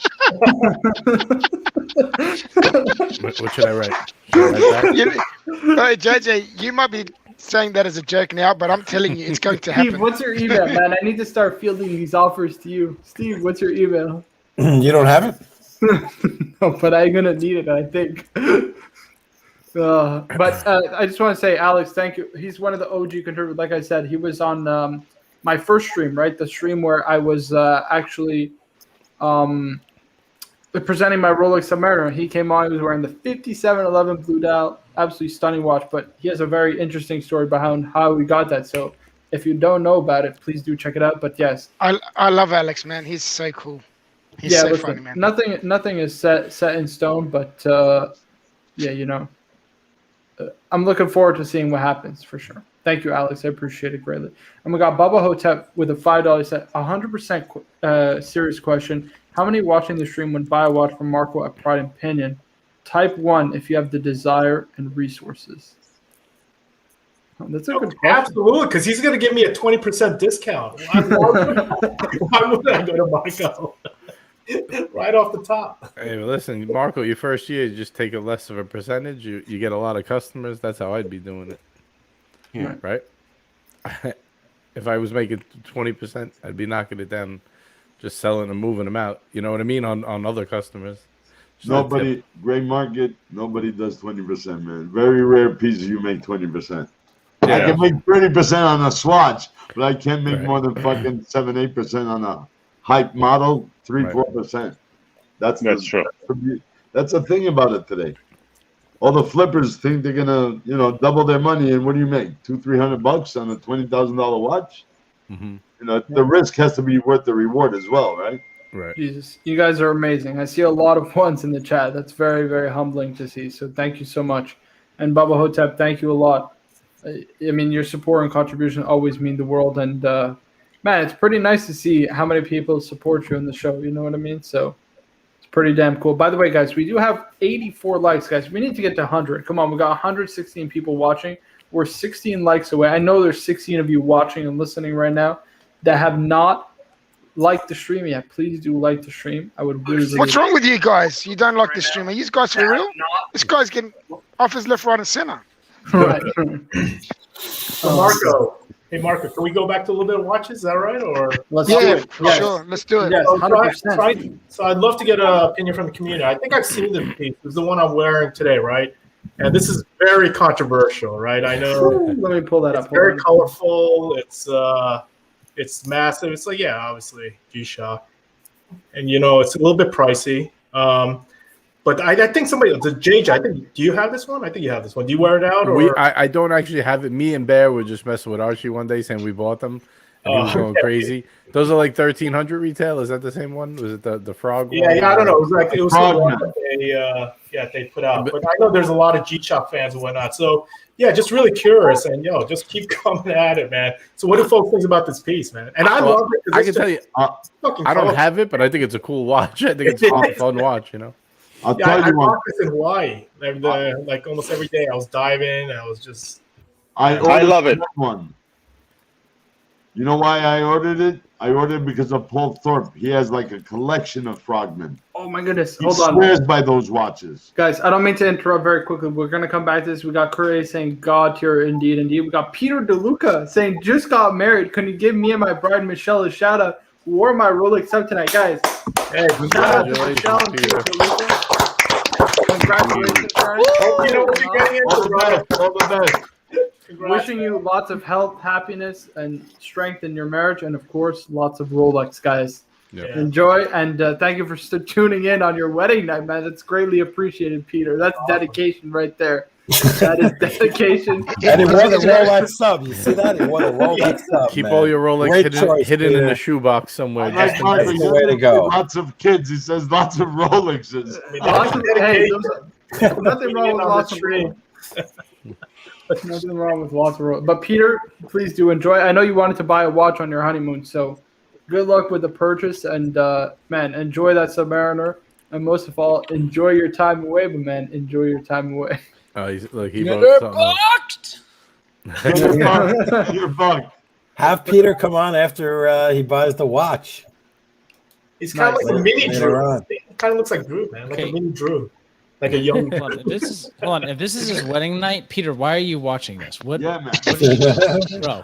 What should I write? Should I write that? JJ, you might be saying that as a joke now, but I'm telling you, it's going to happen. Steve, what's your email, man? I need to start fielding these offers to you. Steve, what's your email? You don't have it? No, but I'm going to need it, I think. But I just want to say, Alex, thank you. He's one of the OG contributors. Like I said, he was on my first stream, right? The stream where I was actually presenting my Rolex Submariner. He came on. He was wearing the 5711 Blue Dial. Absolutely stunning watch. But he has a very interesting story behind how we got that. So if you don't know about it, please do check it out. But yes. I love Alex, man. He's so cool. He's yeah, so listen, funny, man. nothing is set in stone, but yeah, you know, I'm looking forward to seeing what happens for sure. Thank you, Alex. I appreciate it greatly. And we got Bubba Hotep with a $5 set. 100% serious question. How many watching the stream would buy a watch from Marco at Pride and Pinion? Type 1 if you have the desire and resources. Oh, that's a good question. Absolutely, because he's going to give me a 20% discount. Why would I go to Marco? Right off the top. Hey, listen, Marco, your first year, you just take a less of a percentage. You get a lot of customers. That's how I'd be doing it. Yeah. Right? If I was making 20%, I'd be knocking it down, just selling and moving them out. You know what I mean? On other customers. Just Nobody, gray market, nobody does 20%, man. Very rare pieces you make 20%. I can make 30% on a swatch, but I can't make more than fucking 7-8% on a hype model, 3-4%. That's true. That's the thing about it today. All the flippers think they're gonna, double their money, and what do you make? $200-300 on a $20,000 watch? Mm-hmm. The risk has to be worth the reward as well, right? Right. Jesus, you guys are amazing. I see a lot of ones in the chat. That's very, very humbling to see. So thank you so much. And Bubba Hotep, thank you a lot. I mean, your support and contribution always mean the world. And man, it's pretty nice to see how many people support you in the show. You know what I mean? So it's pretty damn cool. By the way, guys, we do have 84 likes, guys. We need to get to 100. Come on, we got 116 people watching. We're 16 likes away. I know there's 16 of you watching and listening right now that have not liked the stream yet. Please do like the stream. I would really. What's wrong with you guys? You don't like the stream? Are you guys for real? This guy's getting offers left, right, and center. Right. So Marco, hey Marco, can we go back to a little bit of watches? Is that right? Or let's do it. Yes. Sure, let's do it. Yes, 100%. So I'd love to get an opinion from the community. I think I've seen this piece. This is the one I'm wearing today, right? And this is very controversial, right? I know. Let me pull that up. It's very colorful. It's massive. It's like, yeah, obviously G-Shock, and it's a little bit pricey. But I think JJ, do you have this one? I think you have this one. Do you wear it out? Or? I don't actually have it. Me and Bear were just messing with Archie one day saying we bought them. And he was going crazy. Those are like 1,300 retail. Is that the same one? Was it the frog one? Yeah, I don't know. It was the one that they put out. But I know there's a lot of G-Shock fans and whatnot. So yeah, just really curious, and just keep coming at it, man. So what do folks think about this piece, man? And I love it. I can tell you, I don't have it, but I think it's a cool watch. I think it's a fun watch. I'll tell you I one. bought this in Hawaii. Like almost every day, I was diving. And I was just. I love it. One. You know why I ordered it? I ordered it because of Paul Thorpe. He has like a collection of frogmen. Oh my goodness! He Hold on, swears by those watches. guys. I don't mean to interrupt very quickly. We're gonna come back to this. We got Curry saying God tier, indeed, indeed. We got Peter DeLuca saying just got married. Can you give me and my bride Michelle a shout out? Wore my Rolex up tonight, guys. Hey, shout out to Michelle and Peter DeLuca. Congratulations, guys. You know what you're getting into, bro. All the best. Wishing you lots of health, happiness, and strength in your marriage, and of course, lots of Rolex, guys. Yep. Enjoy, and thank you for tuning in on your wedding night, man. That's greatly appreciated, Peter. That's dedication right there. That is dedication. And he won a Rolex sub. You see that? He won a Rolex sub. Keep man. all your Rolex Great hidden in the shoebox somewhere. That's the way to go. Lots of kids. He says lots of Rolexes. Hey, nothing wrong with lots of Rolex. Nothing wrong with lots of Rolex. But Peter, please do enjoy. I know you wanted to buy a watch on your honeymoon, so good luck with the purchase. And man, enjoy that Submariner. And most of all, enjoy your time away. But man, enjoy your time away. Oh, he bought something. You're bugged. Have Peter come on after he buys the watch. He's kind of like a mini Later Drew. on. He kind of looks like Drew, man. Like a mini Drew. Like a young. Hold on. If this is his wedding night, Peter, why are you watching this? What? Yeah, man. Bro.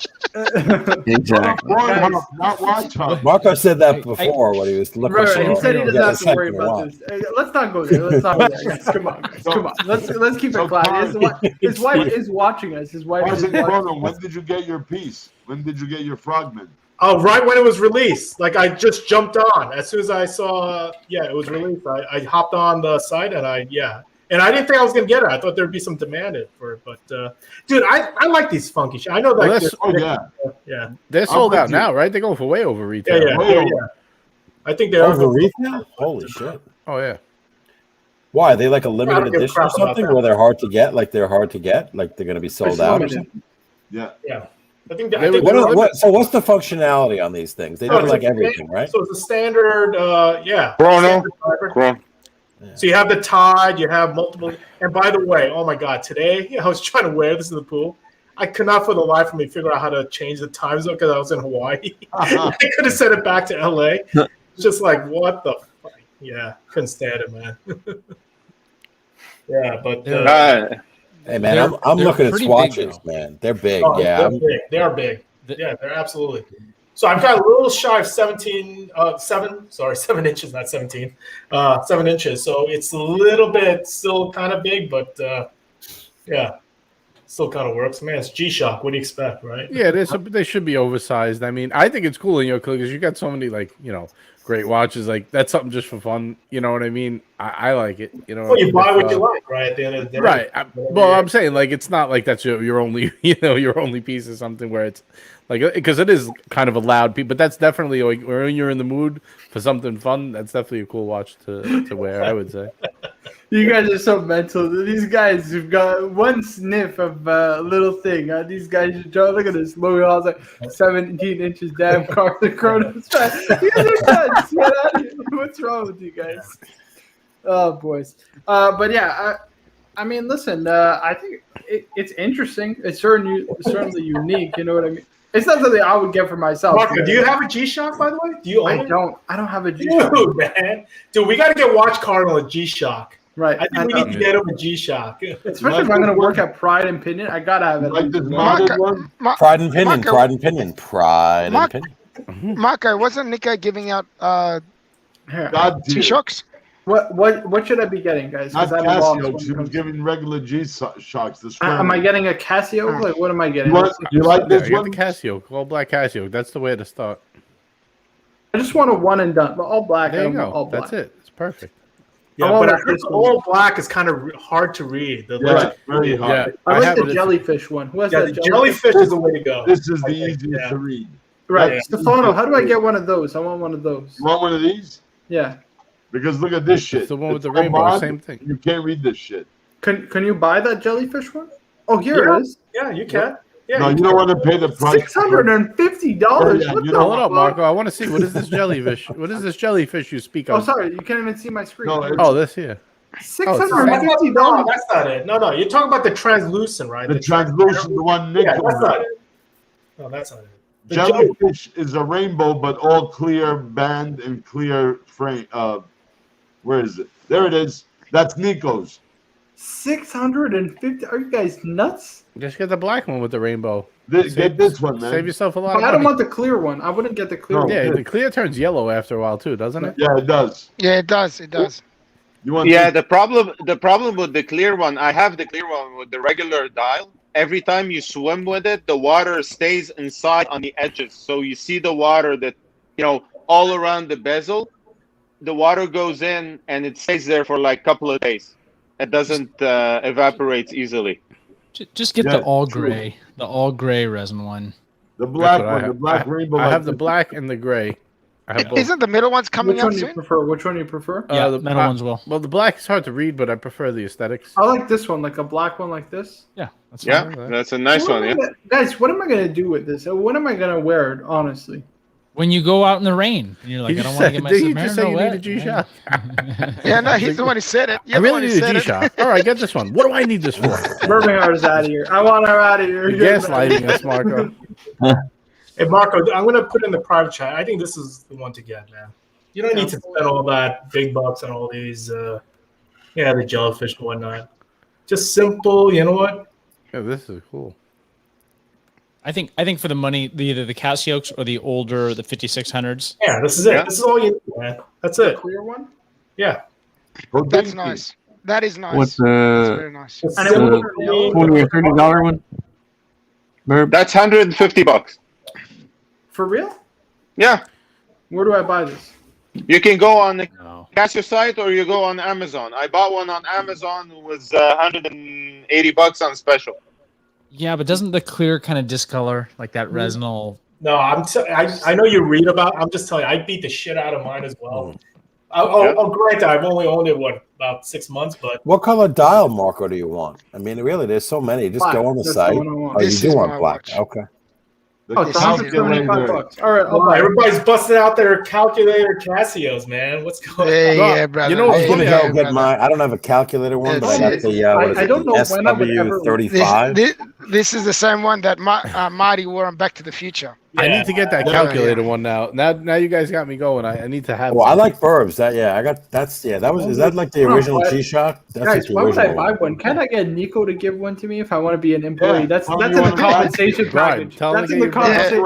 Exactly. Not watch her. Marco said that before when he was looking. Right, he said he doesn't Yeah, have to worry about this. Hey, let's not go there. Let's not go there. Guys. Come on, guys. Come on. Let's keep it classy. His wife is watching us. His wife is watching. When did you get your piece? When did you get your frogman? Oh, right when it was released. Like I just jumped on as soon as I saw. It was released. I hopped on the site and And I didn't think I was gonna get it. I thought there'd be some demand for it, but dude, I like these funky shit. I know that. Well, yeah, they're sold out now, right? They're going for way over retail. Yeah. I think they are. For retail? Holy shit! Oh yeah. Why are they like a I limited don't give a edition crap or about something that. where they're hard to get? Like they're hard to get? Like they're going to be sold out or something? Yeah. Yeah. I think So what's the functionality on these things? They do like everything, right? So it's a standard, Chrono. So you have the tide, you have multiple. And by the way, oh my God, today I was trying to wear this in the pool. I could not for the life of me figure out how to change the time zone because I was in Hawaii. I could have sent it back to LA. It's just like, what the fuck? Yeah, couldn't stand it, man. Yeah, but hey man, I'm looking at swatches, man. They're big. Oh, yeah, they're big. They are big. Yeah, they're absolutely. So I've got a little shy of 7 inches, not 17, 7 inches. So it's a little bit still kind of big, but yeah, still kind of works. Man, it's G-Shock. What do you expect, right? Yeah, they should be oversized. I mean, I think it's cool in your because you got so many great watches. Like that's something just for fun. You know what I mean? I like it. You know, Well, you buy what you like, right? At the end of the day, right? Well, I'm saying like it's not like that's your only your only piece of something where it's like because it is kind of a loud piece, but that's definitely like when you're in the mood for something fun. That's definitely a cool watch to wear. I would say. You guys are so mental. These guys have got one sniff of a little thing. These guys are Joe. Look at this. Logan Hall's like 17 inches. Damn, car the Chronos. You guys are nuts. Get out of here. What's wrong with you guys? Oh, boys. But yeah, I mean, listen. I think it's interesting. It's certainly unique. You know what I mean? It's not something I would get for myself. Marco, do you have a G-Shock, by the way? Do you own it? I don't have a G-Shock. Dude, man. Dude, we got to get Watch Cardinal a G-Shock. Right. I think we need to get him a G-Shock. Especially if I'm going to work at Pride and Pinion, I got to have it. Like this modded one? Pride and Pinion. Pride and Pinion. Pride and Pinion. Marco, wasn't Nikkei giving out G-Shocks? What should I be getting, guys? Not 'Cause I haven't Casio. lost She one. was giving regular G-Shocks. Am I getting a Casio? Like, what am I getting? You like this Yeah, one? get the Casio, all black Casio. That's the way to start. I just want a one and done, but all black. There I you don't want go. all black. That's it. It's perfect. Yeah, I'm but I all heard this the one. all black is kind of hard to read. The Yeah, legend. very hard. Yeah, I like have the it as- jellyfish one. Who has Yeah, that the jellyfish is the way to go. This is the I think, easiest yeah. to read. Right, Yeah. Stefano. How do I get one of those? I want one of those. You want one of these? Yeah. Because look at this shit. It's the one with It's the rainbow, mod. same thing. You can't read this shit. Can you buy that jellyfish one? Oh, here Yeah. it is. Yeah, you can. Yeah, No, you don't want to pay the price. $650. Yeah, What you the don't- Hold up, fuck? Marco. I want to see what is this jellyfish? What is this jellyfish you speak Oh, of? sorry. You can't even see my screen. No, it's- Oh, this here. $650. No, that's not it. No, you're talking about the translucent, right? The translucent, the one Nick Yeah, told that's me. not it. No, that's not it. The Jellyfish is a rainbow, but all clear band and clear frame. Where is it? There it is. That's Nico's. 650. Are you guys nuts? Just get the black one with the rainbow. Get this one, man. Save yourself a lot. But of I don't money. want the clear one. I wouldn't get the clear one. Yeah, the clear turns yellow after a while too, doesn't it? Yeah, it does. Yeah, it does. It does. You want? Yeah, the problem with the clear one, I have the clear one with the regular dial. Every time you swim with it, the water stays inside on the edges. So you see the water that, all around the bezel, the water goes in and it stays there for like a couple of days. It doesn't evaporate easily. Just get Yeah, the all true. gray resin one. The black That's what I one, the have. black rainbow. I like have the this. black and the gray. I have both. Isn't the middle ones coming Which up one do you soon? prefer? Which one do you prefer? Yeah, the metal ones will. Well, the black is hard to read, but I prefer the aesthetics. I like this one, like a black one like this. Yeah, that's Yeah, fine. that's a nice What one. am I Yeah. gonna- Guys, what am I going to do with this? When am I going to wear it, honestly? When you go out in the rain, and you're like, He I don't just want to get my did you just say Submariner you need a wet. G-Shock? Yeah, no, he's the one who said it. I You're the one really who need a said it. G-Shock. All right, get this one. What do I need this for? Birmingham's out of here. I want her out of here. You're gaslighting us, Marco. Hey, Marco, I'm going to put in the private chat. I think this is the one to get, man. You don't need to spend all that big bucks on all these, the jellyfish and whatnot. Just simple, you know what? Yeah, this is cool. I think for the money, either the Casios or the 5600s. Yeah, this is it. Yeah. This is all you need, man. That's it. Clear one? Yeah. That's nice. That is nice. What's That's very nice. It's And simple, it was- $20 or $30 one? Burb. That's $150. For real? Yeah. Where do I buy this? You can go on the No. Casio site or you go on Amazon. I bought one on Amazon. It was $180 on special. Yeah, but doesn't the clear kind of discolor, like that resinal No, I know you read about. I'm just telling you, I beat the shit out of mine as well. Granted, I've only owned it about 6 months, but What color dial, Marco, do you want? I mean, really, there's so many. Just go on the site. Oh, you do want black? Okay. Oh, it's $175. All right, I'll buy. Everybody's busting out their calculator Casios, man. What's going on? Yeah, brother. You know, I was gonna go get my. I don't have a calculator one, but I got the. I don't know when I would ever. SW35. This is the same one that Marty wore on Back to the Future. I need to get that calculator one now. Now you guys got me going. I need to have. Well, I like Burbs. That I got. That was. Is that like the original G-Shock? That's Guys, like the why would I original buy one? Can't I get Nico to give one to me if I want to be an employee? That's in the compensation package. That's in the compensation.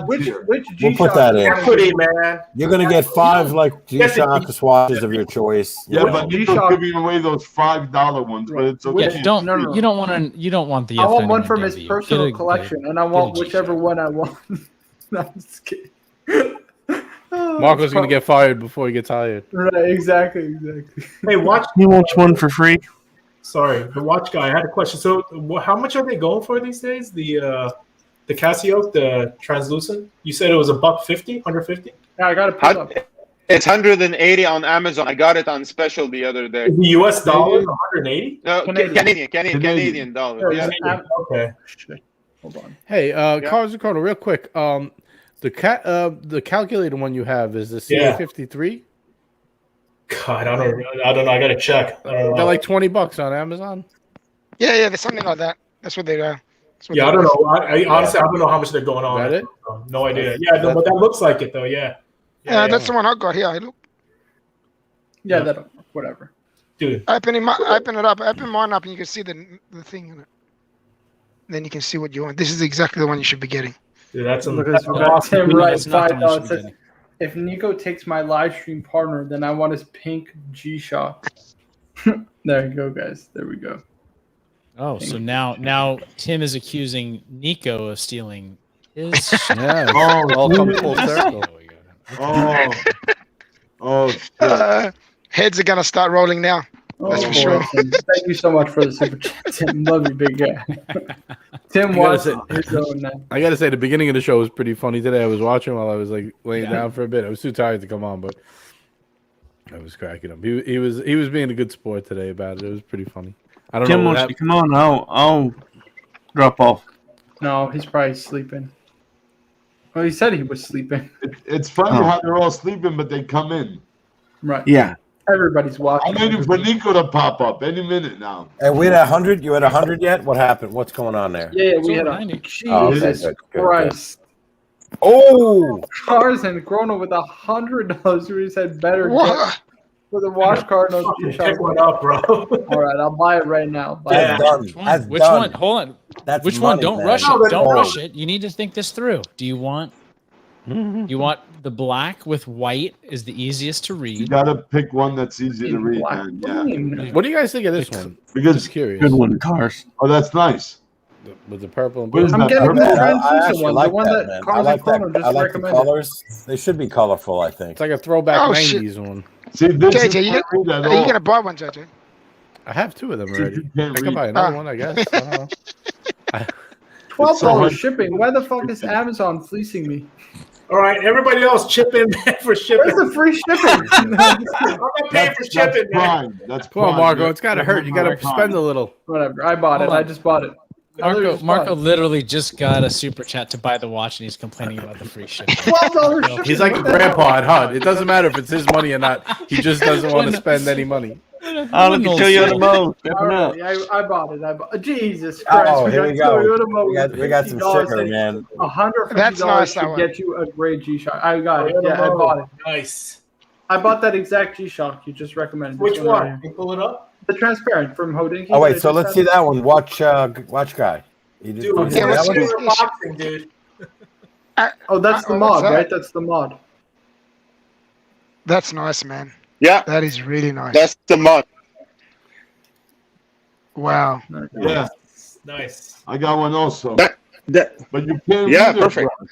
Which G-Shock? We'll put that in. Equity, man. You're gonna get 5 like G-Shock swatches of your choice. Yeah, but Nico's giving away those $5 ones, but it's okay. Yeah, you don't want the. I want one from his personal collection, and I want whichever one I want. No, I'm just kidding. Marco's gonna get fired before he gets hired. Right, exactly. Hey, watch. He wants one for free. Sorry, the watch guy. I had a question. So, how much are they going for these days? The Casio, the translucent. You said it was $150, 150. Yeah, I got it pulled up. It's 180 on Amazon. I got it on special the other day. The US dollar, 180. No, Canadian dollars. Yeah. Okay. Hold on. Hey, Carlos Ricardo, real quick. The calculator one you have is the CA53. God, I don't know. I gotta check. They're like $20 on Amazon. Yeah, there's something like that. That's what they do. Yeah, I don't know. I honestly, I don't know how much they're going on. Is that it? No idea. Yeah, no, but that looks like it though. Yeah. That's the one I got here. Look. Yeah, that whatever. Dude. Open it up. Open mine up, and you can see the thing in it. Then you can see what you want. This is exactly the one you should be getting. Dude, that's awesome. Right, $5 says, if Nico takes my live stream partner, then I want his pink G-Shock. There you go, guys. There we go. Oh, so now Tim is accusing Nico of stealing his. Yeah, all come full circle. Heads are gonna start rolling now. That's for sure. Thank you so much for the super chat, Tim. Love you, big guy. Tim, I gotta say, the beginning of the show was pretty funny today. I was watching while I was like laying down for a bit. I was too tired to come on, but I was cracking up. He was being a good sport today about it. It was pretty funny. I don't Tim know. wants to come on. I'll drop off. No, he's probably sleeping. Well, he said he was sleeping. It's funny how they're all sleeping, but they come in. Right. Yeah. Everybody's watching. I'm waiting for Nico to pop up any minute now. And we at 100. You at 100 yet? What happened? What's going on there? Yeah, we had 100. Jesus Christ. Oh, Tarzan Chrono with $100. We said better get for the wash Cardinals. Pick one up, bro. All right, I'll buy it right now. That's done. That's Which done. one? Hold on. That's Which money, one? Don't man. rush No, it. Don't no. rush it. You need to think this through. Do you want? You want the black with white is the easiest to read. You gotta pick one that's easy to read, man. Yeah. What do you guys think of this one? Because Just curious. Good one, Cars. Oh, that's nice. With the purple and What blue. is I'm that? getting the Purple? translucent one, like the one that, that man. I Tarzan like Chrono that. just I like the recommended. colors. They should be colorful, I think. It's like a throwback Oh, 90s one. See, this JJ, is you not read at are you all. gonna buy one, JJ? I have 2 of them already. You can't I can read. buy another one, I guess. I don't know. $12 shipping. Why the fuck is Amazon fleecing me? All right, everybody else chip in for shipping. Where's the free shipping? I'm not paying for shipping, man. Prime. That's Come on, prime. Marco. It's got to hurt. You got to Prime. spend a little. Whatever. I bought it. I just bought it. Marco literally just got a super chat to buy the watch, and he's complaining about the free shipping. $12 shipping. He's like a grandpa at HUD. It doesn't matter if it's his money or not. He just doesn't want to spend any money. I'll let me tell you on the mode. I bought it. Jesus Christ. Oh, here we go. Toyota Mode We got some $50 sugar, man. $150 That's nice, that should one. get you a great G-Shock. I got it. Yeah, I bought it. Nice. I bought that exact G-Shock you just recommended. Which This one? right here. You pull it up? The transparent from Hodinky. Oh wait, so let's see that one. Watch guy. You just, Dude, you see that one? super boxing, dude. Oh, that's the mod, right? That's the mod. That's nice, man. Yeah, That is really nice. that's the mod. Wow. Yeah, Nice. I got one also. That But you can't Yeah, read it. perfect. Well.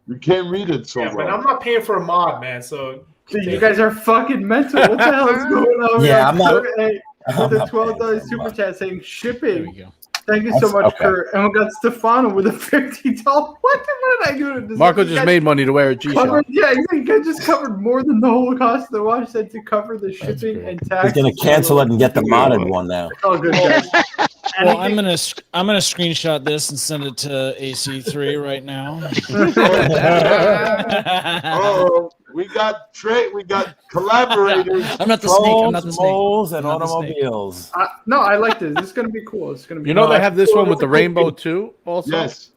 You can't read it so Yeah, but well. I'm not paying for a mod, man. So Dude, you guys are fucking mental. What the hell is going on? Yeah, I'm not- Hey, with the $12 super chat saying There shipping. we go. Thank you so much, Kurt. And we got Stefano with a $50. What did I do to this? Marco just made money to wear a G-Shock. Yeah, you guys just covered more than the whole cost of the watch. Said to cover the shipping and tax. He's going to cancel it and get the modded one now. Oh, good guys. Well, I'm gonna screenshot this and send it to AC3 right now. Oh, we got collaborators. I'm not the snake. I'm not the snake. Moles and automobiles. No, I like this. This is gonna be cool. It's gonna be. You know they have this one with the rainbow too. Also, Yes,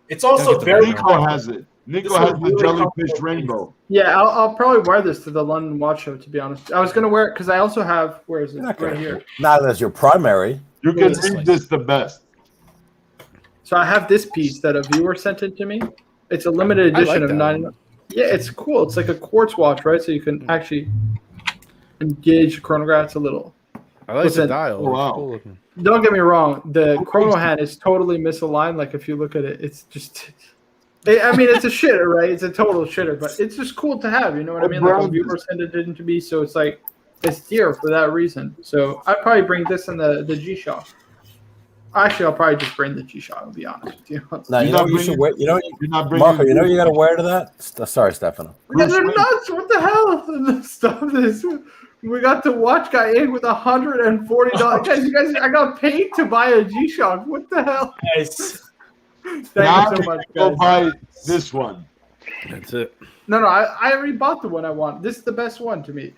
It's also very Nico has it. Nico has the jellyfish rainbow. Yeah, I'll probably wear this to the London Watch Show. To be honest, I was gonna wear it because I also have. Where is it? Right here. Now that's your primary. You can read this the best. So I have this piece that a viewer sent it to me. It's a limited edition of 99. Yeah, it's cool. It's like a quartz watch, right? So you can actually engage the chronograph. It's a little. I like the dial. Oh, wow. Cool looking. Don't get me wrong. The chrono hand is totally misaligned. Like if you look at it, it's just. I mean, it's a shitter, right? It's a total shitter, but it's just cool to have. You know what I mean? Like a viewer sent it into me, so it's like it's dear for that reason. So I'd probably bring this in the G-Shock. Actually, I'll probably just bring the G-Shock. I'll be honest with you. No, you know what you should wear. You know, Marco. You know you got to wear to that. Sorry, Stefano. Yeah, they're nuts. What the hell? Stop this. We got the watch guy in with $140. Guys, I got paid to buy a G-Shock. What the hell? Nice. Thank you so much, Go guys. buy this one. That's it. No, I already bought the one I want. This is the best one to me.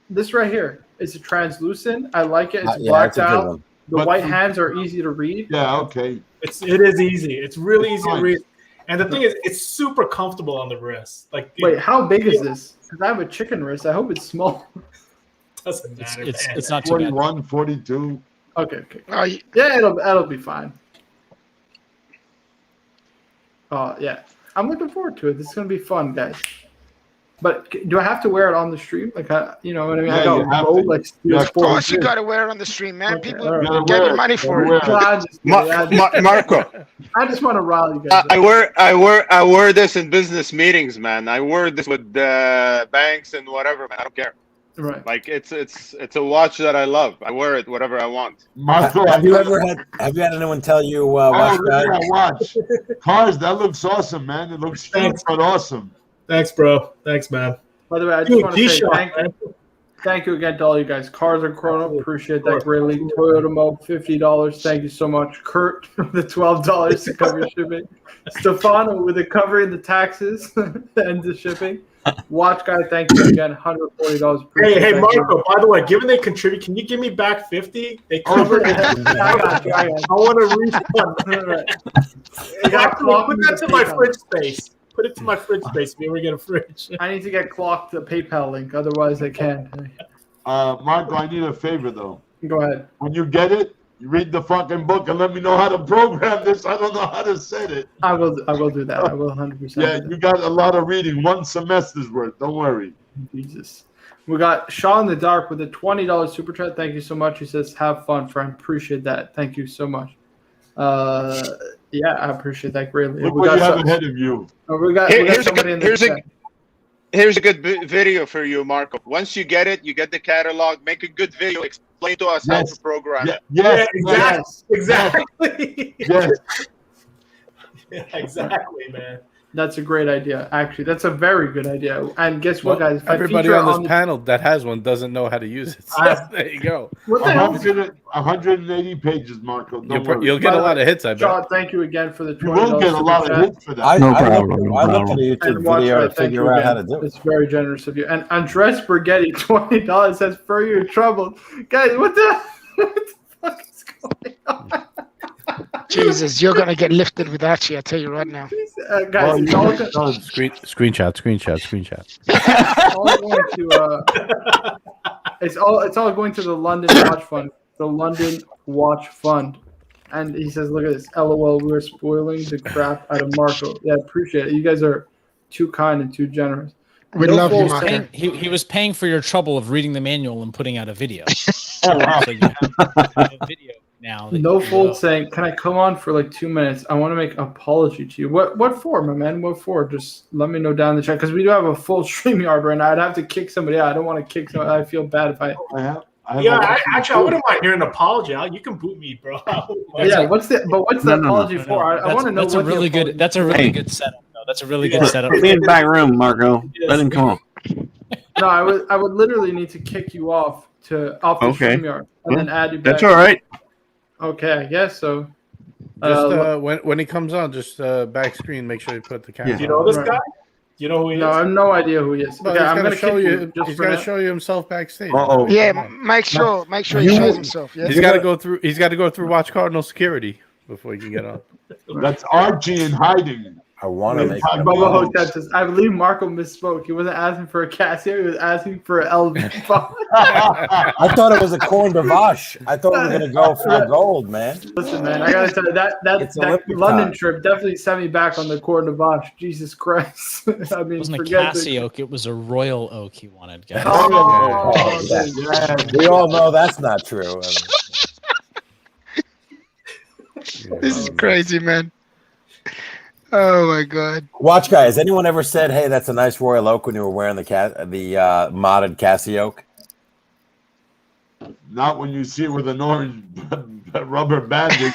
This right here is a translucent. I like it. It's blacked out. The white hands are easy to read. Yeah, okay. It is easy. It's really easy to read. And the thing is, it's super comfortable on the wrist. Like, wait, how big is this? Because I have a chicken wrist. I hope it's small. Doesn't matter. It's not too bad. 41, 42. Okay. Yeah, it'll be fine. Yeah, I'm looking forward to it. This is gonna be fun, guys. But do I have to wear it on the stream? Like, you know what I mean? Yeah, I got gold, like. Of course, you got to wear it on the stream, man. Okay, People right. get your money for it. Marco, I just want to rile you guys. I wear this in business meetings, man. I wear this with banks and whatever, man. I don't care. Right. Like it's a watch that I love. I wear it whatever I want. Marco, Have you had anyone tell you watch that? Watch. Cars, that looks awesome, man. It looks cheap, but awesome. Thanks, bro. Thanks, man. By the way, I just want to say thank you again to all you guys. Cars and Chrono, appreciate that greatly. Toyota Mo, $50. Thank you so much. Kurt, the $12 to cover shipping. Stefano with the covering the taxes and the shipping. Watch guy, thank you again. $140. Hey, Marco. By the way, given they contribute, can you give me back 50? They covered it. I got you. I want a refund. Put that to my fridge space. Put it to my fridge space. If you ever get a fridge. I need to get clocked the PayPal link, otherwise I can't. Marco, I need a favor though. Go ahead. When you get it, you read the fucking book and let me know how to program this. I don't know how to set it. I will do that. I will 100%. Yeah, you got a lot of reading. 1 semester's worth. Don't worry. Jesus. We got Shaw in the Dark with a $20 super chat. Thank you so much. He says, "Have fun, friend." Appreciate that. Thank you so much. Yeah, I appreciate that greatly. Look what you have ahead of you. We got somebody in the chat. Here's a good video for you, Marco. Once you get it, you get the catalog. Make a good video. Explain to us how to program it. Yes, exactly. Yes. Yeah, exactly, man. That's a great idea. Actually, that's a very good idea. And guess what, guys? If Everybody I feature on this panel that has one doesn't know how to use it. So there you go. What the hell? 180 pages, Marco. You'll get a lot of hits, I bet. John, thank you again for the $20. You will get a lot of hits for that. I looked at a YouTube video to figure out how to do it. It's very generous of you. And Andres Spaghetti, $20 says, "For your trouble." Guys, what the fuck is going on? Jesus, you're gonna get lifted with Archie. I tell you right now. Guys, it's all Screenshot. It's all going to the London Watch Fund. The London Watch Fund. And he says, "Look at this. LOL, we're spoiling the crap out of Marco." Yeah, appreciate it. You guys are too kind and too generous. We love you, Marco. He was paying for your trouble of reading the manual and putting out a video. Oh, wow. So you have a video now. No Fold saying, "Can I come on for like 2 minutes? I want to make an apology to you." What for, my man? What for? Just let me know down in the chat because we do have a full StreamYard right now. I'd have to kick somebody out. I don't want to kick somebody. I feel bad if I I wouldn't mind hearing an apology. You can boot me, bro. What's the apology for? I want to know. That's a really good. That's a really good setup. though. That's a really good setup. Put me in the back room, Marco. Let him come on. No, I would literally need to kick you off the StreamYard and then add you back. That's all right. Okay, I guess so. Just when he comes on, just back screen. Make sure you put the camera. Do you know this guy? You know who he is? No, I have no idea who he is. Well, Okay, he's I'm gonna gonna show kick you. just He's for got to that. show you himself backstage. Yeah, make sure he shows himself. Yeah. He's got to go through. He's got to go through Watch Cardinal security before he can get on. That's Archie in hiding. I want to make. Bubba Hotep says, I believe Marco misspoke. He wasn't asking for a Casio. He was asking for an LV box. I thought it was a corn de vache. I thought we were gonna go for gold, man. Listen, man, I gotta tell you that London time. trip definitely sent me back on the corn de vache. Jesus Christ! I mean, It wasn't a forget Cassie oak. It was a royal oak he wanted, guys. We all know that's not true. This is crazy, man. Oh my God! Watch, guys. Has anyone ever said, "Hey, that's a nice royal oak" when you were wearing the modded Cassie oak? Not when you see it with an orange rubber bandage.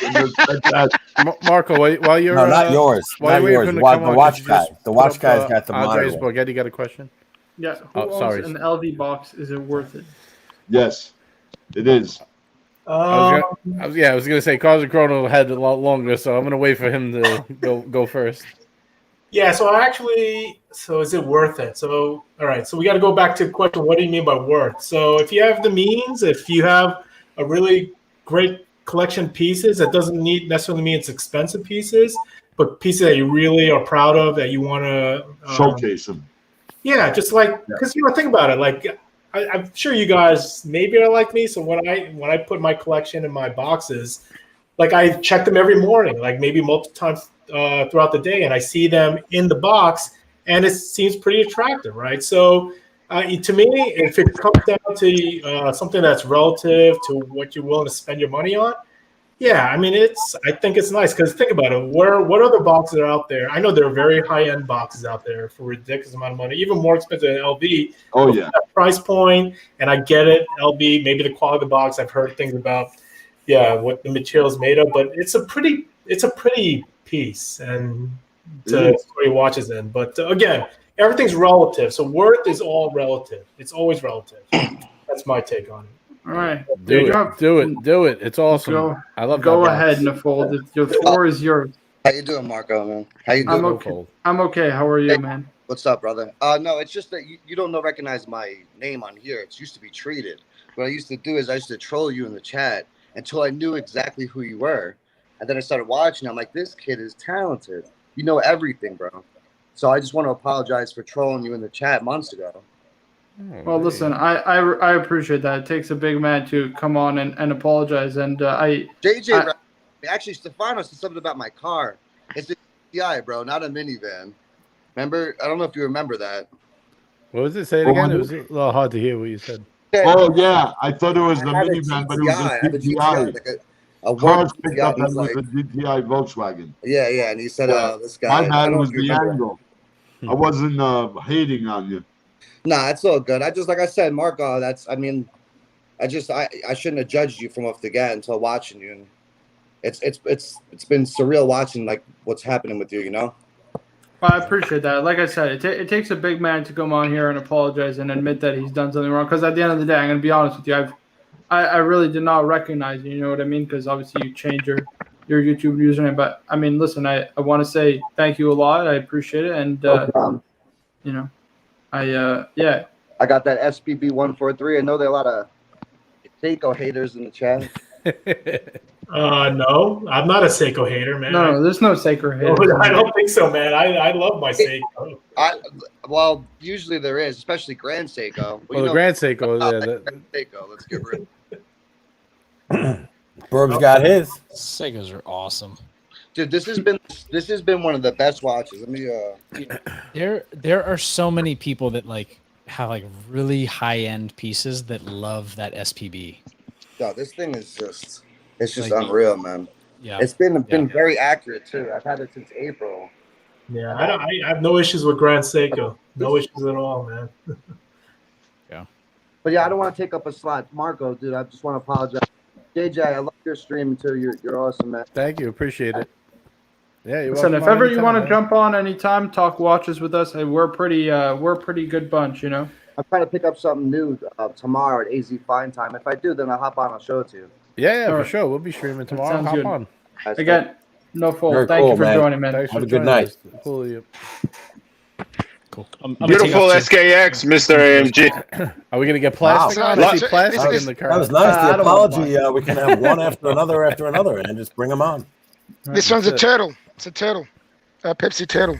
Marco, while you're no, not yours. While Not you're yours. waiting to The come on, watch could you guy. just The watch put guy's up, got the Andres monitor. Borghetti got a question. Yeah, who owns an LV box? Is it worth it? Yes, it is. I was gonna say Carlos Chrono had a lot longer, so I'm gonna wait for him to go first. Yeah, so is it worth it? So, all right, so we got to go back to the question, what do you mean by worth? So if you have the means, if you have a really great collection of pieces, that doesn't necessarily mean it's expensive pieces, but pieces that you really are proud of, that you want to showcase them. Yeah, just like, because, think about it, like, I'm sure you guys maybe are like me, so when I put my collection in my boxes, like I check them every morning, like maybe multiple times throughout the day, and I see them in the box, and it seems pretty attractive, right? So to me, if it comes down to something that's relative to what you're willing to spend your money on, yeah, I mean, I think it's nice, because think about it. What other boxes are out there? I know there are very high-end boxes out there for a ridiculous amount of money, even more expensive than LV. Oh, yeah. That price point, and I get it, LV, maybe the quality of the box, I've heard things about, what the material is made of, but it's a pretty piece, and to put your watches in. But again, everything's relative, so worth is all relative. It's always relative. That's my take on it. All right, Do it. It's awesome. I love. Go that ahead, Nafold. Your floor is yours. How you doing, Marco, man? How you doing? I'm okay. How are you, man? What's up, brother? No, it's just that you don't recognize my name on here. It's used to be treated. What I used to do is I used to troll you in the chat until I knew exactly who you were. And then I started watching. I'm like, this kid is talented. You know everything, bro. So I just want to apologize for trolling you in the chat months ago. Well, listen, I appreciate that. It takes a big man to come on and apologize. And actually, Stefano said something about my car. It's a GTI, bro, not a minivan. Remember? I don't know if you remember that. What was it? Say it again. It was a little hard to hear what you said. Oh, yeah. I thought it was the minivan, but it was a GTI. Like Cars picked up as was a GTI Volkswagen. Yeah, and he said, this guy. My bad was the angle. I wasn't hating on you. Nah, it's all good. Like I said, Marco, I shouldn't have judged you from off the get until watching you. And it's been surreal watching like what's happening with you, you know? Well, I appreciate that. Like I said, it takes a big man to come on here and apologize and admit that he's done something wrong. Because at the end of the day, I'm going to be honest with you, I really did not recognize you. You know what I mean? Because obviously you changed your YouTube username. But I mean, listen, I want to say thank you a lot. I appreciate it, and you know, I got that SPB 143. I know there are a lot of Seiko haters in the chat. No, I'm not a Seiko hater, man. No, there's no Seiko hater. I don't think so, man. I love my Seiko. Well, usually there is, especially Grand Seiko. Well, the Grand Seiko, Grand Seiko. Let's get rid of it. Burb's got his. Seikos are awesome. Dude, this has been one of the best watches. Let me There are so many people that have really high end pieces that love that SPB. No, this thing is just unreal, man. Yeah, it's been very accurate too. I've had it since April. Yeah, I have no issues with Grand Seiko. No issues at all, man. Yeah. But yeah, I don't want to take up a slot. Marco, dude, I just want to apologize. JJ, I love your stream too. You're awesome, man. Thank you, appreciate it. Yeah, you're Listen, welcome if on ever you anytime, want to man. jump on anytime, talk watches with us. Hey, we're a pretty good bunch, you know. I'm trying to pick up something new tomorrow at AZ Fine Time. If I do, then I'll hop on. I'll show it to you. Yeah, All for right. sure. We'll be streaming tomorrow. sounds Hop good. on. Again, no fault. Very Thank cool, you for man. joining, man. Thanks Have for a good joining night. us. Cool. You. Cool. I'm gonna take Beautiful off too. SKX, Mr. AMG. Are we gonna get plastic Wow. on? I see plastic in the car. That was nice. I The don't want apology. We can have one after another, and just bring them on. This one's a turtle. It's a turtle. Pepsi turtle.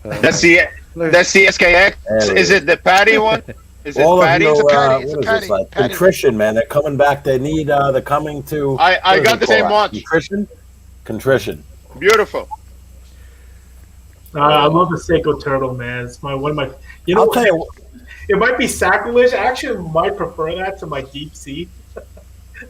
That's the SKX. Is it the patty one? Is it All of patty? your, It's a patty. It's what a is patty. this, like Patty. contrition, man. They're coming back. They need. They're coming to. I got the same watch. Contrition. Beautiful. I love the Seiko turtle, man. It's one of my. You know, I'll tell you. it might be sacrilege. I actually might prefer that to my deep sea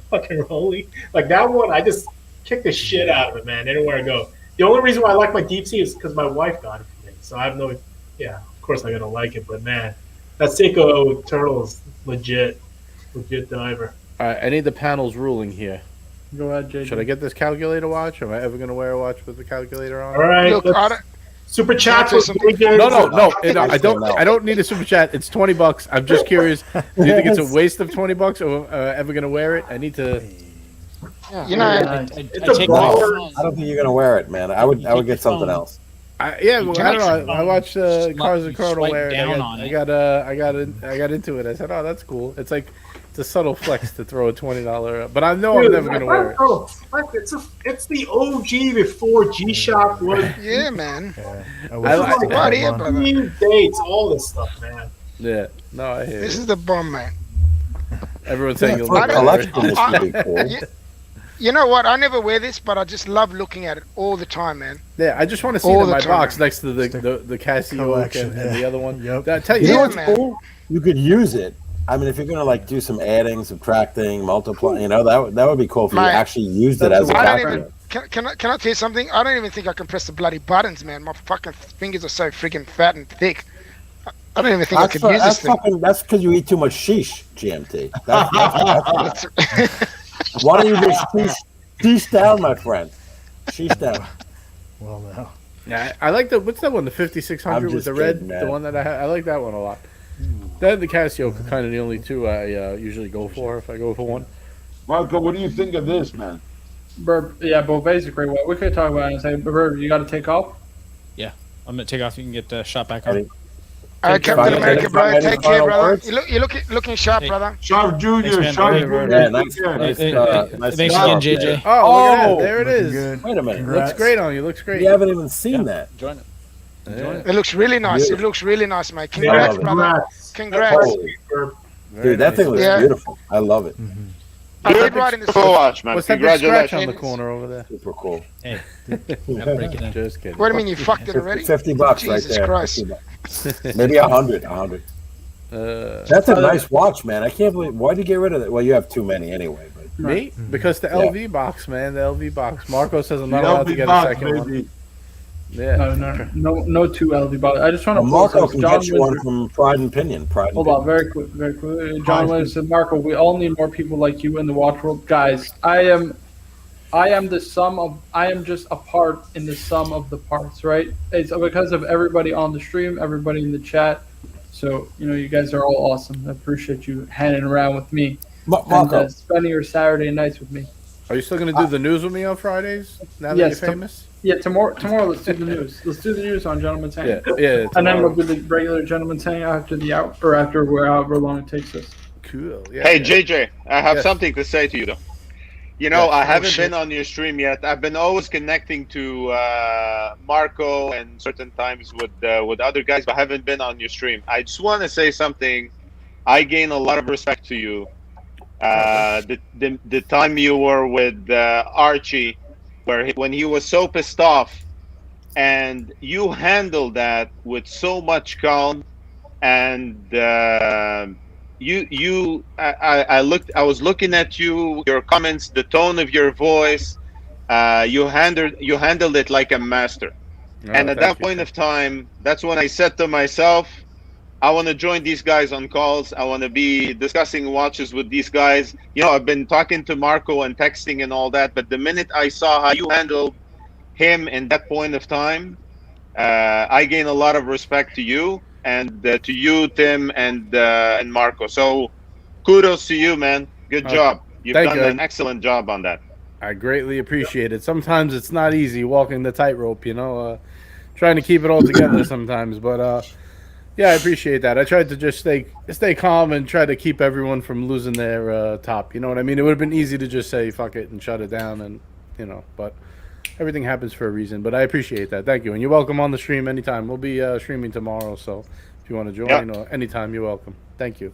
fucking rolly. Like that one, I just kick the shit out of it, man. Anywhere I go. The only reason why I like my deep sea is because my wife got it for me. So I have no. Yeah, of course I'm gonna like it, but man, that Seiko turtle is legit diver. All right, I need the panel's ruling here. Go ahead, JJ. Should I get this calculator watch? Am I ever gonna wear a watch with the calculator on? All right, Look, super chats was No. I don't need a super chat. It's $20. I'm just curious. Do you think it's a waste of $20, or ever gonna wear it? I need to. You know, I take No, my I don't think you're gonna wear it, man. I would get something else. I don't know. I watched Cars and Chrono swipe wear it. down on I it. got into it. I said, "Oh, that's cool." It's like it's a subtle flex to throw a $20, but I know I'm never gonna wear it. Oh, it's the OG before G-Shock was. yeah, man. I Right here, brother. Dates, all this stuff, man. Yeah, no, I hear This you. is the bomb, man. Everyone's saying you'll I never don't- wear it. Collection this would be cool. You know what? I never wear this, but I just love looking at it all the time, man. Yeah, I just want to see it All in the my time. box next to the Casio collection, and the yeah. other one. Yep. I tell you, You know Yeah, what's man. cool? You could use it. I mean, if you're gonna like do some adding, subtracting, multiplying, you know, that would be cool if you Mate, actually used it as a I don't calculator. even. Can I tell you something? I don't even think I can press the bloody buttons, man. My fucking fingers are so freaking fat and thick. I don't even think I could use this thing. That's because you eat too much sheesh, GMT. That's why don't you just sheesh down, my friend? Sheesh down. Well, now. Yeah, I like what's that one? The 5600 I'm with just the red, kidding, man. the one that I like that one a lot. That and the Casio are kind of the only two I usually go for if I go for one. Marco, what do you think of this, man? Burp, yeah, but basically, what we could talk about and say, Burp, you got to take off. Yeah, I'm gonna take off. You can get shot back on. Captain Final- America, bro. final Take care, final brother. words? You looking sharp, brother. Sharp Junior, Thanks, man. Sharp Yeah, Junior. Yeah, nice. Take care. Nice Thanks job, again, JJ. man. Oh, look at Oh, that! There it looking is. good. Wait a minute. Congrats. Looks great on you. Looks great. You haven't even seen that. Join it. Yeah. It looks really nice. It Beautiful. looks really nice, mate. I Congrats, love it. brother. Congrats. Holy. Very Dude, that nice. thing looks Yeah. beautiful. I love it. I did right in the Beautiful watch, man. What's that big scratch Congratulations. on the corner over there? Super cool. Hey, I'm breaking in. Just kidding. What do you mean you fucked it already? $50 right Jesus there. Christ. $50. Maybe 100. 100. That's a nice watch, man. I can't believe. Why'd you get rid of it? Well, you have too many anyway. But Me? Because the LV box, man. The LV box. Marco says I'm The not allowed to LV get a box, second one. baby. Yeah. No two LD bottles. I just want to Marco can John get you one Wizard- from Pride and Pinion. Hold on, very quick. John Williams said, Marco, we all need more people like you in the watch world. Guys, I am just a part in the sum of the parts, right? It's because of everybody on the stream, everybody in the chat. So, you guys are all awesome. I appreciate you hanging around with me Marco. and spending your Saturday nights with me. Are you still going to do the news with me on Fridays now that Yes, you're famous? Yeah, tomorrow let's do the news. Let's do the news on Gentleman's Hang. Yeah. And then tomorrow. we'll do the regular Gentleman's Hang after however long it takes us. Cool. Yeah, Hey, yeah. JJ, I have Yes. something to say to you, though. You know, Yes. I Oh, haven't shit. been on your stream yet. I've been always connecting to Marco and certain times with other guys, but I haven't been on your stream. I just want to say something. I gain a lot of respect to you. The time you were with Archie, when he was so pissed off, and you handled that with so much calm, and I was looking at you, your comments, the tone of your voice. You handled it like a master. Oh, And at that point of time, that's when I said to myself, I want to join these guys on calls. I want to be discussing watches with these guys. I've been talking to Marco and texting and all that, but the minute I saw how you handled him in that point of time, I gain a lot of respect to you and to you, Tim, and Marco. So kudos to you, man. Good job. You've done an excellent job on that. I greatly appreciate it. Sometimes it's not easy walking the tightrope, trying to keep it all together sometimes. But yeah, I appreciate that. I tried to just stay calm and try to keep everyone from losing their top. You know what I mean? It would have been easy to just say fuck it and shut it down, and but everything happens for a reason. But I appreciate that. Thank you, and you're welcome on the stream anytime. We'll be streaming tomorrow, so if you want to join or anytime, you're welcome. Thank you.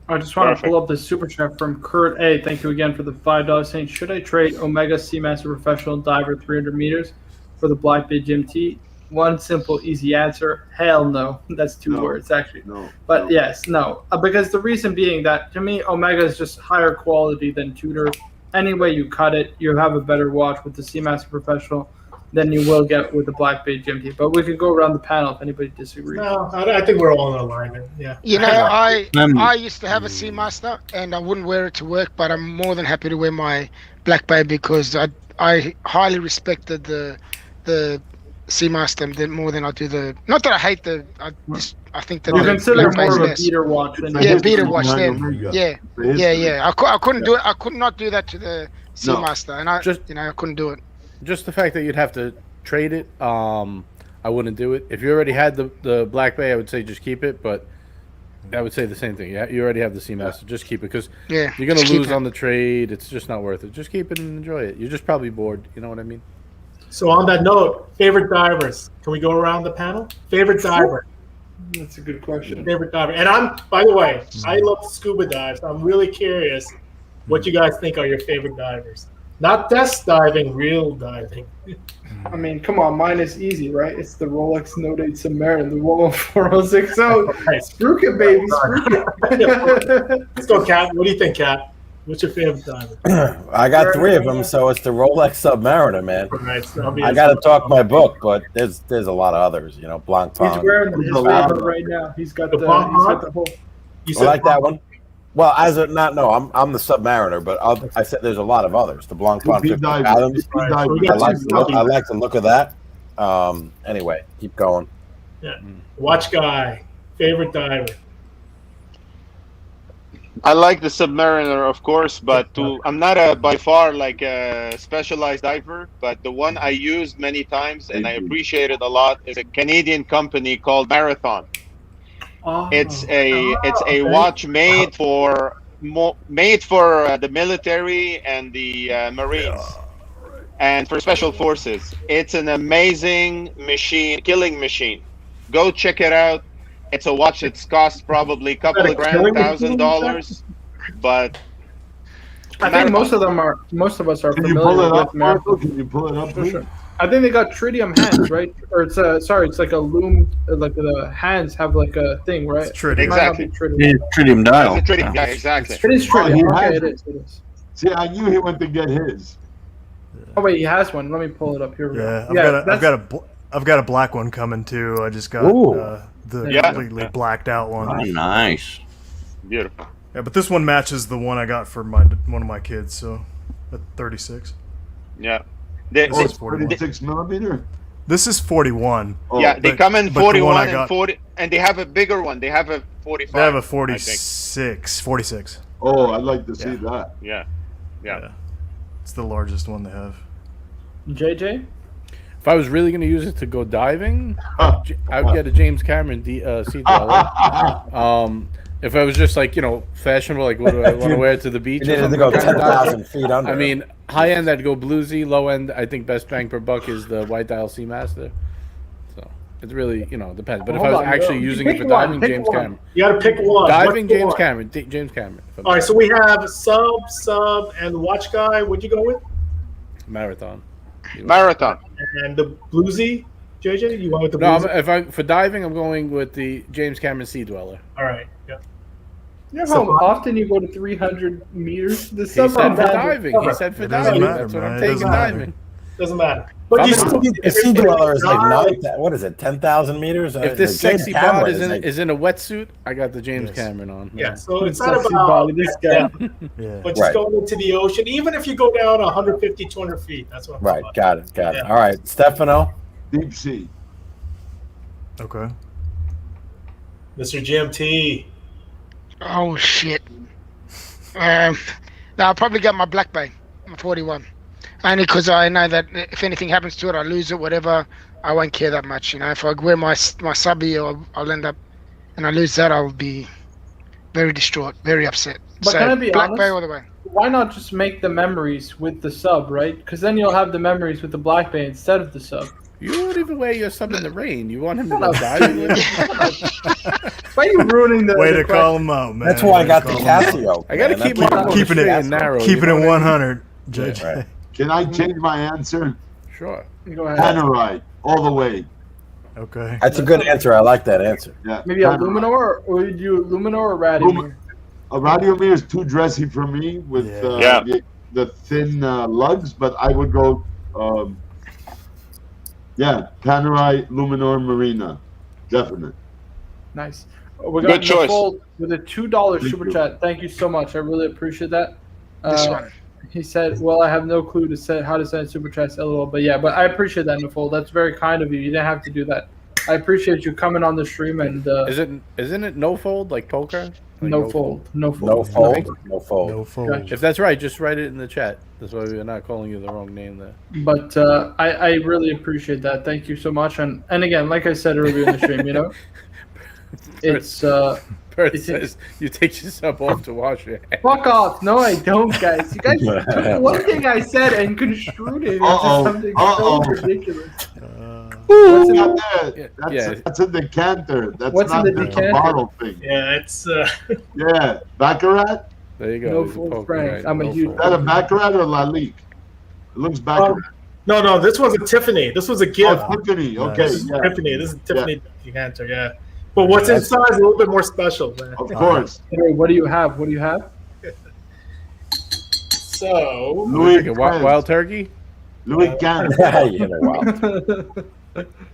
I just want to pull up the super chat from Kurt A. Thank you again for the $5 saying, should I trade Omega Seamaster Professional Diver 300 meters for the Black Bay GMT? One simple, easy answer: hell no. That's two words, actually. No. But yes, no. Because the reason being that, to me, Omega is just higher quality than Tudor. Any way you cut it, you have a better watch with the Seamaster Professional than you will get with the Black Bay GMT. But we could go around the panel if anybody disagrees. No, I think we're all in alignment. Yeah. I used to have a Seamaster, and I wouldn't wear it to work, but I'm more than happy to wear my Black Bay because I highly respected the Seamaster more than I do the. Not that I hate the. I think that you consider more of a beater watch than beater watch. Then yeah. I couldn't do it. I could not do that to the Seamaster, and I couldn't do it. Just the fact that you'd have to trade it, I wouldn't do it. If you already had the Black Bay, I would say just keep it. But I would say the same thing. You already have the Seamaster. Just keep it because you're going to lose on the trade. It's just not worth it. Just keep it and enjoy it. You're just probably bored. You know what I mean? So on that note, favorite divers. Can we go around the panel? Favorite diver. That's a good question. Favorite diver. And by the way, I love scuba dives. I'm really curious what you guys think are your favorite divers. Not test diving, real diving. I mean, come on, mine is easy, right? It's the Rolex Note 8 Submariner, the 11460. Spruik it, baby, spruik it. Let's go, Kat. What do you think, Kat? What's your favorite diver? I got three of them, so it's the Rolex Submariner, man. Right, so I got to talk my book, but there's a lot of others, Blanc He's wearing his favorite right now. He's got the whole. You like that one? Well, I'm the Submariner, but I said there's a lot of others. The Blanc Bond 50 Adams. I like the look of that. Anyway, keep going. Yeah. Watch guy, favorite diver. I like the Submariner, of course, but I'm not by far like a specialized diver. But the one I used many times and I appreciate it a lot is a Canadian company called Marathon. It's a watch made for the military and the Marines and for special forces. It's an amazing machine, killing machine. Go check it out. It's a watch that's cost probably a couple of grand, $1,000, but I think most of us are familiar with Marathon. Can you pull it up, please? Sure. I think they got tritium hands, right? Or it's like a loom. Like the hands have like a thing, right? It's tritium. Exactly. Tritium dial. It's a tritium, yeah, exactly. It is tritium. Okay, it is. See, I knew he went to get his. Oh wait, he has one. Let me pull it up here. I've got a black one coming too. I just got the completely blacked out one. Oh, nice. Beautiful. Yeah, but this one matches the one I got for one of my kids. So, at 36. Yeah. This is 46 millimeter. This is 41. Yeah, they come in 41 and 40, and they have a bigger one. They have a 45. They have a 46. Oh, I'd like to see that. Yeah. It's the largest one they have. JJ? If I was really going to use it to go diving, I would get a James Cameron Sea Dweller. If I was just like, fashionable, like what do I want to wear to the beach? You needed to go 10,000 feet under. I mean, high end, I'd go bluesy. Low end, I think best bang per buck is the White Dial Seamaster. So it really, depends. But if I was actually using it for diving, James Cameron. You got to pick one. Diving, James Cameron. James Cameron. All right, so we have sub, and watch guy. What'd you go with? Marathon. And the bluesy, JJ? You went with the bluesy? For diving, I'm going with the James Cameron Sea Dweller. All right, yeah. You know how often you go to 300 meters? He said for diving. That's what I'm taking diving. Doesn't matter. But If you still, a sea dweller is like 10,000 meters? If this the sexy James Cameron bod is like- in a wetsuit, I got the James Cameron on. yeah. So it's not Sexy about body, this guy. Yeah. but just going into the ocean, even if you go down 150, 200 feet. That's what I'm Right, talking about. got it. All right, Stefano. Deep sea. Okay. Mr. GMT. Oh shit. Now I'll probably get my Black Bay, my 41. Only because I know that if anything happens to it, I lose it, whatever. I won't care that much. You know, if I wear my subby, I'll end up, and I lose that, I'll be very distraught, very upset. But so can I be Black honest? Bay all the way. Why not just make the memories with the sub, right? Because then you'll have the memories with the Black Bay instead of the sub. You won't even wear your sub in the rain. You want him to Shut go up. diving with you? Why are you ruining the Way the to question? call him out, man. That's why I Way got to the call him out. Casio. I gotta man. keep That's my why- mouth straight and narrow. Keeping you it know what I mean? 100, JJ. Right. Can I change my answer? Sure. Go ahead. Panerite, all the way. Okay. That's a good answer. I like that answer. Yeah. Maybe a Panerite. Luminor, or would you Luminor or Radiomir? A Radiomir is too dressy for me with Yeah. the thin lugs, but I would go, Panerite, Luminor, Marina. Definite. Nice. We got Good choice. Nicole with a $2 Thank super you. chat. Thank you so much. I really appreciate that. This one. He said, "Well, I have no clue to say how to send super chats." LOL. But yeah, but I appreciate that, Nicole. That's very kind of you. You didn't have to do that. I appreciate you coming on the stream and Isn't it no fold like poker? Like no fold, no fold, No fold. No fold. No fold. Gotcha. If that's right, just write it in the chat. That's why we're not calling you the wrong name there. But I really appreciate that. Thank you so much. And again, like I said earlier in the stream, you know, it's Bert It's- says you take your sub off to wash your hands. fuck off. No, I don't, guys. You guys took one thing I said and construed it into something so ridiculous. What's in Not the, that. That's a decanter. That's What's in not the just decanter? a bottle thing. Yeah, it's Yeah. Baccarat? There you go. No he's a full poker Frank. guy. I'm a No huge- Is that a Baccarat or La Ligue? It looks Baccarat. no. This was a Tiffany. This was a gift. Oh, Tiffany. Okay. This is Yeah. Tiffany. This is Tiffany decanter. Yeah. But what's inside is a little bit more special, man. Of course. Hey, what do you have? What do you have? So Louis Like a wild turkey? Louis Cannes. You know, wow.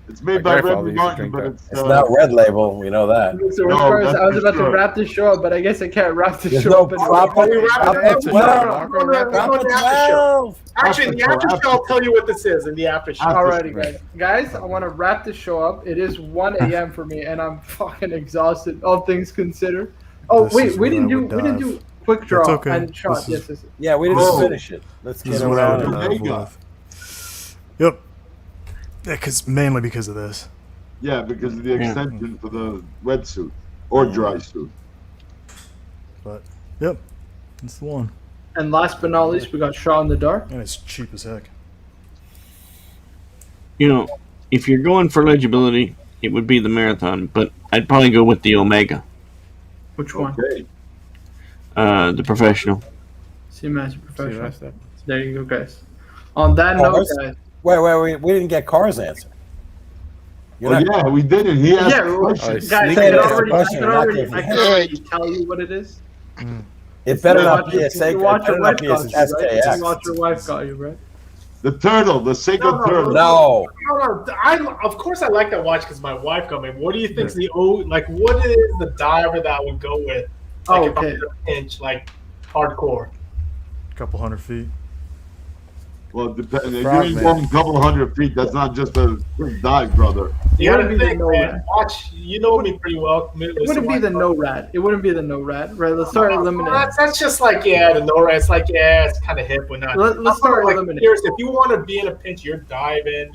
It's made My by grandfather Red used to Martin, drink but that. it's It's not red label. We know that. So No, as far as that's I was for about to sure. wrap this show up, but I guess I can't wrap this There's show no up. proper. we wrap it That's up. well. Actually, in the after show, I'll tell you what this is in the after show. Alrighty, guys. Guys, I want to wrap this show up. It is 1 a.m. for me, and I'm fucking exhausted. All things considered. Oh This wait, is we what I didn't would do dive. quick draw okay. and shot. This is- Yes, yes. Yeah, we didn't Oh. finish it. Let's This get is what I around would it. dive Omega. with. Yep. Yeah, mainly because of this. Yeah, because of the extension for the wetsuit or dry suit. But yep, that's the one. And last but not least, we got Shot in the Dark. And it's cheap as heck. You know, if you're going for legibility, it would be the Marathon, but I'd probably go with the Omega, Which one? Okay. the professional. Seamaster See, Professional. that's that. There you go, guys. On that note, Cars? guys. Wait. We didn't get Carr's answer. You're Oh, not- yeah, we didn't. He asked Yeah, well, questions. guys, I sneaky can ass already, question, not giving I can hints. already tell you what it is. It better You not watch be your- a SK. you It watch your better wife not be a got you, right? You SKX. watch your wife got you, right? The turtle, the Seiko No. turtle. No. No, of course I like that watch because my wife got me. What do you think's what is the diver that would go with? Like if I'm Okay. in a pinch, like hardcore. Couple 100 feet. Well, depends. If Frog you're man. going a couple hundred feet, that's not just a quick dive, brother. You gotta wouldn't be think, the no man. rat. Watch, you know me pretty well. It wouldn't be the no rat. It wouldn't be the no rat. Right? Let's start eliminating. That's just like the no rat. It's like it's kind of hip. We're not. Let's start eliminating. Seriously, if you want to be in a pinch, you're diving.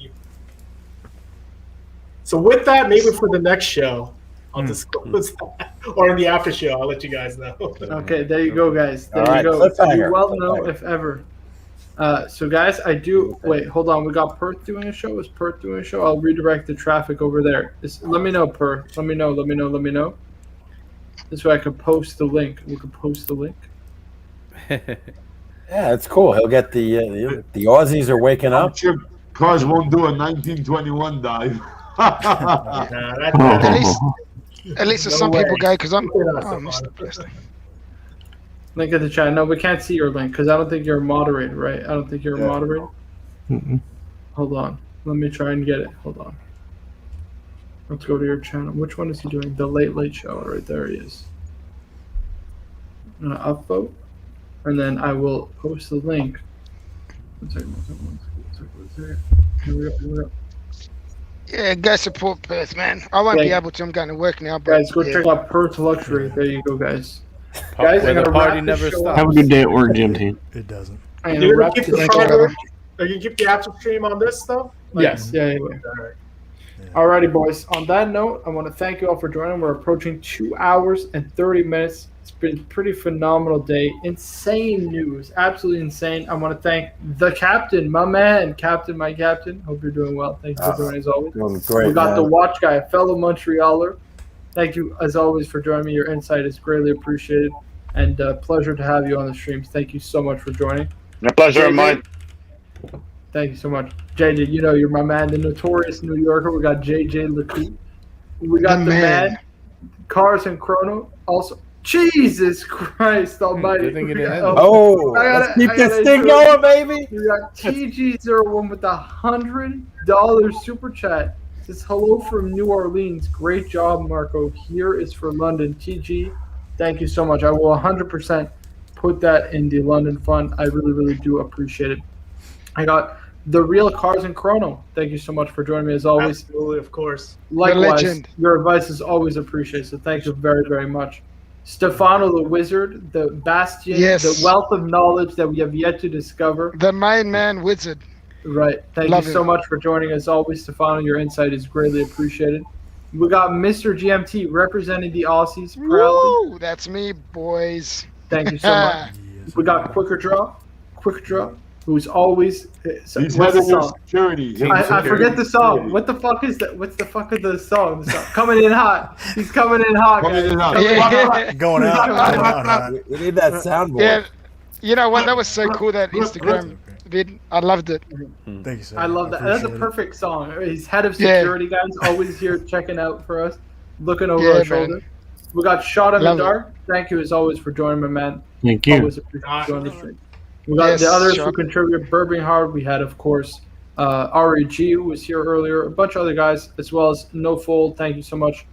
So with that, maybe for the next show, I'll disclose that, or in the after show, I'll let you guys know. Okay, there you go, guys. There All right, you go. cliffhanger, You well know cliffhanger. if ever. So, guys, I do. Wait, hold on. We got Perth doing a show. Is Perth doing a show? I'll redirect the traffic over there. Let me know, Perth. Let me know. This way I could post the link. We could post the link. Yeah, it's cool. He'll get the Aussies are waking I'm up. sure cars won't do a 1921 dive. At least there's some people go because I'm. Oh, Mr. Blessing. Link in the chat. No, we can't see your link because I don't think you're a moderator, right? I don't think you're a moderator. Hold on. Let me try and get it. Hold on. Let's go to your channel. Which one is he doing? The Late Late Show. Right there he is. I'm gonna upvote, and then I will post the link. One second. Here we go. Yeah, go support Perth, man. I won't be able to. I'm going to work now. But Guys, go check out Perth Luxury. There you go, guys. Where Guys, I'm the gonna party wrap never this show stops. up. Have a good day at work, Jim Team. It doesn't. I'm You're gonna gonna wrap keep this the show Friday, up. are you gonna keep the after stream on this stuff? Yes. Yeah. All right. Alrighty, boys. On that note, I want to thank you all for joining. We're approaching 2 hours and 30 minutes. It's been a pretty phenomenal day. Insane news. Absolutely insane. I want to thank the captain, my man, Captain, my captain. Hope you're doing well. Thank you for joining as always. Doing great, We got man. the watch guy, a fellow Montrealer. Thank you, as always, for joining me. Your insight is greatly appreciated. And pleasure to have you on the streams. Thank you so much for joining. A pleasure of mine. Thank you so much. JJ, you know you're my man, the notorious New Yorker. We got JJ LeCoux. We got the man, Cars and Chrono. Also, Jesus Christ Almighty. Good thing it We got- didn't. Let's keep this thing going, baby. We got TG01 with a $100 super chat. Says hello from New Orleans. Great job, Marco. Here is for London. TG, thank you so much. I will 100% put that in the London fund. I really, really do appreciate it. I got the real Cars and Chrono. Thank you so much for joining me as always. Absolutely, of course. Likewise, legend. your advice is always appreciated. So thank you very, very much. Stefano the Wizard, the Bastion, Yes. the wealth of knowledge that we have yet to discover. The main man wizard. Right. Thank Love you so him. much for joining as always, Stefano. Your insight is greatly appreciated. We got Mr. GMT representing the Aussies proudly. Woo! That's me, boys. Thank you so much. We got Quicker Draw, who's always. He's what's head the of your song? security. I forget the song. What the fuck is that? What's the fuck of the song? Coming in hot. He's coming in hot. Coming guys. in hot. Coming in hot. Going out. Going out. We need that soundboard. Yeah, you know what? That was so cool. That Instagram vid. I loved it. Thank you, sir. I love that. That's a appreciate it. perfect song. He's head of Yeah. security, guys. Always here checking out for us, looking over Yeah, our man. shoulder. We got Shot in Love the it. Dark. Thank you as always for joining me, man. Thank you. Always appreciate you joining the stream. We got Yes, the others who Shot. contribute. Burbing Hard. We had, of course, REG who was here earlier. A bunch of other guys, as well as No Fold. Thank you so much.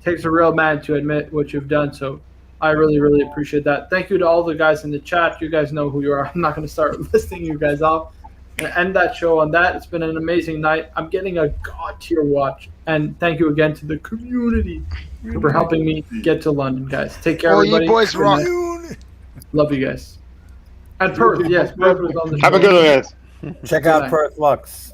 Takes a real man to admit what you've done. So I really, really appreciate that. Thank you to all the guys in the chat. You guys know who you are. I'm not going to start listing you guys off. And end that show on that. It's been an amazing night. I'm getting a god tier watch. And thank you again to the community for helping me get to London, guys. Take care, All everybody. you boys Good rock. night. Love you guys. And Perth, yes, Perth was on the show. Have a good one, guys. Check Good out night. Perth Lux.